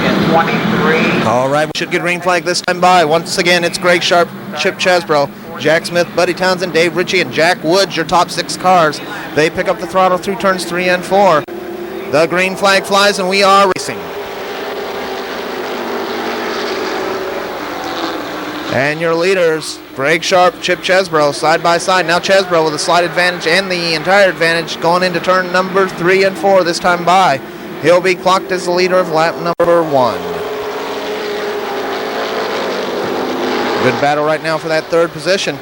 in 23. All right, we should get green flag this time by. Once again, it's Greg Sharp, Chip Chesbro, Jack Smith, Buddy Townsend, Dave Ritchie, and Jack Woods, your top 6 cars. They pick up the throttle through turns 3 and 4. The green flag flies, and we are racing. And your leaders, Greg Sharp, Chip Chesbro, side by side. Now Chesbro with a slight advantage and the entire advantage going into turn number 3 and 4 this time by. He'll be clocked as the leader of lap number 1. Good battle right now for that 3rd position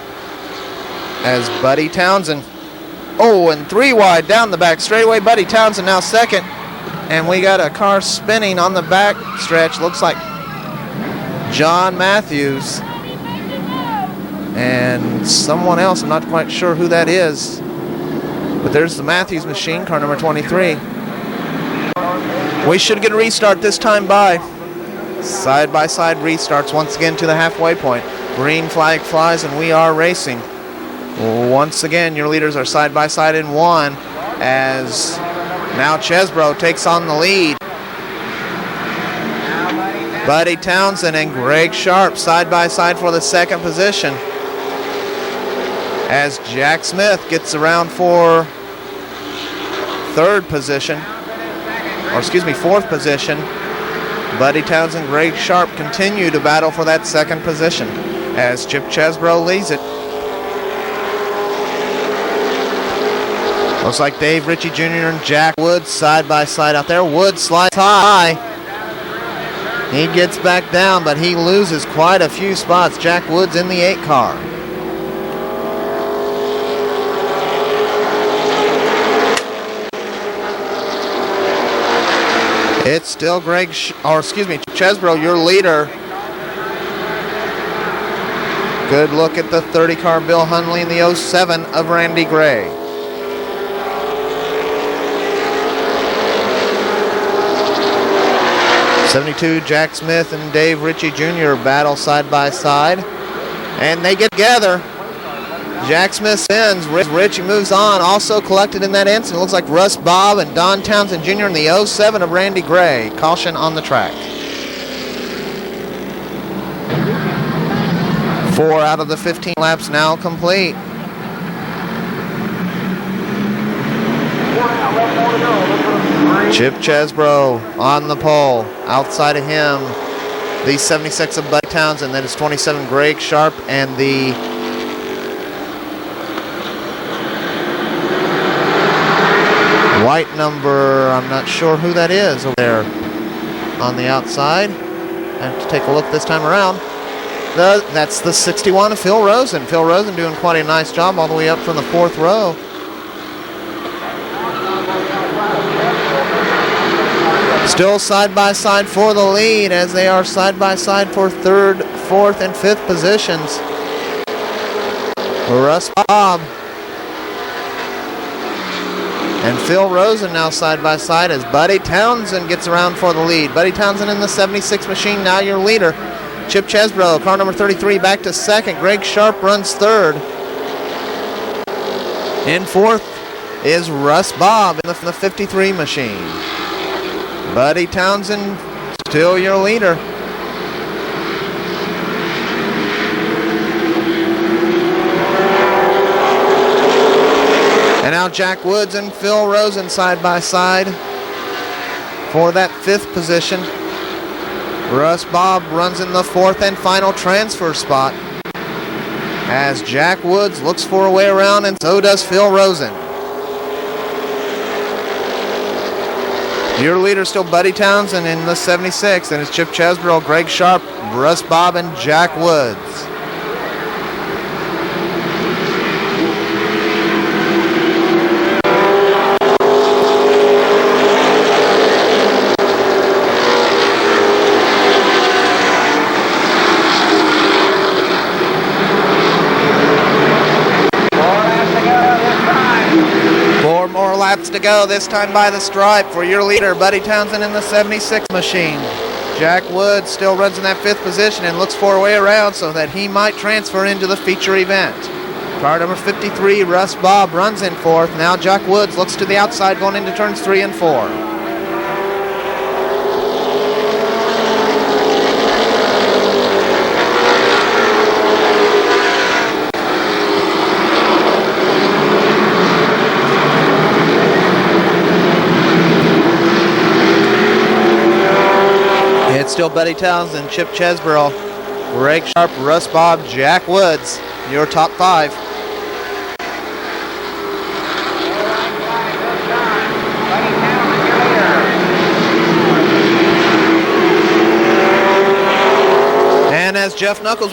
as Buddy Townsend. Oh, and 3 wide down the back straightaway. Buddy Townsend now 2nd. And we got a car spinning on the back stretch. Looks like John Matthews. And someone else, I'm not quite sure who that is. But there's the Matthews machine, car number 23. We should get a restart this time by. Side-by-side restarts once again to the halfway point. Green flag flies and we are racing. Once again, your leaders are side-by-side in 1 as now Chesbro takes on the lead. Buddy Townsend and Greg Sharp side-by-side for the 2nd position as Jack Smith gets around for 3rd position, or excuse me, 4th position. Buddy Townsend and Greg Sharp continue to battle for that 2nd position as Chip Chesbro leads it. Looks like Dave Ritchie Jr. and Jack Woods side by side out there. Woods slides high. He gets back down, but he loses quite a few spots. Jack Woods in the 8 car. It's still Chesbro, your leader. Good look at the 30 car Bill Hunley and the 07 of Randy Gray. '72 Jack Smith and Dave Ritchie Jr. battle side by side, and they get together. Jack Smith spins, Ritchie moves on. Also collected in that incident, looks like Russ Bobb and Don Townsend Jr. in the 07 of Randy Gray. Caution on the track. 4 out of the 15 laps now complete. Chip Chesbro on the pole. Outside of him, the 76 of Buddy Townsend. Then it's 27 Greg Sharp and the white number, I'm not sure who that is over there on the outside. I have to take a look this time around. That's the 61 of Phil Rosen. Phil Rosen doing quite a nice job all the way up from the 4th row. Still side by side for the lead as they are side by side for 3rd, 4th, and 5th positions. Russ Bobb and Phil Rosen now side by side as Buddy Townsend gets around for the lead. Buddy Townsend in the 76 machine, now your leader. Chip Chesbro, car number 33, back to 2nd. Greg Sharp runs 3rd. In 4th is Russ Bobb in the 53 machine. Buddy Townsend still your leader. And now Jack Woods and Phil Rosen side by side for that 5th position. Russ Bobb runs in the 4th and final transfer spot as Jack Woods looks for a way around, and so does Phil Rosen. Your leader still Buddy Townsend in the 76, and it's Chip Chesbro, Greg Sharp, Russ Bobb, and Jack Woods. laps to go, this time by the stripe for your leader, Buddy Townsend in the 76 machine. Jack Woods still runs in that 5th position and looks for a way around so that he might transfer into the feature event. Car number 53, Russ Bob, runs in 4th. Now Jack Woods looks to the outside going into turns 3 and 4. It's still Buddy Townsend, Chip Chesborough, Greg Sharp, Russ Bob, Jack Woods, your top 5. And as Jeff Knuckles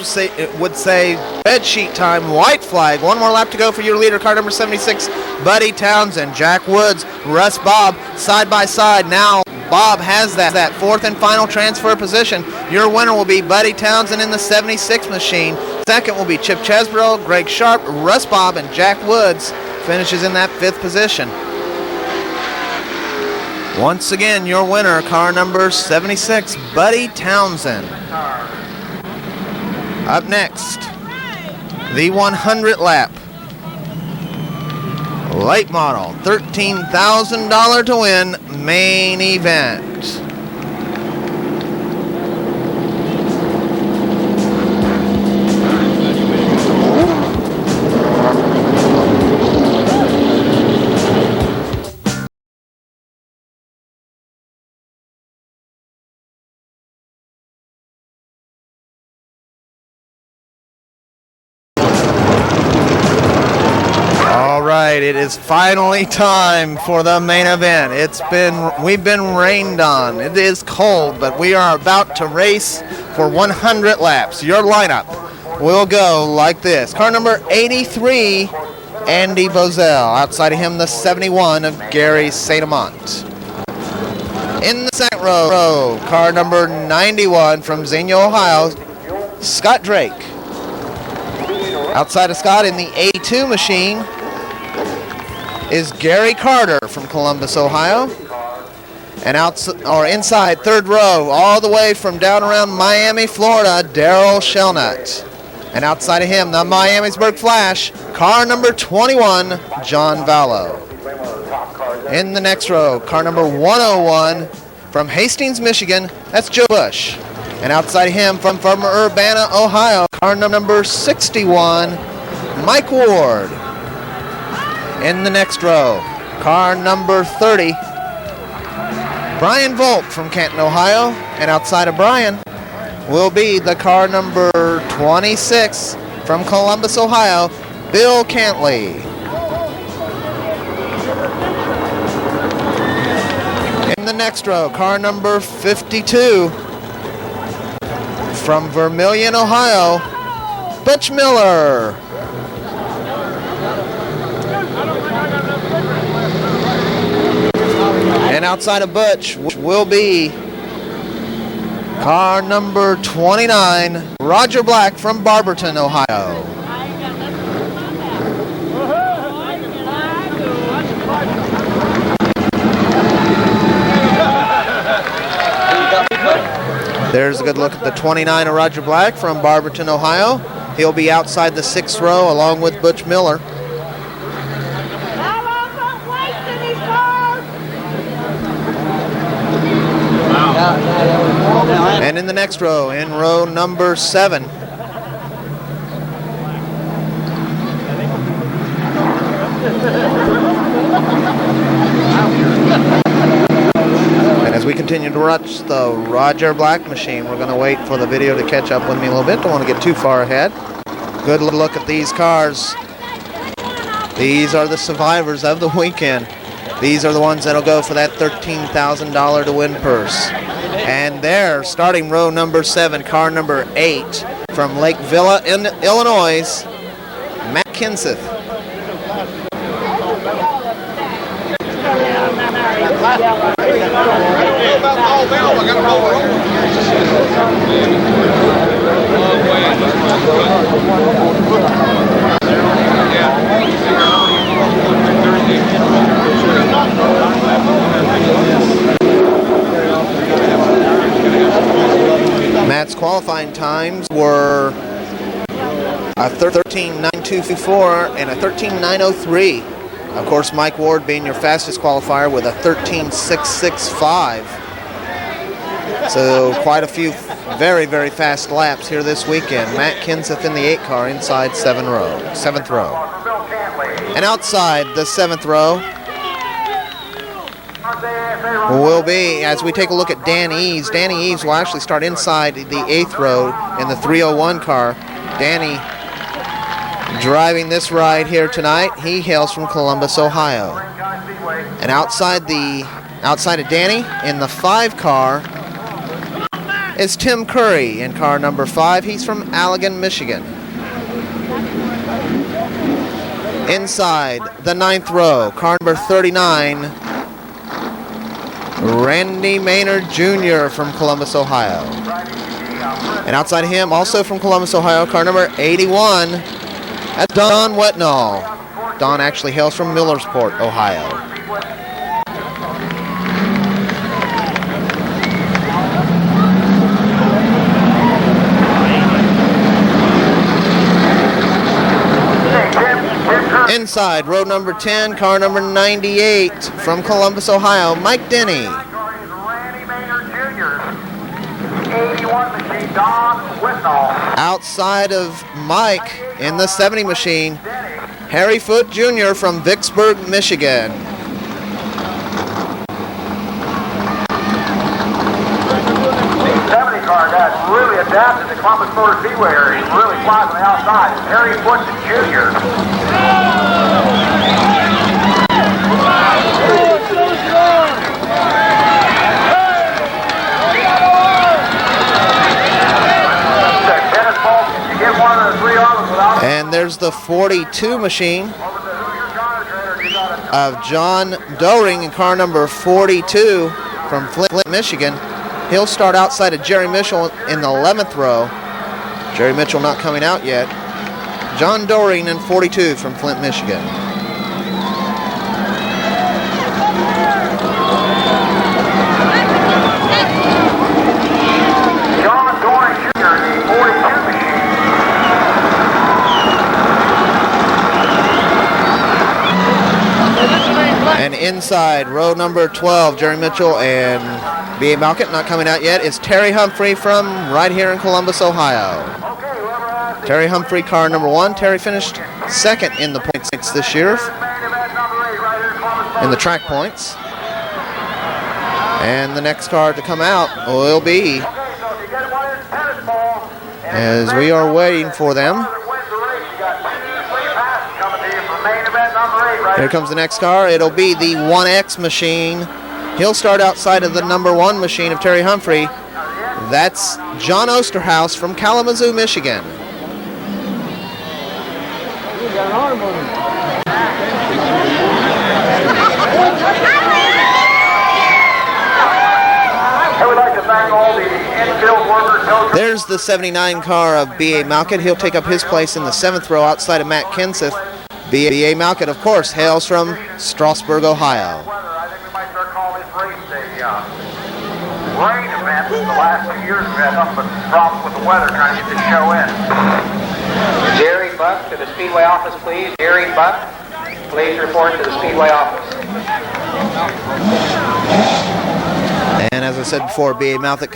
would say, bed sheet time, white flag. One more lap to go for your leader, car number 76, Buddy Townsend, Jack Woods, Russ Bob, side by side. Now Bob has that 4th and final transfer position. Your winner will be Buddy Townsend in the 76 machine. Second will be Chip Chesborough, Greg Sharp, Russ Bob, and Jack Woods finishes in that 5th position. Once again, your winner, car number 76, Buddy Townsend. Up next, the 100 lap. Late model, $13,000 to win, main event. It is finally time for the main event. We've been rained on. It is cold, but we are about to race for 100 laps. Your lineup will go like this. Car number 83, Andy Bozell. Outside of him, the 71 of Gary St. Amant. In the second row, car number 91 from Xenia, Ohio, Scott Drake. Outside of Scott in the 82 machine is Gary Carter from Columbus, Ohio. And inside, third row, all the way from down around Miami, Florida, Daryl Shelnut. And outside of him, the Miamisburg Flash, car number 21, John Vallow. In the next row, car number 101 from Hastings, Michigan, that's Joe Bush. And outside of him, from Urbana, Ohio, car number 61, Mike Ward. In the next row, car number 30, Brian Volk from Canton, Ohio. And outside of Brian will be the car number 26 from Columbus, Ohio, Bill Cantley. In the next row, car number 52 from Vermilion, Ohio, Butch Miller. And outside of Butch will be car number 29, Roger Black from Barberton, Ohio. There's a good look at the 29 of Roger Black from Barberton, Ohio. He'll be outside the 6th row along with Butch Miller. And in the next row, in row number 7, as we continue to watch the Roger Black machine, we're going to wait for the video to catch up with me a little bit. Don't want to get too far ahead. Good look at these cars. These are the survivors of the weekend. These are the ones that'll go for that $13,000 to win purse. And there, starting row number 7, car number 8 from Lake Villa, Illinois, Matt Kinseth. qualifying times were a 13.9224 and a 13.903. Of course, Mike Ward being your fastest qualifier with a 13.665. So quite a few very, very fast laps here this weekend. Matt Kenseth in the 8 car inside 7th row. And outside the 7th row will be, as we take a look at Dan Eves. Danny Eves will actually start inside the 8th row in the 301 car. Danny driving this ride here tonight. He hails from Columbus, Ohio. And outside of Danny in the 5 car is Tim Curry in car number 5. He's from Allegan, Michigan. Inside the 9th row, car number 39, Randy Maynard Jr. from Columbus, Ohio. And outside of him, also from Columbus, Ohio, car number 81, that's Don Wetnall. Don actually hails from Millersport, Ohio. Inside, row number 10, car number 98 from Columbus, Ohio, Mike Denny. Outside of Mike in the 70 machine, Harry Foote Jr. from Vicksburg, Michigan. Car got really adapted to Columbus Motor Speedway area. He really flies on the outside. Harry Foote Jr. And there's the 42 machine of John Doering in car number 42 from Flint, Michigan. He'll start outside of Jerry Mitchell in the 11th row. Jerry Mitchell not coming out yet. John Doering in 42 from Flint, Michigan. John Doering Jr. in the 42 machine. And inside row number 12, Jerry Mitchell and B.A. Malkett not coming out yet. Is Terry Humphrey from right here in Columbus, Ohio. Terry Humphrey, car number 1. Terry finished second in the points this year in the track points. And the next car to come out will be, as we are waiting for them. Here comes the next car. It'll be the 1X machine. He'll start outside of the number 1 machine of Terry Humphrey. That's John Osterhaus from Kalamazoo, Michigan. There's the 79 car of B.A. Malkett. He'll take up his place in the 7th row outside of Matt Kenseth. B.A. Malkett, of course, hails from Strasburg, Ohio. Rain event. The last 2 years we've had nothing but problems with the weather trying to get this show in. Jerry Buck to the Speedway office, please. Jerry Buck, please report to the Speedway office. And as I said before, B.A. Malkett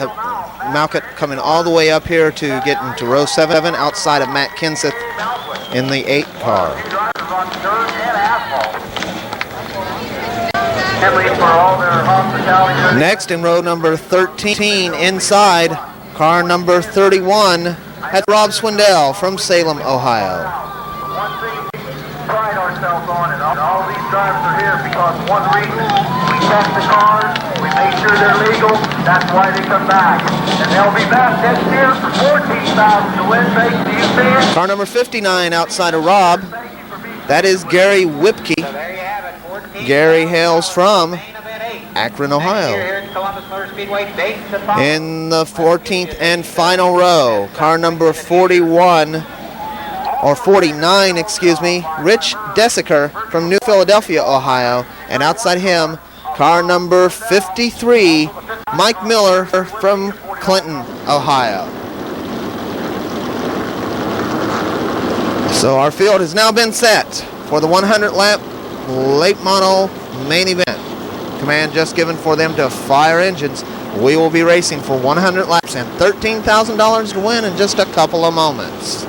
coming all the way up here to get into row 7 outside of Matt Kenseth in the 8 car. Next in row number 13 inside, car number 31, that's Rob Swindell from Salem, Ohio. One thing we pride ourselves on, and all these drivers are here because one reason. We test the cars, we make sure they're legal, that's why they come back. And they'll be back next year for $14,000 to win. Thanks to you, fans. Car number 59 outside of Rob, that is Gary Whipke. So there you have it. Gary hails from Akron, Ohio. In the 14th and final row, car number 49, Rich Desiker from New Philadelphia, Ohio. And outside him, car number 53, Mike Miller from Clinton, Ohio. So our field has now been set for the 100-lap late model main event. Command just given for them to fire engines. We will be racing for 100 laps and $13,000 to win in just a couple of moments.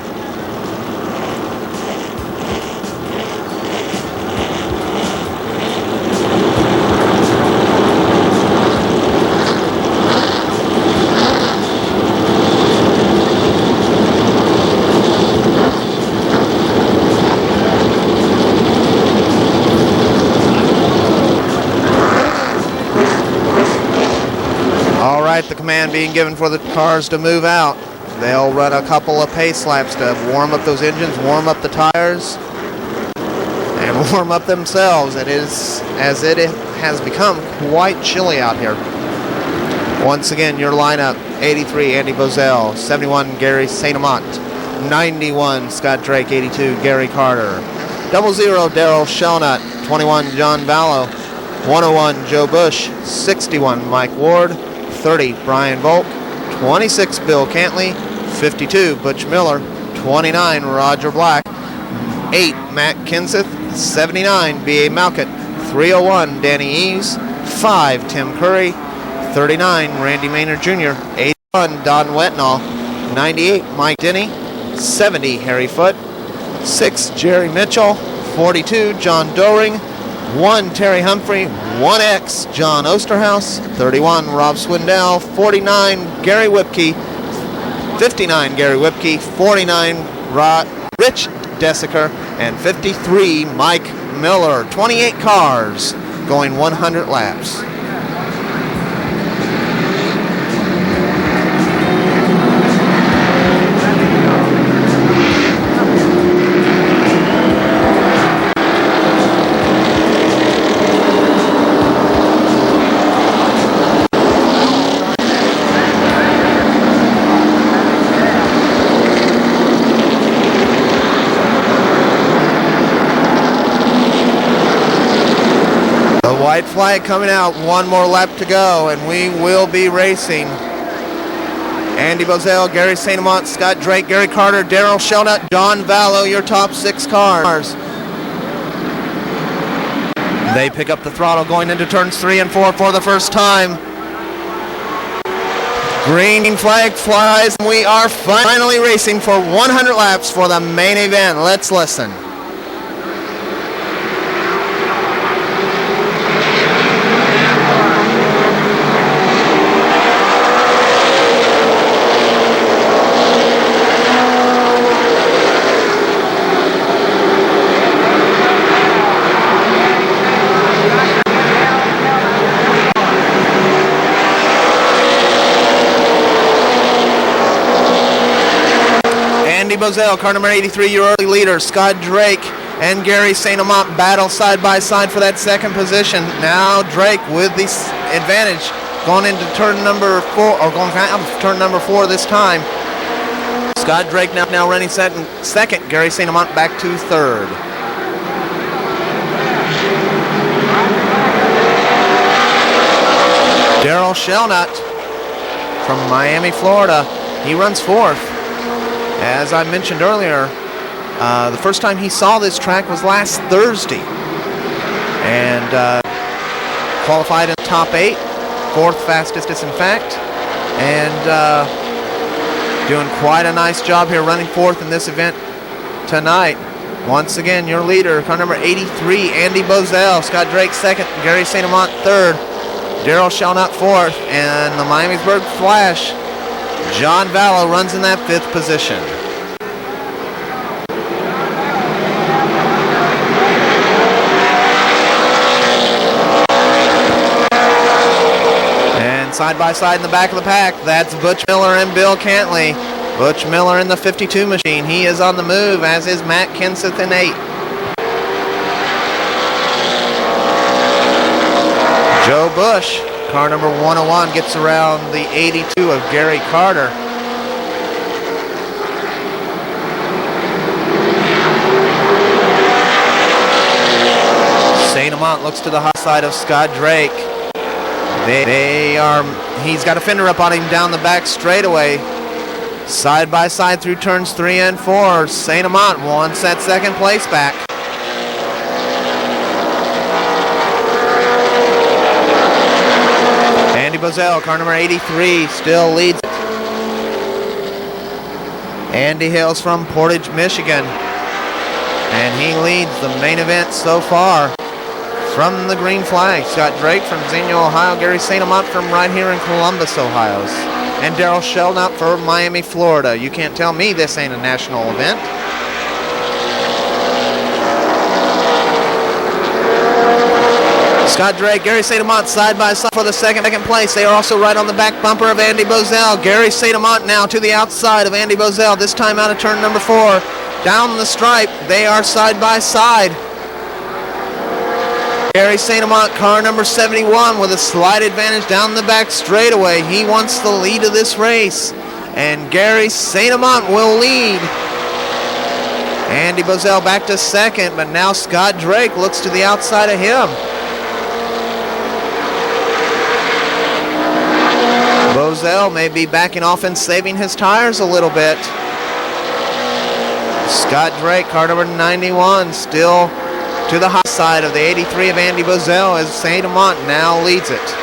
The command being given for the cars to move out. They'll run a couple of pace laps to warm up those engines, warm up the tires, and warm up themselves. It is as it has become quite chilly out here. Once again, your lineup: 83 Andy Bozell, 71 Gary St. Amant, 91 Scott Drake, 82 Gary Carter, 00 Daryl Shelnut, 21 John Vallow, 101 Joe Bush, 61 Mike Ward, 30 Brian Volk, 26 Bill Cantley, 52 Butch Miller, 29 Roger Black, 8 Matt Kenseth, 79 B.A. Malkett, 301 Danny Eves, 5 Tim Curry, 39 Randy Maynard Jr., 81 Don Wetnall, 98 Mike Denny, 70 Harry Foote, 6 Jerry Mitchell, 42 John Doring, 1 Terry Humphrey, 1X John Osterhaus, 31 Rob Swindell, 49 Gary Whipke, 59 Gary Whipke, 49 Rich Desiker, and 53 Mike Miller. 28 cars going 100 laps. White flag coming out, one more lap to go, and we will be racing. Andy Bozell, Gary St. Amant, Scott Drake, Gary Carter, Daryl Shelnut, John Vallow, your top 6 cars. They pick up the throttle going into turns 3 and 4 for the first time. Green flag flies, and we are finally racing for 100 laps for the main event. Let's listen. Bozell, car number 83, your early leader. Scott Drake and Gary St. Amant battle side by side for that second position. Now Drake with the advantage going into turn number 4, or going out of turn number 4 this time. Scott Drake now running second. Gary St. Amant back to third. Daryl Shelnut from Miami, Florida. He runs fourth. As I mentioned earlier, the first time he saw this track was last Thursday, and qualified in the top 8, 4th fastest in fact, and doing quite a nice job here running 4th in this event tonight. Once again, your leader, car number 83, Andy Bozell, Scott Drake 2nd, Gary St. Amant 3rd, Daryl Shelnut 4th, and the Miamisburg Flash, John Vallow runs in that 5th position. And side by side in the back of the pack, that's Butch Miller and Bill Cantley. Butch Miller in the 52 machine. He is on the move, as is Matt Kenseth in 8. Joe Bush, car number 101, gets around the 82 of Gary Carter. St. Amant looks to the hot side of Scott Drake. He's got a fender up on him down the back straightaway. Side by side through turns 3 and 4. St. Amant wants that second place back. Andy Bozell, car number 83, still leads it. Andy hails from Portage, Michigan, and he leads the main event so far. From the green flag, Scott Drake from Xenia, Ohio, Gary St. Amant from right here in Columbus, Ohio, and Daryl Sheldon for Miami, Florida. You can't tell me this ain't a national event. Scott Drake, Gary St. Amant side by side for the second place. They are also right on the back bumper of Andy Bozell. Gary St. Amant now to the outside of Andy Bozell, this time out of turn number 4. Down the stripe, they are side by side. Gary St. Amant, car number 71, with a slight advantage down the back straightaway. He wants the lead of this race, and Gary St. Amant will lead. Andy Bozell back to second, but now Scott Drake looks to the outside of him. Bozell may be backing off and saving his tires a little bit. Scott Drake, car number 91, still to the high side of the 83 of Andy Bozell as St. Amant now leads it.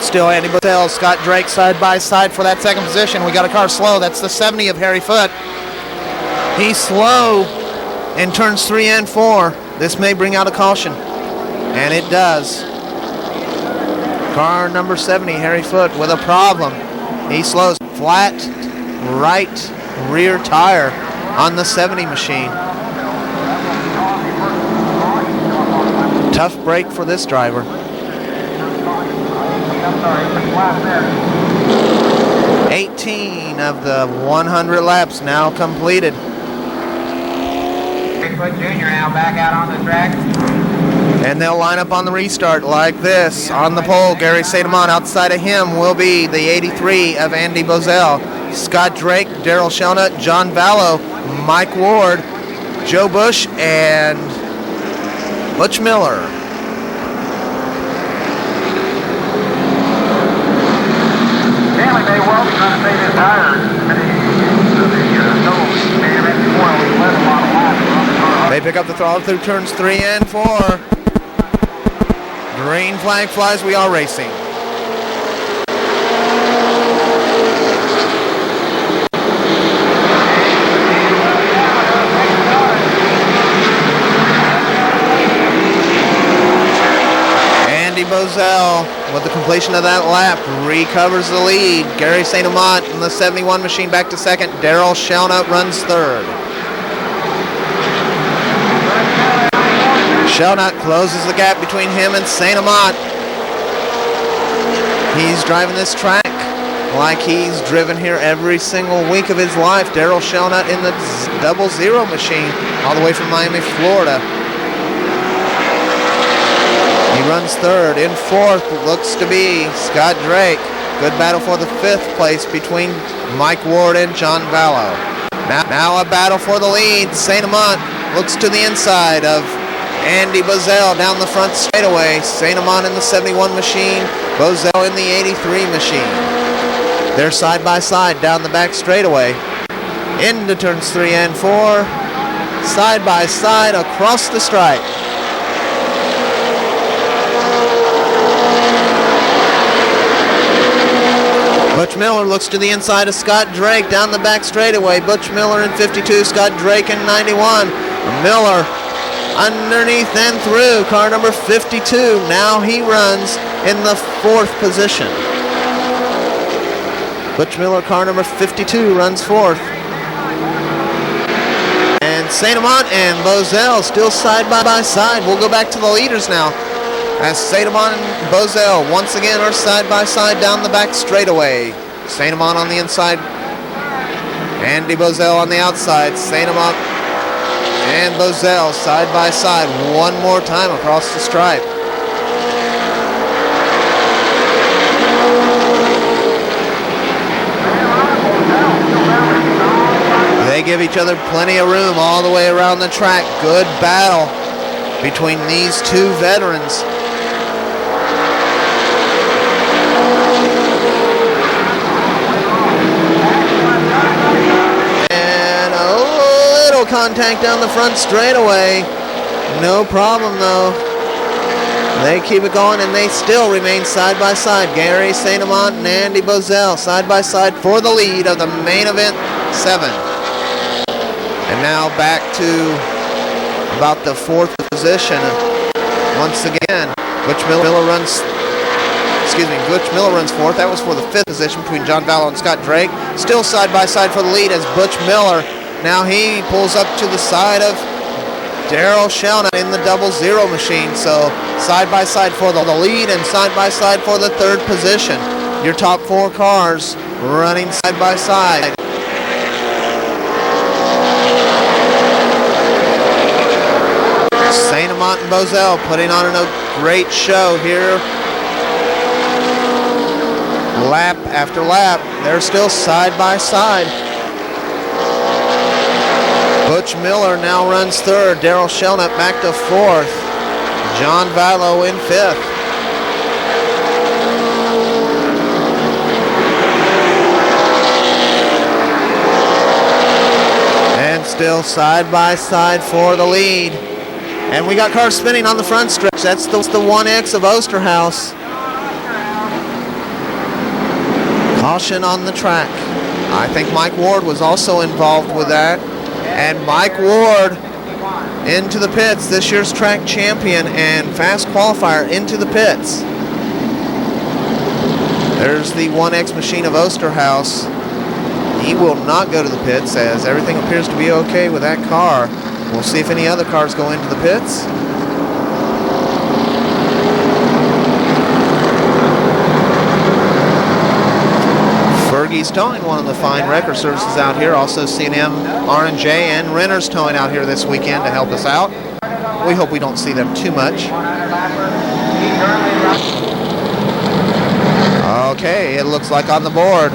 Still Andy Bozell, Scott Drake side by side for that second position. We got a car slow. That's the 70 of Harry Foote. He's slow in turns 3 and 4. This may bring out a caution, and it does. Car number 70, Harry Foote, with a problem. He slows. Flat right rear tire on the 70 machine. Tough break for this driver. 18 of the 100 laps now completed. Bigfoot Jr. now back out on the track. And they'll line up on the restart like this. On the pole, Gary St. Amant. Outside of him will be the 83 of Andy Bozell. Scott Drake, Daryl Sheldon, John Vallow, Mike Ward, Joe Bush, and Butch Miller. Stanley may well be trying to save his tires. They pick up the throttle through turns 3 and 4. Green flag flies, we are racing. Andy Bozell, with the completion of that lap, recovers the lead. Gary St. Amant in the 71 machine back to second. Daryl Sheldon runs third. Sheldon closes the gap between him and St. Amant. He's driving this track like he's driven here every single week of his life. Daryl Sheldon in the 00 machine all the way from Miami, Florida. He runs third. In fourth looks to be Scott Drake. Good battle for the 5th place between Mike Ward and John Vallow. Now a battle for the lead. St. Amant looks to the inside of Andy Bozell down the front straightaway. St. Amant in the 71 machine, Bozell in the 83 machine. They're side by side down the back straightaway. Into turns 3 and 4. Side by side across the stripe. Butch Miller looks to the inside of Scott Drake down the back straightaway. Butch Miller in 52, Scott Drake in 91. Miller underneath and through, car number 52. Now he runs in the 4th position. Butch Miller, car number 52, runs 4th. And St. Amant and Bozell still side by side. We'll go back to the leaders now, as St. Amant and Bozell once again are side by side down the back straightaway. St. Amant on the inside, Andy Bozell on the outside. St. Amant and Bozell side by side one more time across the stripe. They give each other plenty of room all the way around the track. Good battle between these two veterans. And a little contact down the front straightaway. No problem though. They keep it going and they still remain side by side. Gary St. Amant and Andy Bozell side by side for the lead of the main event 7. And now back to about the 4th position. Once again, Butch Miller runs 4th. That was for the 5th position between John Vallow and Scott Drake. Still side by side for the lead as Butch Miller. Now he pulls up to the side of Daryl Shelnut in the 00 machine. So side by side for the lead and side by side for the 3rd position. Your top 4 cars running side by side. St. Amant and Bozell putting on a great show here. Lap after lap, they're still side by side. Butch Miller now runs 3rd. Daryl Shelnut back to 4th. John Vallow in 5th. And still side by side for the lead. And we got cars spinning on the front stretch. That's the 1X of Osterhaus. Caution on the track. I think Mike Ward was also involved with that. And Mike Ward into the pits, this year's track champion and fast qualifier into the pits. There's the 1X machine of Osterhaus. He will not go to the pits as everything appears to be okay with that car. We'll see if any other cars go into the pits. Fergie's towing, one of the fine record services out here. Also C&M, R&J, and Renner's towing out here this weekend to help us out. We hope we don't see them too much. Okay, it looks like on the board,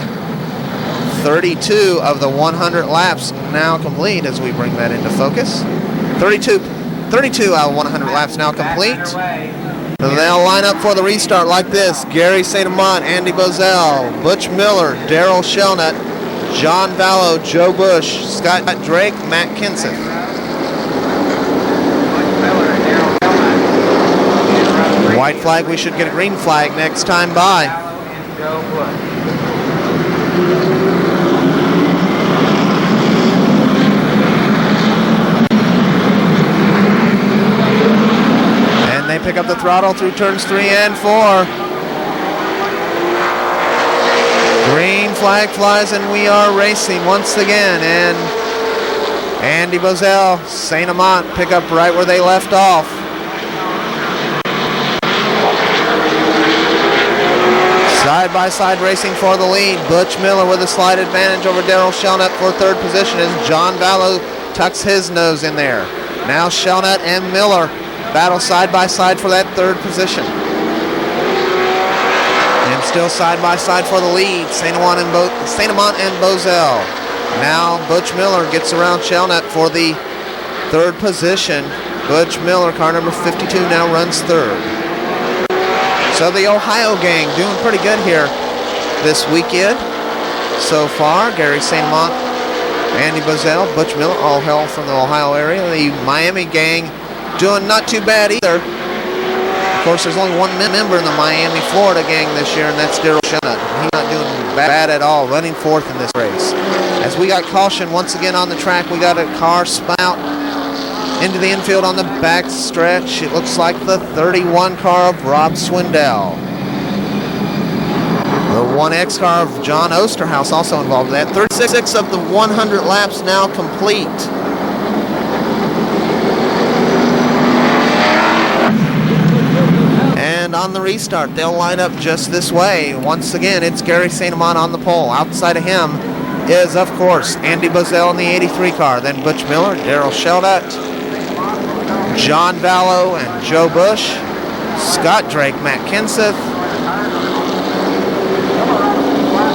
32 of the 100 laps now complete as we bring that into focus. 32 out of 100 laps now complete. They'll line up for the restart like this. Gary St. Amant, Andy Bozell, Butch Miller, Daryl Shelnut, John Vallow, Joe Bush, Scott Drake, Matt Kenseth. White flag, we should get a green flag next time by. And they pick up the throttle through turns 3 and 4. Green flag flies and we are racing once again. And Andy Bozell, St. Amant pick up right where they left off. Side by side racing for the lead. Butch Miller with a slight advantage over Daryl Shelnut for 3rd position as John Vallow tucks his nose in there. Now Shelnut and Miller battle side by side for that 3rd position. And still side by side for the lead, St. Amant and Bozell. Now Butch Miller gets around Shelnut for the 3rd position. Butch Miller, car number 52, now runs 3rd. So the Ohio gang doing pretty good here this weekend so far. Gary St. Amant, Andy Bozell, Butch Miller, all hail from the Ohio area. The Miami gang doing not too bad either. Of course, there's only one member in the Miami, Florida gang this year, and that's Daryl Shelnut. He's not doing bad at all, running 4th in this race. As we got caution once again on the track, we got a car spout into the infield on the back stretch. It looks like the 31 car of Rob Swindell. The 1X car of John Osterhaus also involved in that. 36 of the 100 laps now complete. And on the restart, they'll line up just this way. Once again, it's Gary St. Amant on the pole. Outside of him, is, of course, Andy Bozell in the 83 car. Then Butch Miller, Daryl Sheldut, John Vallow and Joe Bush, Scott Drake, Matt Kenseth.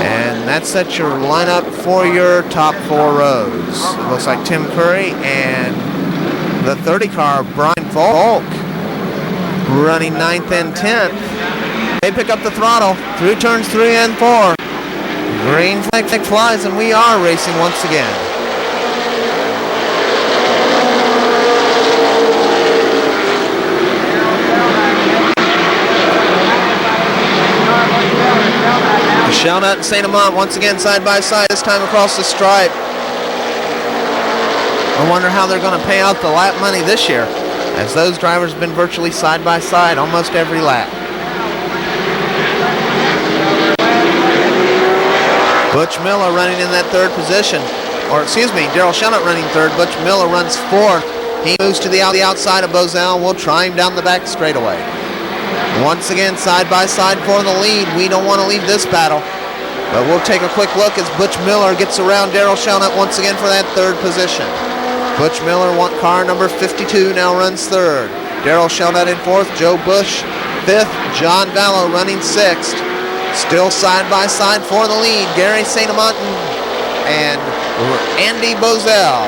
And that's your lineup for your top 4 rows. Looks like Tim Curry and the 30 car, Brian Volk, running 9th and 10th. They pick up the throttle through turns 3 and 4. Green flag flies, and we are racing once again. Sheldut and St. Amant once again side by side, this time across the stripe. I wonder how they're going to pay out the lap money this year, as those drivers have been virtually side by side almost every lap. Butch Miller running in that 3rd position. Or excuse me, Daryl Sheldut running 3rd. Butch Miller runs 4th. He moves to the outside of Bozell. We'll try him down the back straightaway. Once again, side by side for the lead. We don't want to leave this battle. But we'll take a quick look as Butch Miller gets around Daryl Sheldut once again for that 3rd position. Butch Miller, car number 52, now runs 3rd. Daryl Sheldut in 4th. Joe Bush 5th. John Vallow running 6th. Still side by side for the lead, Gary St. Amant and Andy Bozell.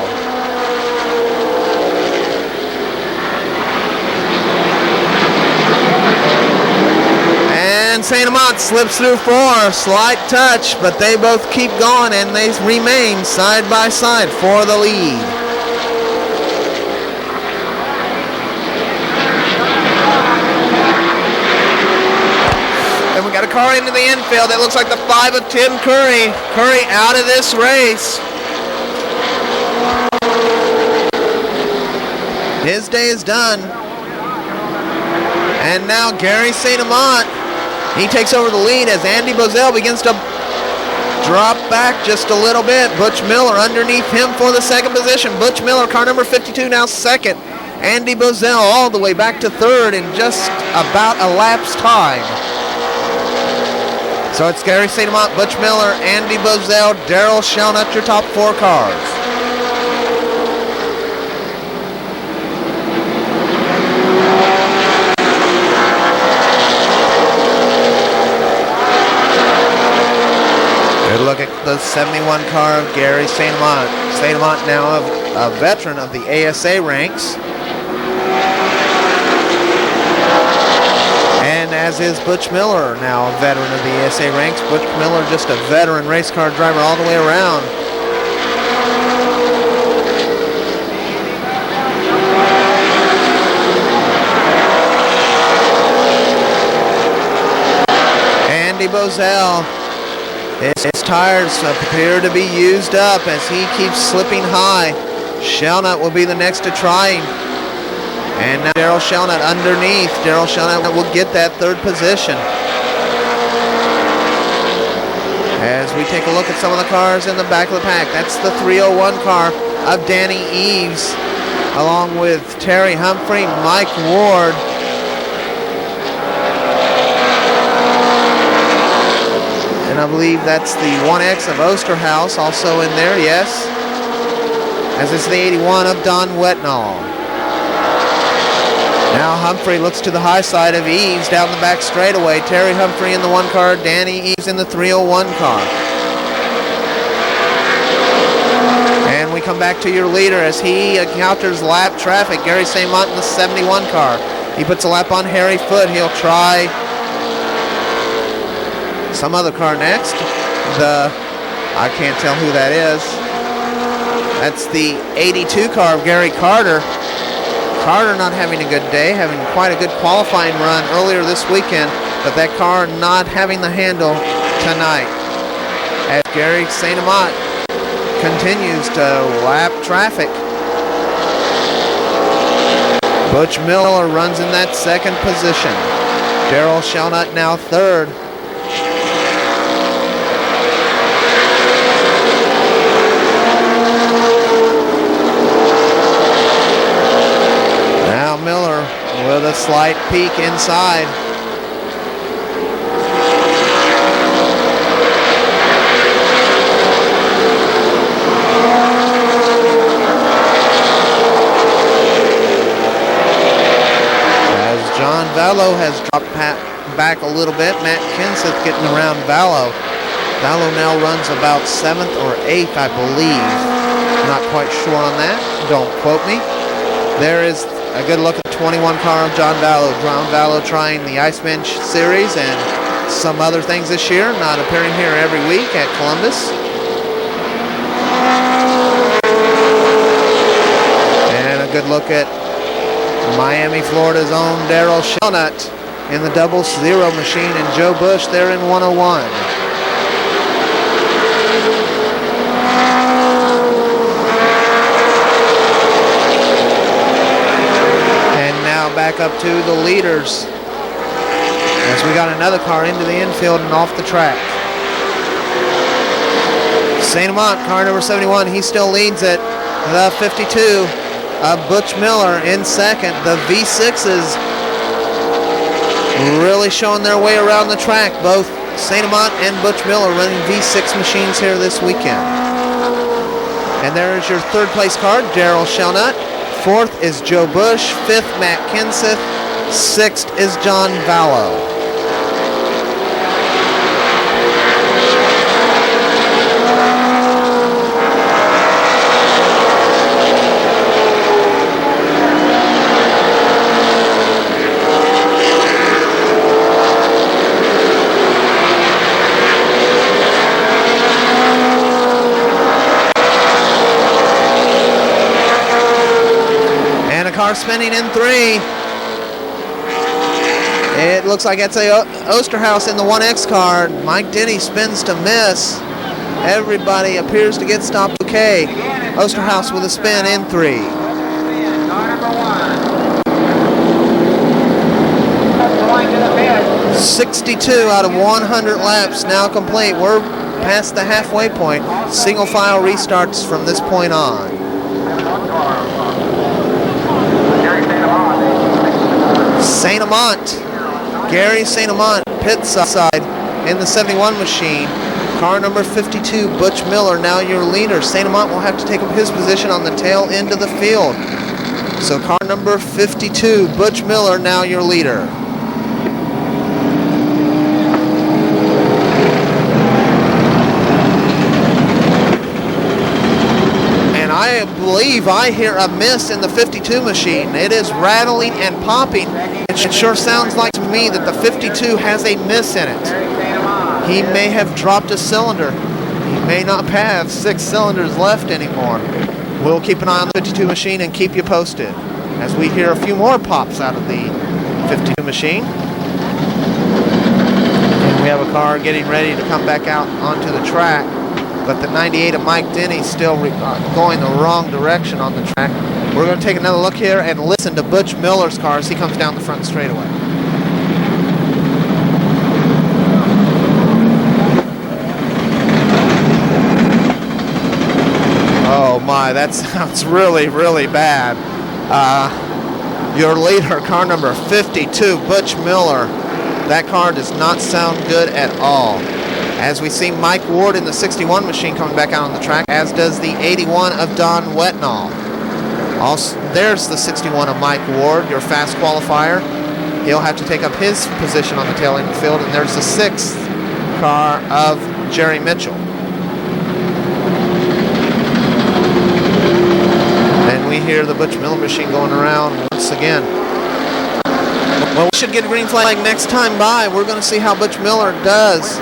And St. Amant slips through 4, slight touch, but they both keep going and they remain side by side for the lead. Got a car into the infield. It looks like the 5 of Tim Curry. Curry out of this race. His day is done. And now Gary St. Amant, he takes over the lead as Andy Bozell begins to drop back just a little bit. Butch Miller underneath him for the 2nd position. Butch Miller, car number 52, now 2nd. Andy Bozell all the way back to 3rd in just about a lap's time. So it's Gary St. Amant, Butch Miller, Andy Bozell, Daryl Sheldut, your top 4 cars. Good look at the 71 car of Gary St. Amant. St. Amant now a veteran of the ASA ranks. And as is Butch Miller, now a veteran of the ASA ranks. Butch Miller just a veteran race car driver all the way around. Andy Bozell, his tires appear to be used up as he keeps slipping high. Sheldut will be the next to try him. And now Daryl Sheldut underneath. Daryl Sheldut will get that 3rd position. As we take a look at some of the cars in the back of the pack. That's the 301 car of Danny Eves, along with Terry Humphrey, Mike Ward. And I believe that's the 1X of Osterhaus also in there, yes. As it's the 81 of Don Wetnall. Now Humphrey looks to the high side of Eves down the back straightaway. Terry Humphrey in the 1 car, Danny Eves in the 301 car. And we come back to your leader as he encounters lap traffic. Gary St. Amant in the 71 car. He puts a lap on Harry Foote. He'll try some other car next. I can't tell who that is. That's the 82 car of Gary Carter. Carter not having a good day, having quite a good qualifying run earlier this weekend, but that car not having the handle tonight. As Gary St. Amant continues to lap traffic. Butch Miller runs in that 2nd position. Daryl Sheldut now 3rd. Miller with a slight peek inside. Vallow has dropped back a little bit. Matt Kenseth getting around Vallow. Vallow now runs about 7th or 8th, I believe. Not quite sure on that. Don't quote me. There is a good look at the 21 car of John Vallow. John Vallow trying the Iceman Series and some other things this year, not appearing here every week at Columbus. And a good look at Miami, Florida's own Daryl Shelnut in the 00 machine, and Joe Bush there in 101. And now back up to the leaders as we got another car into the infield and off the track. St. Amant, car number 71, he still leads it. The 52 of Butch Miller in second. The V6s really showing their way around the track. Both St. Amant and Butch Miller running V6 machines here this weekend. And there is your third place car, Daryl Shelnut. Fourth is Joe Bush. Fifth, Matt Kenseth. Sixth is John Vallow. Car spinning in 3. It looks like it's a Osterhaus in the 1X car. Mike Denny spins to miss. Everybody appears to get stopped okay. Osterhaus with a spin in 3. 62 out of 100 laps now complete. We're past the halfway point. Single file restarts from this point on. St. Amant, Gary St. Amant, pit side in the 71 machine. Car number 52, Butch Miller, now your leader. St. Amant will have to take up his position on the tail end of the field. So car number 52, Butch Miller, now your leader. I believe I hear a miss in the 52 machine. It is rattling and popping. It sure sounds like to me that the 52 has a miss in it. He may have dropped a cylinder. He may not have 6 cylinders left anymore. We'll keep an eye on the 52 machine and keep you posted as we hear a few more pops out of the 52 machine. And we have a car getting ready to come back out onto the track. But the 98 of Mike Denny still going the wrong direction on the track. We're going to take another look here and listen to Butch Miller's car as he comes down the front straightaway. Oh my, that sounds really, really bad. Your leader, car number 52, Butch Miller. That car does not sound good at all. As we see Mike Ward in the 61 machine coming back out on the track, as does the 81 of Don Wetnall. Also, there's the 61 of Mike Ward, your fast qualifier. He'll have to take up his position on the tail end of the field, and there's the 6th car of Jerry Mitchell. And we hear the Butch Miller machine going around once again. Well, we should get a green flag next time by. We're going to see how Butch Miller does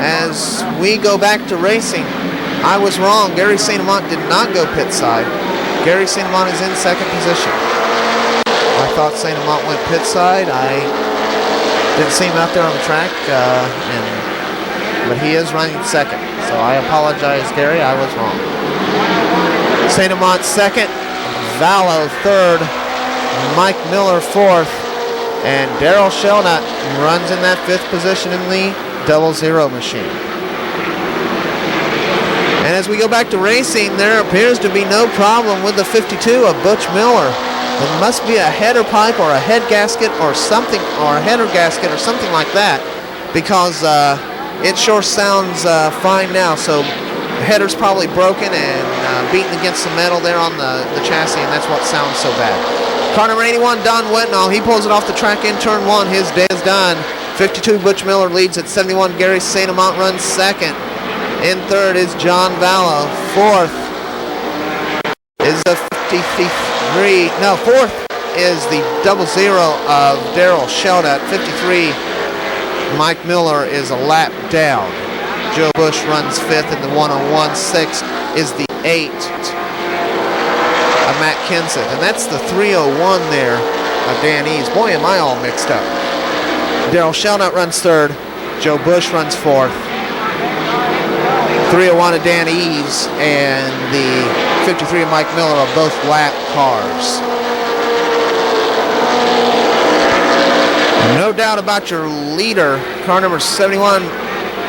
as we go back to racing. I was wrong. Gary St. Amant did not go pit side. Gary St. Amant is in second position. I thought St. Amant went pit side. I didn't see him out there on the track, but he is running second. So I apologize, Gary. I was wrong. St. Amant second, Vallow third, Mike Miller fourth, and Daryl Shelnut runs in that 5th position in the 00 machine. And as we go back to racing, there appears to be no problem with the 52 of Butch Miller. It must be a header pipe or a head gasket or something, or a header gasket or something like that, because it sure sounds fine now. So the header's probably broken and beaten against the metal there on the chassis, and that's what sounds so bad. Car number 81, Don Whitnall. He pulls it off the track in turn 1. His day is done. 52, Butch Miller leads at 71. Gary St. Amant runs second. In third is John Vallow. Fourth is the 53. No, fourth is the 00 of Daryl Sheldon. 53, Mike Miller is a lap down. Joe Bush runs fifth in the 101. Sixth is the 8 of Matt Kenseth. And that's the 301 there of Dan Eves. Boy, am I all mixed up. Daryl Sheldon runs third. Joe Bush runs fourth. 301 of Dan Eves and the 53 of Mike Miller are both lap cars. No doubt about your leader, car number 71,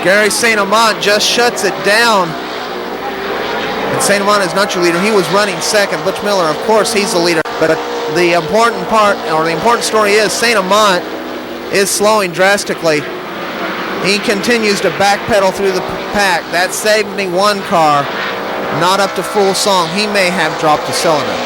Gary St. Amant just shuts it down. And St. Amant is not your leader. He was running second. Butch Miller, of course, he's the leader. But the important part, or the important story is St. Amant is slowing drastically. He continues to backpedal through the pack. That 71 car, not up to full song. He may have dropped a cylinder.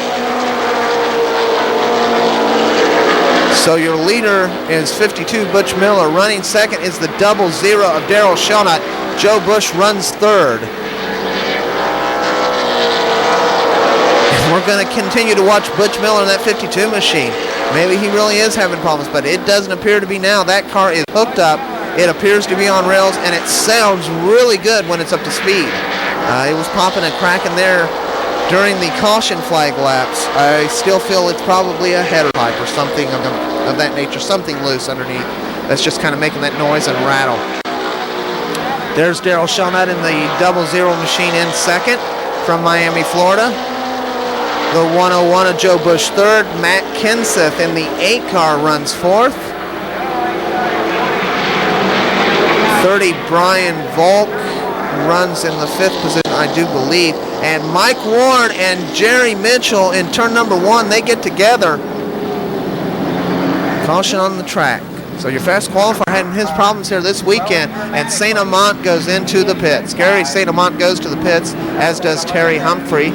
So your leader is 52, Butch Miller. Running second is the 00 of Daryl Sheldon. Joe Bush runs third. We're going to continue to watch Butch Miller in that 52 machine. Maybe he really is having problems, but it doesn't appear to be now. That car is hooked up. It appears to be on rails, and it sounds really good when it's up to speed. It was popping and cracking there during the caution flag laps. I still feel it's probably a header pipe or something of that nature, something loose underneath that's just kind of making that noise and rattle. There's Daryl Sheldon in the 00 machine in second from Miami, Florida. The 101 of Joe Bush third. Matt Kenseth in the 8 car runs fourth. 30, Brian Volk runs in the 5th position, I do believe. And Mike Ward and Jerry Mitchell in turn number 1, they get together. Caution on the track. So your fast qualifier had his problems here this weekend, and St. Amant goes into the pits. Gary St. Amant goes to the pits, as does Terry Humphrey.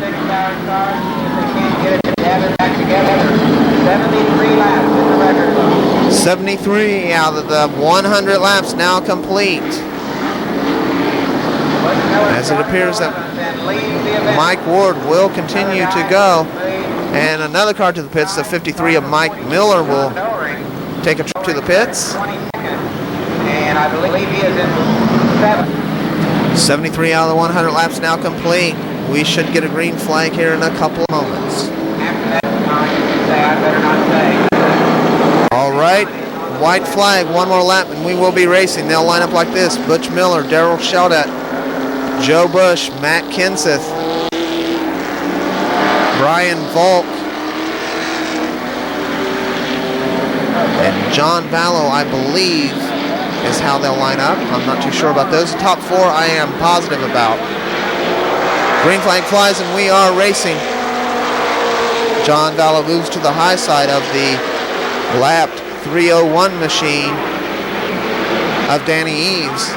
73 out of the 100 laps now complete. As it appears that Mike Ward will continue to go, and another car to the pits, the 53 of Mike Miller will take a trip to the pits. And I believe he is in 7th. 73 out of the 100 laps now complete. We should get a green flag here in a couple of moments. After that, I better not say. All right, white flag, one more lap, and we will be racing. They'll line up like this: Butch Miller, Daryl Sheldon, Joe Bush, Matt Kenseth, Brian Volk, and John Vallow, I believe, is how they'll line up. I'm not too sure about those. The top 4 I am positive about. Green flag flies and we are racing. John Vallow moves to the high side of the lapped 301 machine of Danny Eves.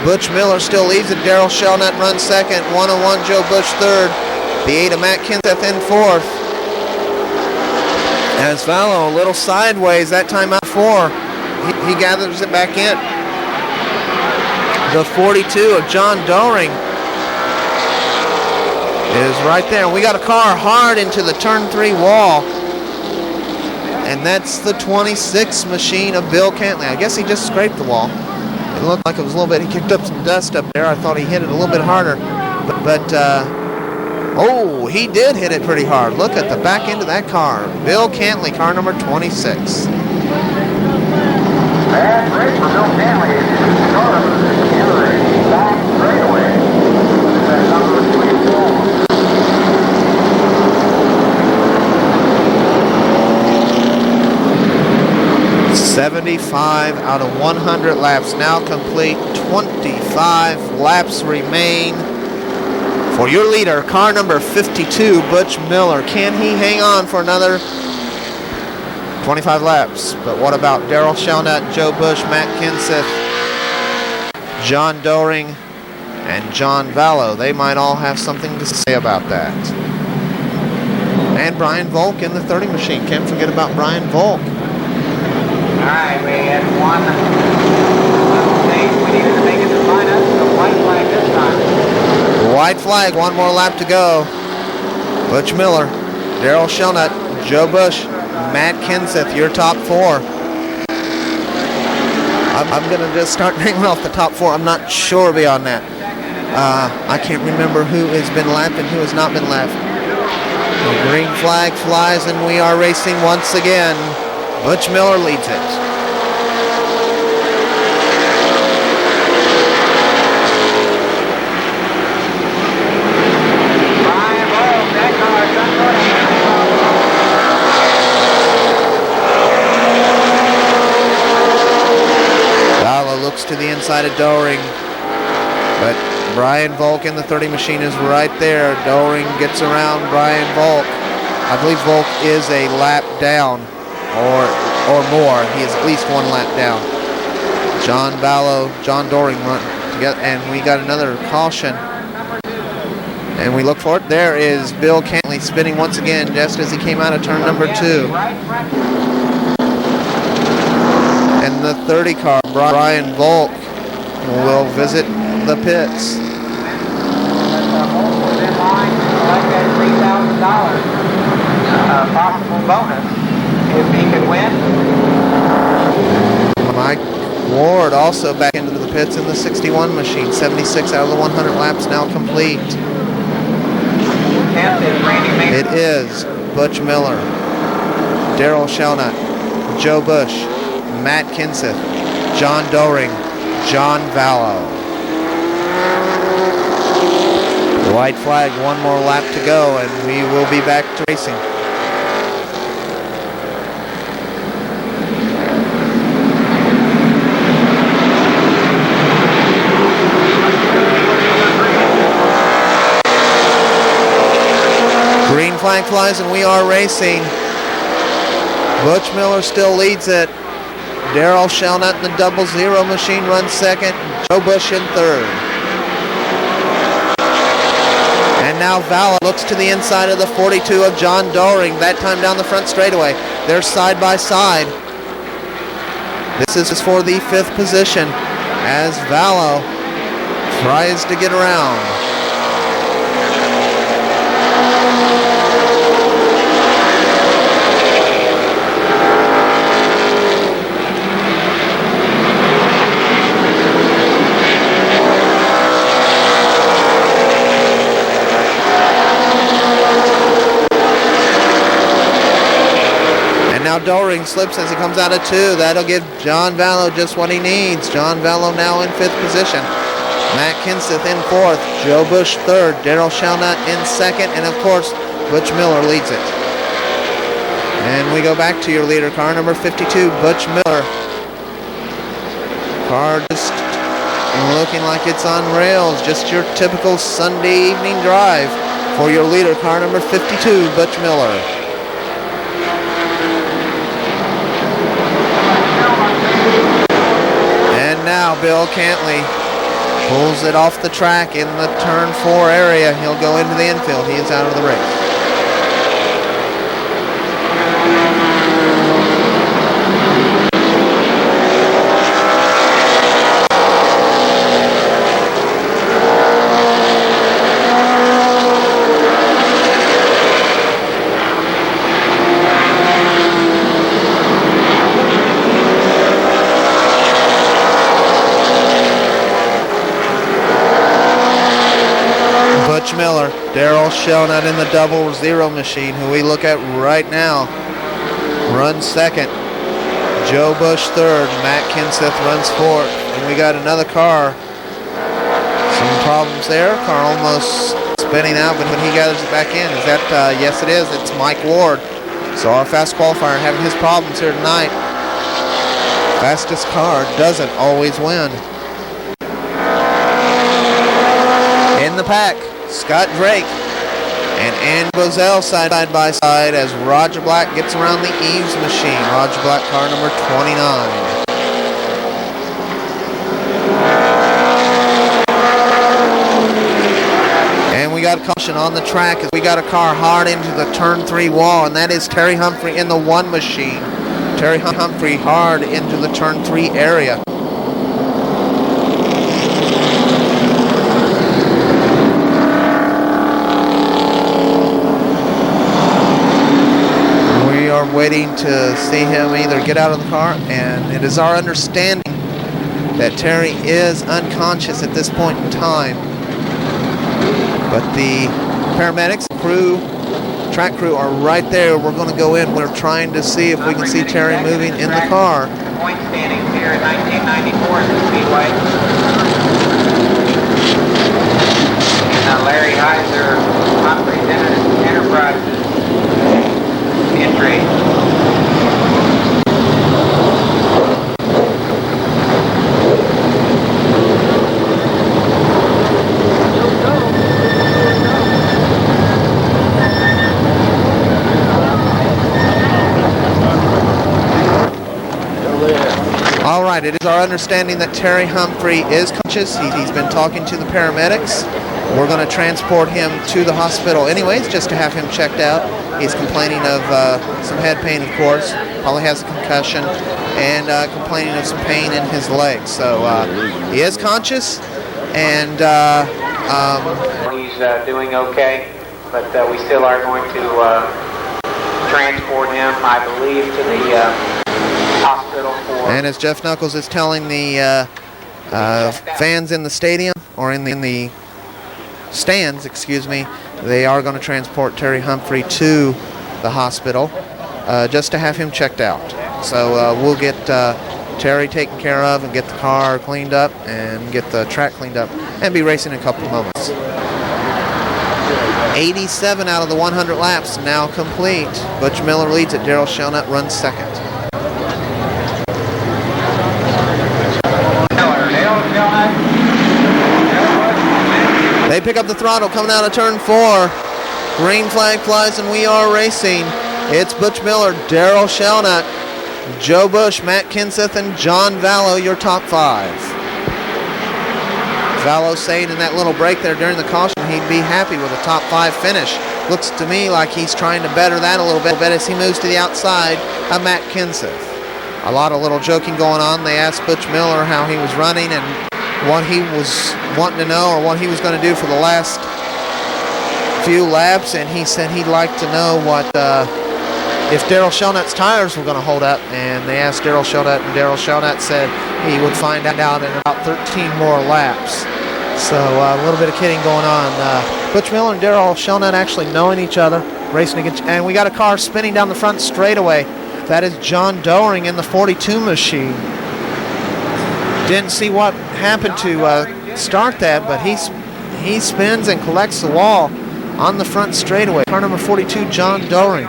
Butch Miller still leads it. Daryl Sheldon runs second. 101 Joe Bush third. The 8 of Matt Kenseth in fourth. As Vallow a little sideways, that time out 4. He gathers it back in. The 42 of John Doring is right there. We got a car hard into the turn 3 wall. And that's the 26 machine of Bill Cantley. I guess he just scraped the wall. It looked like it was a little bit, he kicked up some dust up there. I thought he hit it a little bit harder. Oh, he did hit it pretty hard. Look at the back end of that car. Bill Cantley, car number 26. Bad break for Bill Cantley. Sort of back straightaway. That number 24. 75 out of 100 laps now complete. 25 laps remain for your leader, car number 52, Butch Miller. Can he hang on for another 25 laps? But what about Daryl Sheldon, Joe Bush, Matt Kenseth, John Doring, and John Vallow? They might all have something to say about that. And Brian Volk in the 30 machine. Can't forget about Brian Volk. All right, we had one stage we needed to make it to lineup, so white flag this time. White flag, one more lap to go. Butch Miller, Daryl Shelnut, Joe Bush, Matt Kenseth, your top four. I'm going to just start naming off the top four. I'm not sure beyond that. I can't remember who has been lapped and who has not been lapped. The green flag flies and we are racing once again. Butch Miller leads it. Vallo looks to the inside of Doering, but Brian Volk in the 30 machine is right there. Doering gets around Brian Volk. I believe Volk is a lap down or more. He is at least one lap down. John Vallo, John Doering run together, and we got another caution. And we look for it. There is Bill Cantley spinning once again just as he came out of turn number 2. And the 30 car, Brian Volk, will visit the pits. $3,000 possible bonus if he could win. Mike Ward also back into the pits in the 61 machine. 76 out of the 100 laps now complete. 10th is Randy Mason. It is Butch Miller, Daryl Shelnut, Joe Bush, Matt Kenseth, John Doering, John Vallo. White flag, one more lap to go, and we will be back to racing. Green flag flies, and we are racing. Butch Miller still leads it. Daryl Shelnut in the 00 machine runs second. Joe Bush in third. And now Vallo looks to the inside of the 42 of John Doering, that time down the front straightaway. They're side by side. This is for the 5th position as Vallo tries to get around. Now Doering slips as he comes out of 2. That'll give John Vallo just what he needs. John Vallo now in 5th position. Matt Kenseth in 4th. Joe Bush 3rd. Daryl Shelnut in 2nd. And of course, Butch Miller leads it. And we go back to your leader car, number 52, Butch Miller. Car just looking like it's on rails. Just your typical Sunday evening drive for your leader car, number 52, Butch Miller. Now Bill Cantley pulls it off the track in the turn 4 area. He'll go into the infield. He is out of the race. Miller, Daryl Shelnut in the 00 machine, who we look at right now, runs second. Joe Bush third. Matt Kenseth runs fourth. And we got another car. Some problems there. Car almost spinning out, but when he gathers it back in, is that, yes it is, it's Mike Ward. So our fast qualifier having his problems here tonight. Fastest car doesn't always win. In the pack, Scott Drake and Ann Bozell side by side as Roger Black gets around the Eaves machine. Roger Black, car number 29. And we got a caution on the track as we got a car hard into the turn 3 wall, and that is Terry Humphrey in the 1 machine. Terry Humphrey hard into the turn 3 area. We are waiting to see him either get out of the car, and it is our understanding that Terry is unconscious at this point in time. But the paramedics, track crew are right there. We're going to go in. We're trying to see if we can see Terry moving in the car. Point standings here in 1994 at the Speedway. And Larry Heiser, Humphrey's Enterprises entry. All right, it is our understanding that Terry Humphrey is conscious. He's been talking to the paramedics. We're going to transport him to the hospital anyways, just to have him checked out. He's complaining of some head pain, of course. Probably has a concussion, and complaining of some pain in his legs. So he is conscious, and he's doing okay, but we still are going to transport him, I believe, to the hospital for... And as Jeff Knuckles is telling the fans in the stadium, or in the stands, excuse me, they are going to transport Terry Humphrey to the hospital just to have him checked out. So we'll get Terry taken care of and get the car cleaned up and get the track cleaned up and be racing in a couple of moments. 87 out of the 100 laps now complete. Butch Miller leads it. Daryl Shelnut runs second. They pick up the throttle coming out of turn 4. Green flag flies and we are racing. It's Butch Miller, Daryl Shelnut, Joe Bush, Matt Kenseth, and John Vallow, your top 5. Vallow saying in that little break there during the caution he'd be happy with a top 5 finish. Looks to me like he's trying to better that a little bit as he moves to the outside of Matt Kenseth. A lot of little joking going on. They asked Butch Miller how he was running and what he was wanting to know, or what he was going to do for the last few laps, and he said he'd like to know what if Daryl Shelnut's tires were going to hold up, and they asked Daryl Shelnut, and Daryl Shelnut said he would find out in about 13 more laps. So a little bit of kidding going on. Butch Miller and Daryl Shelnut actually knowing each other, racing against, and we got a car spinning down the front straightaway. That is John Doering in the 42 machine. Didn't see what happened to start that, but he spins and collects the wall on the front straightaway. Car number 42, John Doering.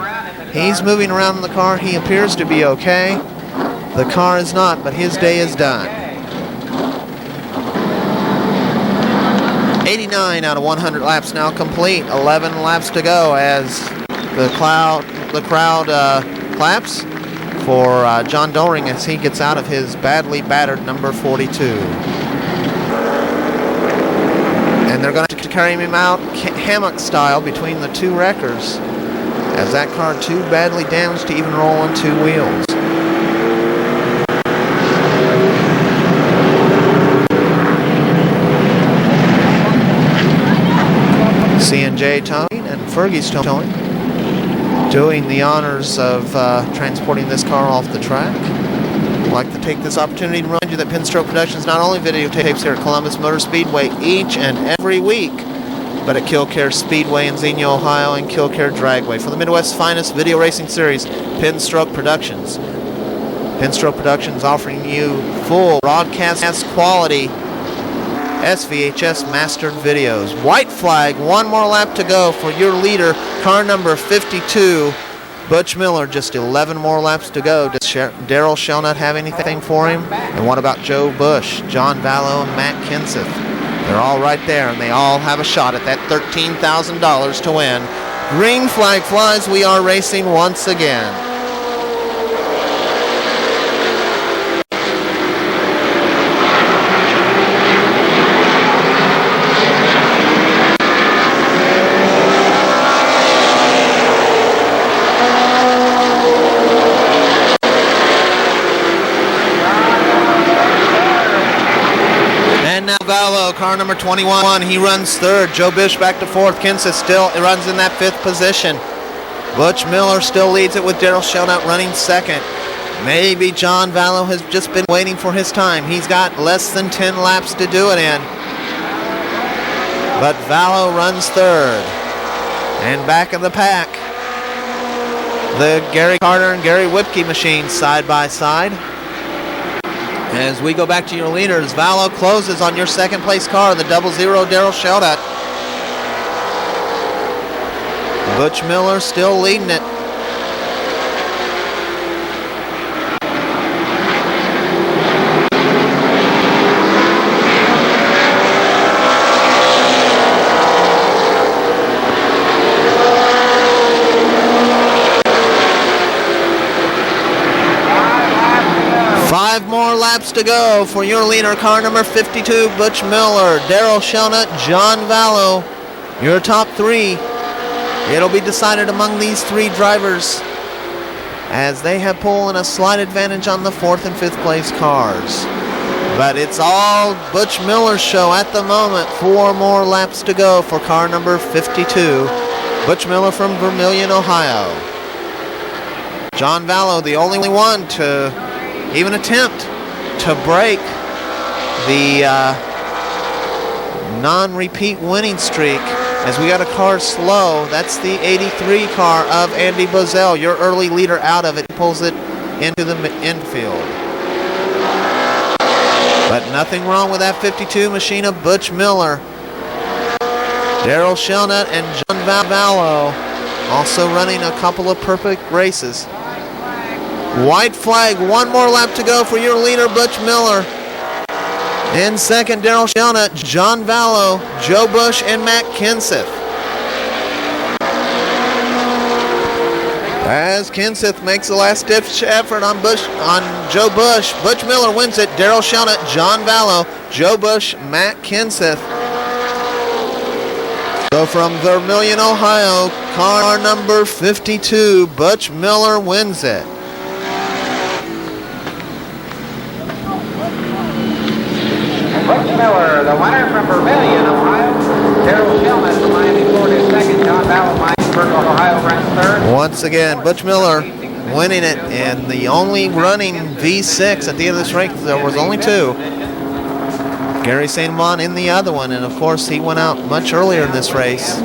He's moving around in the car. He appears to be okay. The car is not, but his day is done. 89 out of 100 laps now complete. 11 laps to go as the crowd claps for John Doering as he gets out of his badly battered number 42. And they're going to carry him out hammock style between the two wreckers, as that car too badly damaged to even roll on 2 wheels. C&J Towing and Fergie's Towing doing the honors of transporting this car off the track. I'd like to take this opportunity to remind you that Pinstripe Productions not only videotapes here at Columbus Motor Speedway each and every week, but at Killcare Speedway in Xenia, Ohio, and Killcare Dragway. For the Midwest's finest video racing series, Pinstripe Productions. Pinstripe Productions offering you full broadcast quality SVHS mastered videos. White flag, 1 more lap to go for your leader, car number 52, Butch Miller. Just 11 more laps to go. Does Daryl Shelnut have anything for him? And what about Joe Bush, John Vallow, and Matt Kenseth? They're all right there, and they all have a shot at that $13,000 to win. Green flag flies. We are racing once again. Vallow, car number 21, he runs third. Joe Bish back to fourth. Kenseth still runs in that fifth position. Butch Miller still leads it with Daryl Shelnut running second. Maybe John Vallow has just been waiting for his time. He's got less than 10 laps to do it in. But Vallow runs third. And back of the pack, the Gary Carter and Gary Whipke machines side by side. As we go back to your leaders, Vallow closes on your second place car, the 00 Daryl Shelnut. Butch Miller still leading it. More laps to go for your leader, car number 52, Butch Miller, Daryl Shelnut, John Vallow. Your top three. It'll be decided among these three drivers as they have pulled a slight advantage on the fourth and fifth place cars. But it's all Butch Miller's show at the moment. 4 more laps to go for car number 52, Butch Miller from Vermillion, Ohio. John Vallow, the only one to even attempt to break the non-repeat winning streak, as we got a car slow. That's the 83 car of Andy Bozell, your early leader out of it. He pulls it into the infield. But nothing wrong with that 52 machine of Butch Miller. Daryl Shelnut and John Vallow also running a couple of perfect races. White flag, 1 more lap to go for your leader, Butch Miller. In second, Daryl Shelnut, John Vallow, Joe Bush, and Matt Kenseth. As Kenseth makes the last-ditch effort on Joe Bush, Butch Miller wins it. Daryl Shelnut, John Vallow, Joe Bush, Matt Kenseth. So from Vermillion, Ohio, car number 52, Butch Miller wins it. Butch Miller, the winner from Vermillion, Ohio. Daryl Shelnut from Miami, Florida, second. John Vallow, Miamisburg, Ohio, runs third. Once again, Butch Miller winning it, and the only running V6 at the end of this race, there was only 2. Gary St. Amant in the other one, and of course he went out much earlier in this race.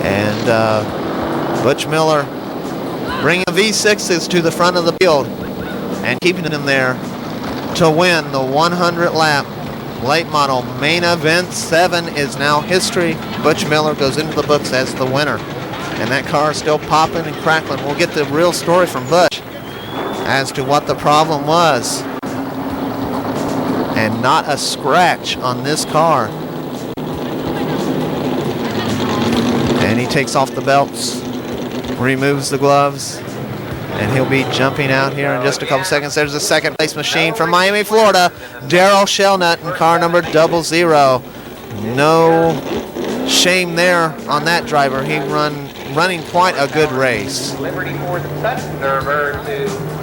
And Butch Miller bringing V6s to the front of the field and keeping them there to win the 100 lap late model main event. 7 is now history. Butch Miller goes into the books as the winner. And that car is still popping and crackling. We'll get the real story from Butch as to what the problem was. And not a scratch on this car. And he takes off the belts, removes the gloves, and he'll be jumping out here in just a couple seconds. There's a second place machine from Miami, Florida, Daryl Shelnut in car number 00. No shame there on that driver. He running quite a good race. Liberty Ford Sunderberg to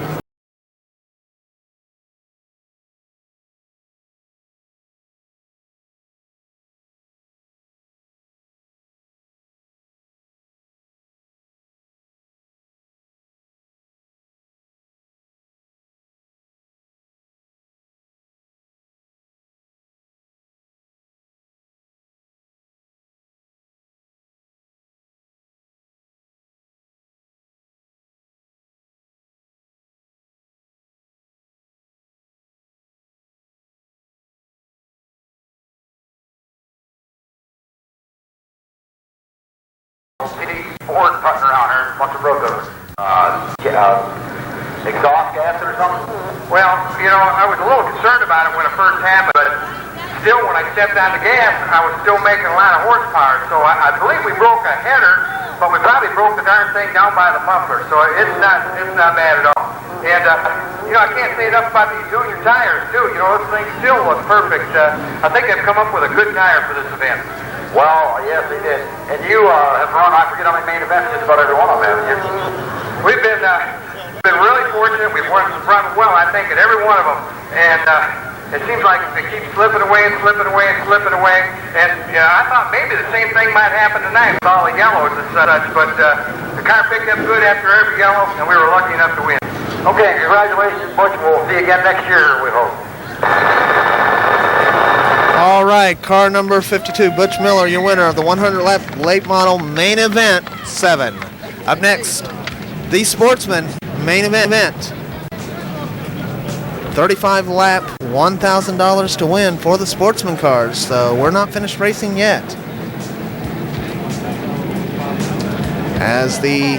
Ford putting around here, a bunch of road goers. Exhaust gas or something? Well, you know, I was a little concerned about it when it first happened, but still, when I stepped on the gas, I was still making a lot of horsepower. So I believe we broke a header, but we probably broke the darn thing down by the muffler. So it's not bad at all. And you know, I can't say enough about these junior tires too. You know, this thing still looks perfect. I think they've come up with a good tire for this event. Well, yes, they did. And you have run, I forget how many main events, just about every one of them, haven't you? We've been really fortunate. We've run well, I think, at every one of them. And it seems like it keeps slipping away and slipping away and slipping away. And I thought maybe the same thing might happen tonight with all the yellows and such, but the car picked up good after every yellow, and we were lucky enough to win. Okay, congratulations, Butch. We'll see you again next year, we hope. All right, car number 52, Butch Miller, your winner of the 100-lap late model main event 7. Up next, the Sportsman main event. 35-lap, $1,000 to win for the Sportsman cars. So we're not finished racing yet. As the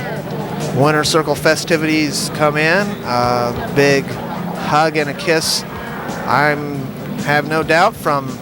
winner circle festivities come in, a big hug and a kiss, I have no doubt, from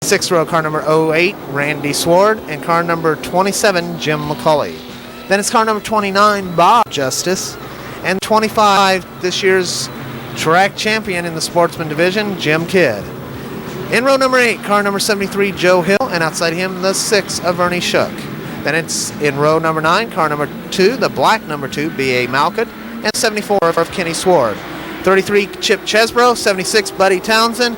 sixth row, car number 08, Randy Sword, and car number 27, Jim McCauley. Then it's car number 29, Bob Justice, and 25, this year's track champion in the Sportsman division, Jim Kidd. In row number 8, car number 73, Joe Hill, and outside him, the 6 of Ernie Shook. Then it's in row number 9, car number 2, the black number 2, B.A. Malkut, and 74 of Kenny Sword. 33, Chip Chesbro, 76, Buddy Townsend,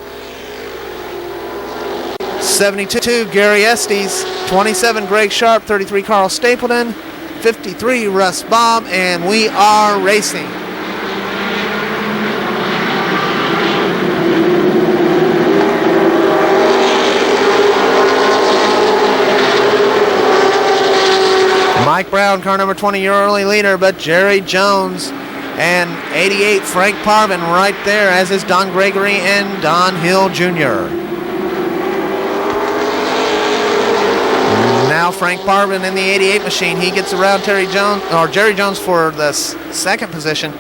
72, Gary Estes, 27, Greg Sharp, 33, Carl Stapleton, 53, Russ Bob, and we are racing. Mike Brown, car number 20, your early leader, but Jerry Jones and 88, Frank Parvin right there, as is Don Gregory and Don Hill Jr. Now Frank Parvin in the 88 machine. He gets around Jerry Jones for the second position.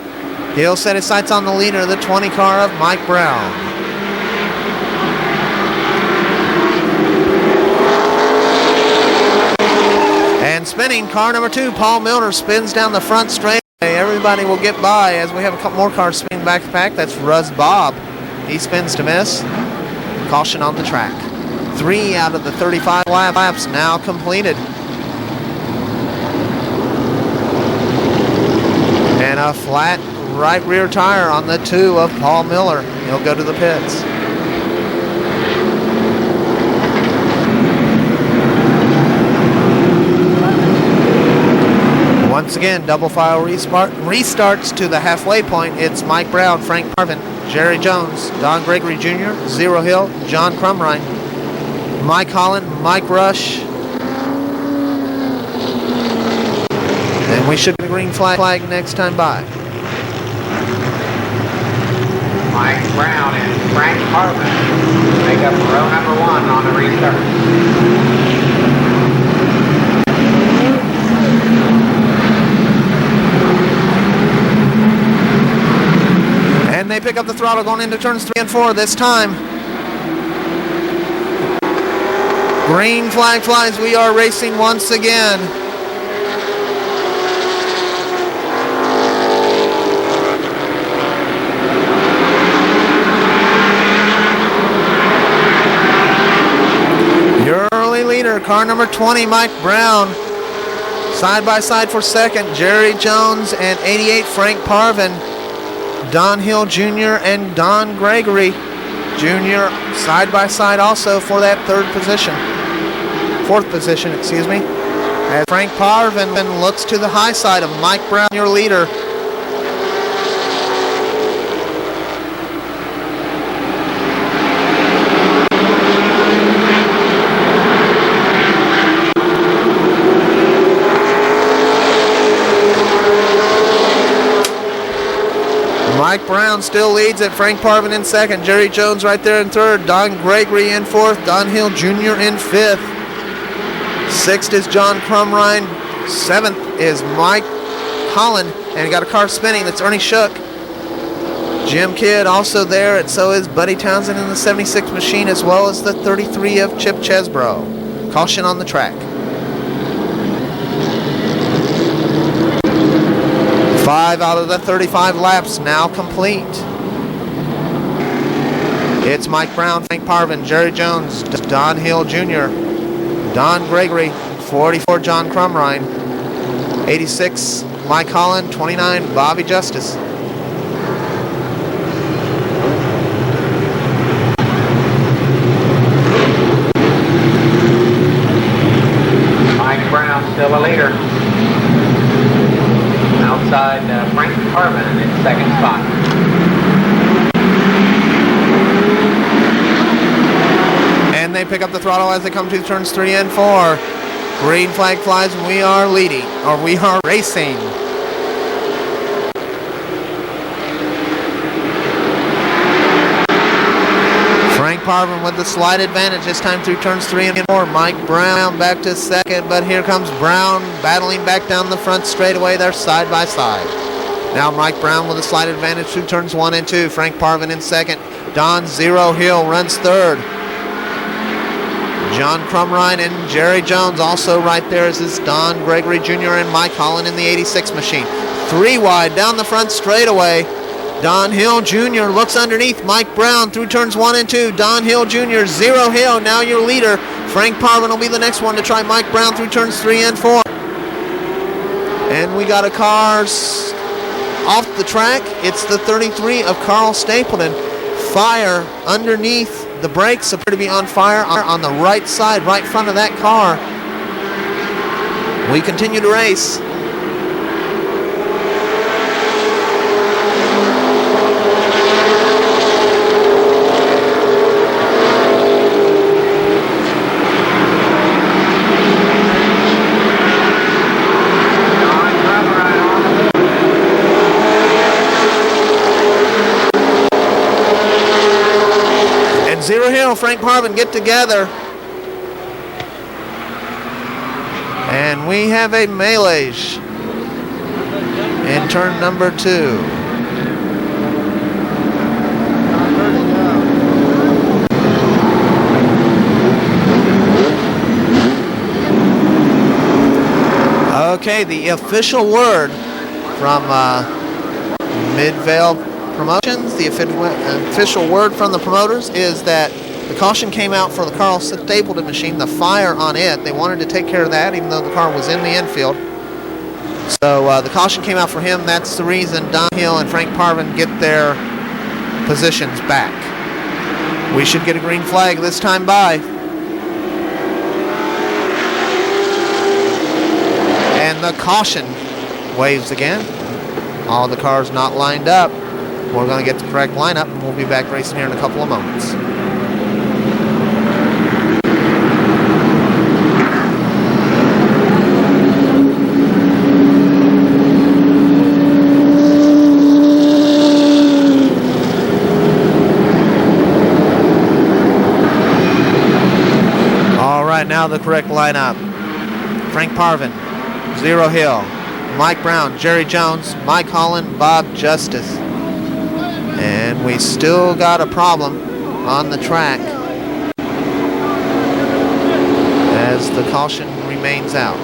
He'll set his sights on the leader, the 20 car of Mike Brown. And spinning, car number 2, Paul Milner, spins down the front straight. Everybody will get by as we have a couple more cars spinning back to back. That's Russ Bob. He spins to miss. Caution on the track. 3 out of the 35 laps now completed. And a flat right rear tire on the 2 of Paul Miller. He'll go to the pits. Once again, double file restarts to the halfway point. It's Mike Brown, Frank Parvin, Jerry Jones, Don Gregory Jr., Zero Hill, John Crumrine, Mike Holland, Mike Rush. And we should get a green flag next time by. Mike Brown and Frank Parvin make up row number 1 on the restart. And they pick up the throttle going into turns 3 and 4 this time. Green flag flies. We are racing once again. Your early leader, car number 20, Mike Brown. Side by side for second, Jerry Jones and 88, Frank Parvin. Don Hill Jr. and Don Gregory Jr. side by side also for that fourth position, excuse me. As Frank Parvin looks to the high side of Mike Brown, your leader. Mike Brown still leads it. Frank Parvin in second. Jerry Jones right there in third. Don Gregory in fourth. Don Hill Jr. in fifth. Sixth is John Crumrine. Seventh is Mike Holland. And he got a car spinning. That's Ernie Shook. Jim Kidd also there. And so is Buddy Townsend in the 76 machine, as well as the 33 of Chip Chesbro. Caution on the track. 5 out of the 35 laps now complete. It's Mike Brown, Frank Parvin, Jerry Jones, Don Hill Jr., Don Gregory, 44 John Crumrine, 86 Mike Holland, 29 Bobby Justice. Mike Brown still a leader. Outside Frank Parvin in second spot. And they pick up the throttle as they come to turns 3 and 4. Green flag flies and we are leading, or we are racing. Frank Parvin with the slight advantage this time through turns 3 and 4. Mike Brown back to second, but here comes Brown battling back down the front straightaway. They're side by side. Now Mike Brown with a slight advantage through turns 1 and 2. Frank Parvin in second. Don Zero Hill runs third. John Crumrine and Jerry Jones also right there, as is Don Gregory Jr. and Mike Holland in the 86 machine. 3 wide down the front straightaway. Don Hill Jr. looks underneath Mike Brown through turns 1 and 2. Don Hill Jr., Zero Hill, now your leader. Frank Parvin will be the next one to try Mike Brown through turns 3 and 4. And we got a car off the track. It's the 33 of Carl Stapleton. Fire underneath. The brakes appear to be on fire on the right side, right front of that car. We continue to race. Zero Hill, Frank Parvin get together. And we have a melee in turn number 2. Okay, the official word from Midvale Promotions, the official word from the promoters is that the caution came out for the Carl Stapleton machine, the fire on it. They wanted to take care of that even though the car was in the infield. So the caution came out for him. That's the reason Don Hill and Frank Parvin get their positions back. We should get a green flag this time by. And the caution waves again. All the cars not lined up. We're going to get the correct lineup, and we'll be back racing here in a couple of moments. All right, now the correct lineup. Frank Parvin, Zero Hill, Mike Brown, Jerry Jones, Mike Holland, Bob Justice. And we still got a problem on the track. as the caution remains out.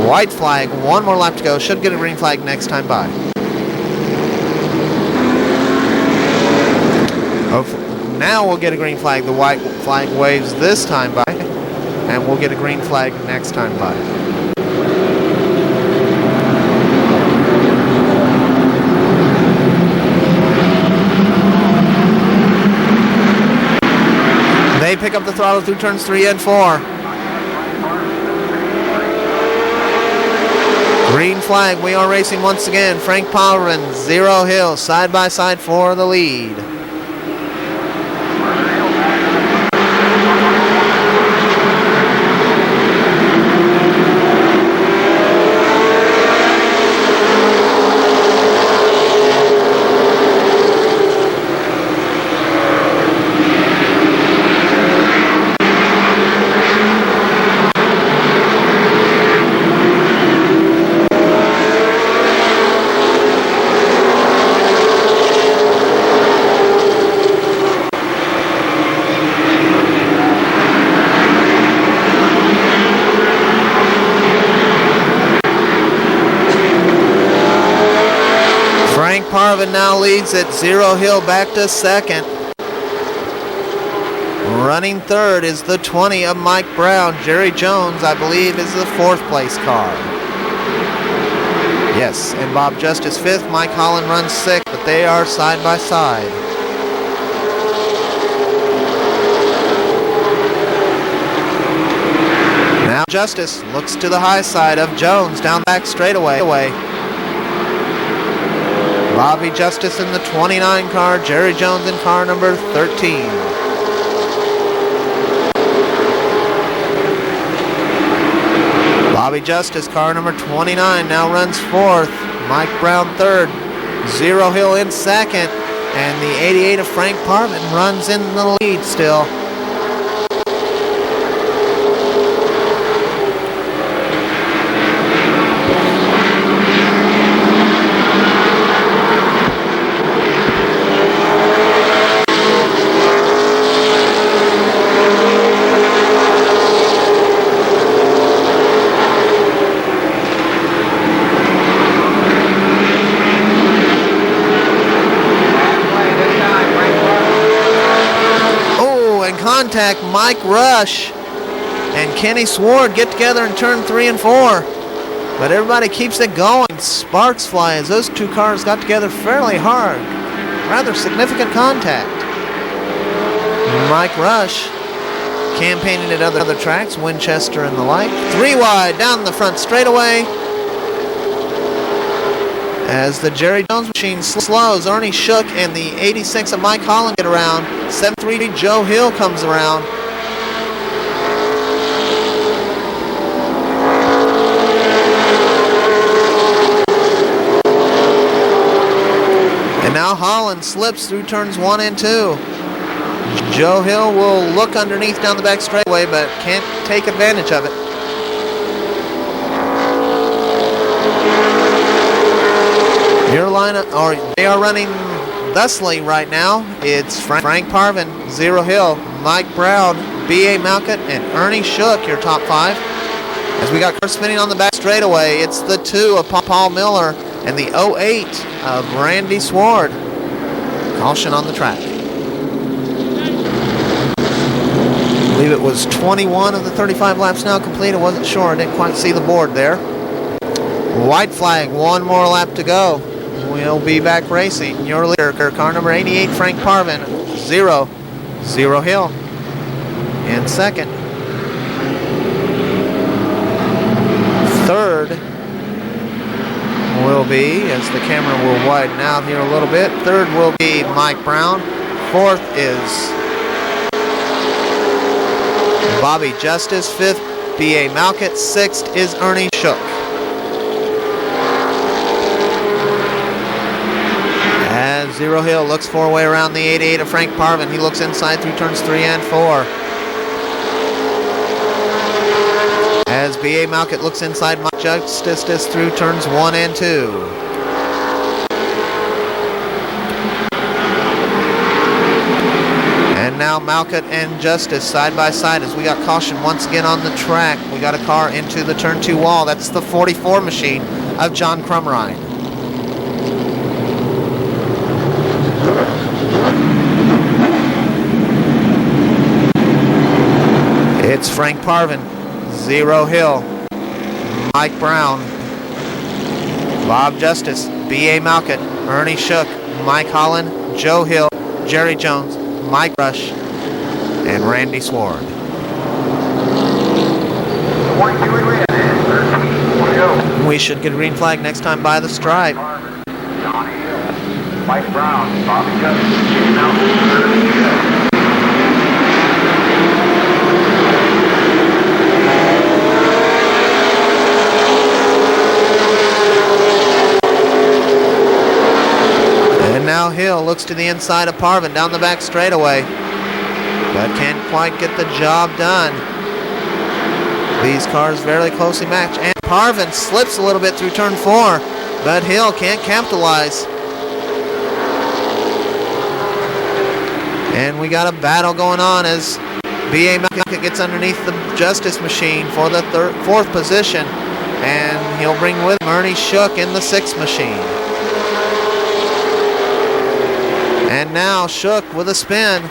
White flag, one more lap to go. Should get a green flag next time by. Now we'll get a green flag. The white flag waves this time by, and we'll get a green flag next time by. They pick up the throttle through turns 3 and 4. Green flag, we are racing once again. Frank Palmerin, Zero Hill, side by side for the lead. Parvin now leads at Zero Hill back to second. Running third is the 20 of Mike Brown. Jerry Jones, I believe, is the 4th place car. Yes, and Bob Justice 5th. Mike Holland runs 6th, but they are side by side. Now Justice looks to the high side of Jones down back straightaway. Bobby Justice in the 29 car, Jerry Jones in car number 13. Bobby Justice, car number 29, now runs 4th. Mike Brown 3rd. Zero Hill in 2nd. And the 88 of Frank Parvin runs in the lead still. Contact. Mike Rush and Kenny Sward get together in turn 3 and 4, but everybody keeps it going. Sparks fly as those two cars got together fairly hard. Rather significant contact. Mike Rush campaigning at other tracks, Winchester and the like. 3 wide down the front straightaway as the Jerry Jones machine slows. Ernie Shook and the 86 of Mike Holland get around. 7-3 Joe Hill comes around. And now Holland slips through turns 1 and 2. Joe Hill will look underneath down the back straightaway, but can't take advantage of it. Your lineup, or they are running thusly right now. It's Frank Parvin, Zero Hill, Mike Brown, B.A. Malkett, and Ernie Shook, your top 5. As we got cars spinning on the back straightaway, it's the 2 of Paul Miller and the 08 of Randy Sward. Caution on the track. I believe it was 21 of the 35 laps now complete. I wasn't sure. I didn't quite see the board there. White flag, 1 more lap to go. We'll be back racing. Your leader, car number 88, Frank Parvin. 0 Hill in 2nd. 3rd will be, as the camera will widen out here a little bit, 3rd will be Mike Brown. 4th is Bobby Justice. 5th, B.A. Malkett. 6th is Ernie Shook. As Zero Hill looks 4-way around the 88 of Frank Parvin. He looks inside through turns 3 and 4. As B.A. Malkett looks inside Mike Justice through turns 1 and 2. And now Malkut and Justice side by side as we got caution once again on the track. We got a car into the turn 2 wall. That's the 44 machine of John Crumrine. It's Frank Parvin, Zero Hill, Mike Brown, Bob Justice, B.A. Malkut, Ernie Shook, Mike Holland, Joe Hill, Jerry Jones, Mike Rush, and Randy Sward. We should get a green flag next time by the stripe. Mike Brown, Bobby Justice, And now Hill looks to the inside of Parvin down the back straightaway, but can't quite get the job done. These cars very closely matched, and Parvin slips a little bit through turn 4, but Hill can't capitalize. And we got a battle going on as B.A. Malkut gets underneath the Justice machine for the 4th position, and he'll bring with him Ernie Shook in the 6th machine. And now Shook with a spin.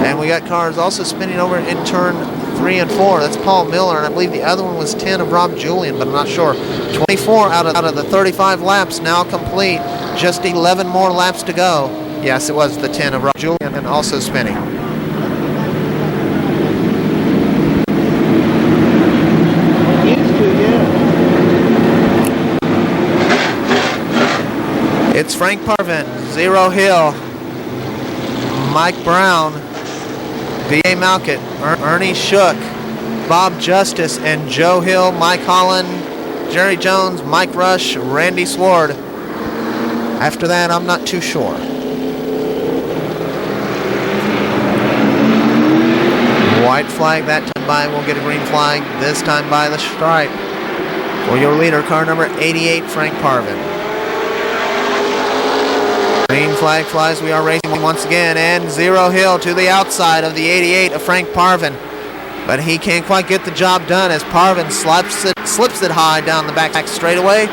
And we got cars also spinning over in turn 3 and 4. That's Paul Miller, and I believe the other one was 10 of Rob Julian, but I'm not sure. 24 out of the 35 laps now complete. Just 11 more laps to go. Yes, it was the 10 of Rob Julian and also spinning. It's Frank Parvin, Zero Hill, Mike Brown, B.A. Malkut, Ernie Shook, Bob Justice, and Joe Hill, Mike Holland, Jerry Jones, Mike Rush, Randy Sward. After that, I'm not too sure. White flag that time by, we'll get a green flag this time by the stripe. For your leader, car number 88, Frank Parvin. Green flag flies, we are racing once again, and Zero Hill to the outside of the 88 of Frank Parvin. But he can't quite get the job done as Parvin slips it high down the back straightaway.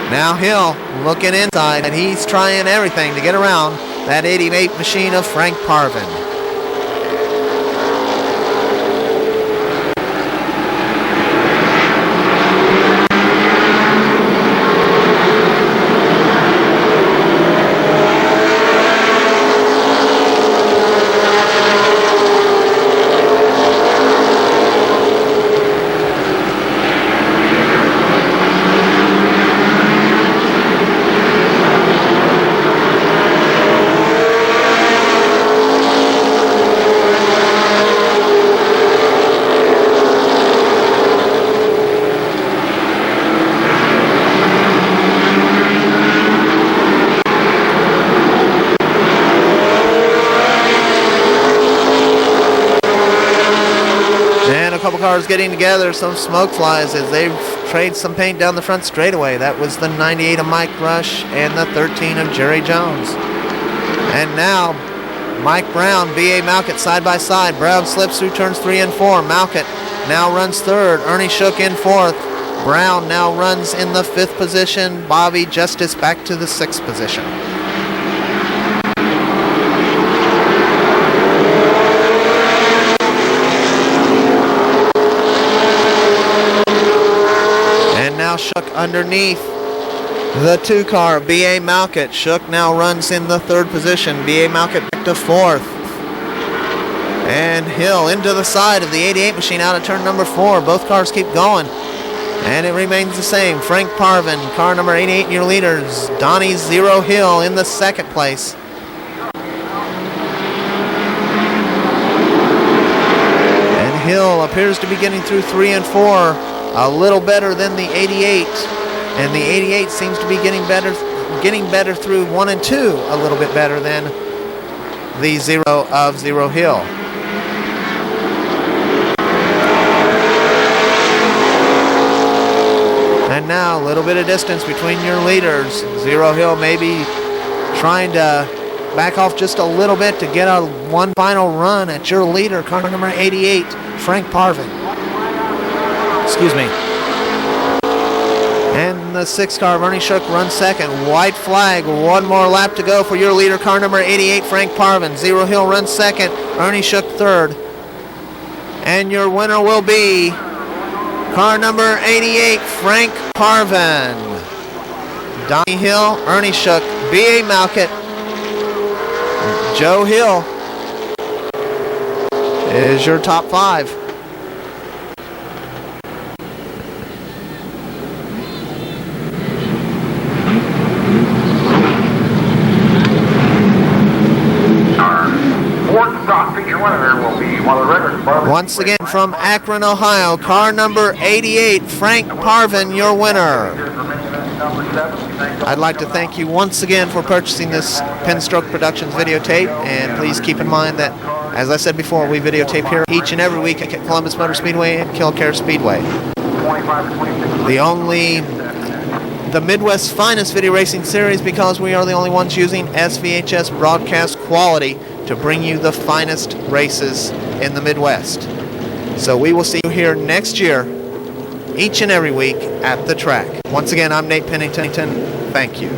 Now Hill looking inside, and he's trying everything to get around that 88 machine of Frank Parvin. Cars getting together, some smoke flies as they trade some paint down the front straightaway. That was the 98 of Mike Rush and the 13 of Jerry Jones. And now Mike Brown, B.A. Malkut side by side. Brown slips through turns 3 and 4. Malkut now runs 3rd. Ernie Shook in 4th. Brown now runs in the 5th position. Bobby Justice back to the 6th position. Shook underneath the 2 car, B.A. Malkut. Shook now runs in the 3rd position. B.A. Malkut back to 4th. And Hill into the side of the 88 machine out of turn number 4. Both cars keep going. And it remains the same. Frank Parvin, car number 88, your leaders. Donnie Zero Hill in the 2nd place. And Hill appears to be getting through 3 and 4. A little better than the 88, and the 88 seems to be getting better through 1 and 2, a little bit better than the 0 of Zero Hill. little bit of distance between your leaders. Zero Hill maybe trying to back off just a little bit to get a one final run at your leader, car number 88, Frank Parvin. Excuse me. And the 6 car, Ernie Shook, runs second. White flag, one more lap to go for your leader, car number 88, Frank Parvin. Zero Hill runs second, Ernie Shook third. And your winner will be car number 88, Frank Parvin. Donnie Hill, Ernie Shook, B.A. Malkett, Joe Hill is your top 5. Once again from Akron, Ohio, car number 88, Frank Parvin, your winner. I'd like to thank you once again for purchasing this Penstroke Productions videotape, and please keep in mind that, as I said before, we videotape here each and every week at Columbus Motor Speedway and Killcare Speedway. The Midwest's finest video racing series, because we are the only ones using SVHS broadcast quality to bring you the finest races in the Midwest. So we will see you here next year, each and every week at the track. Once again, I'm Nate Pennington. Thank you.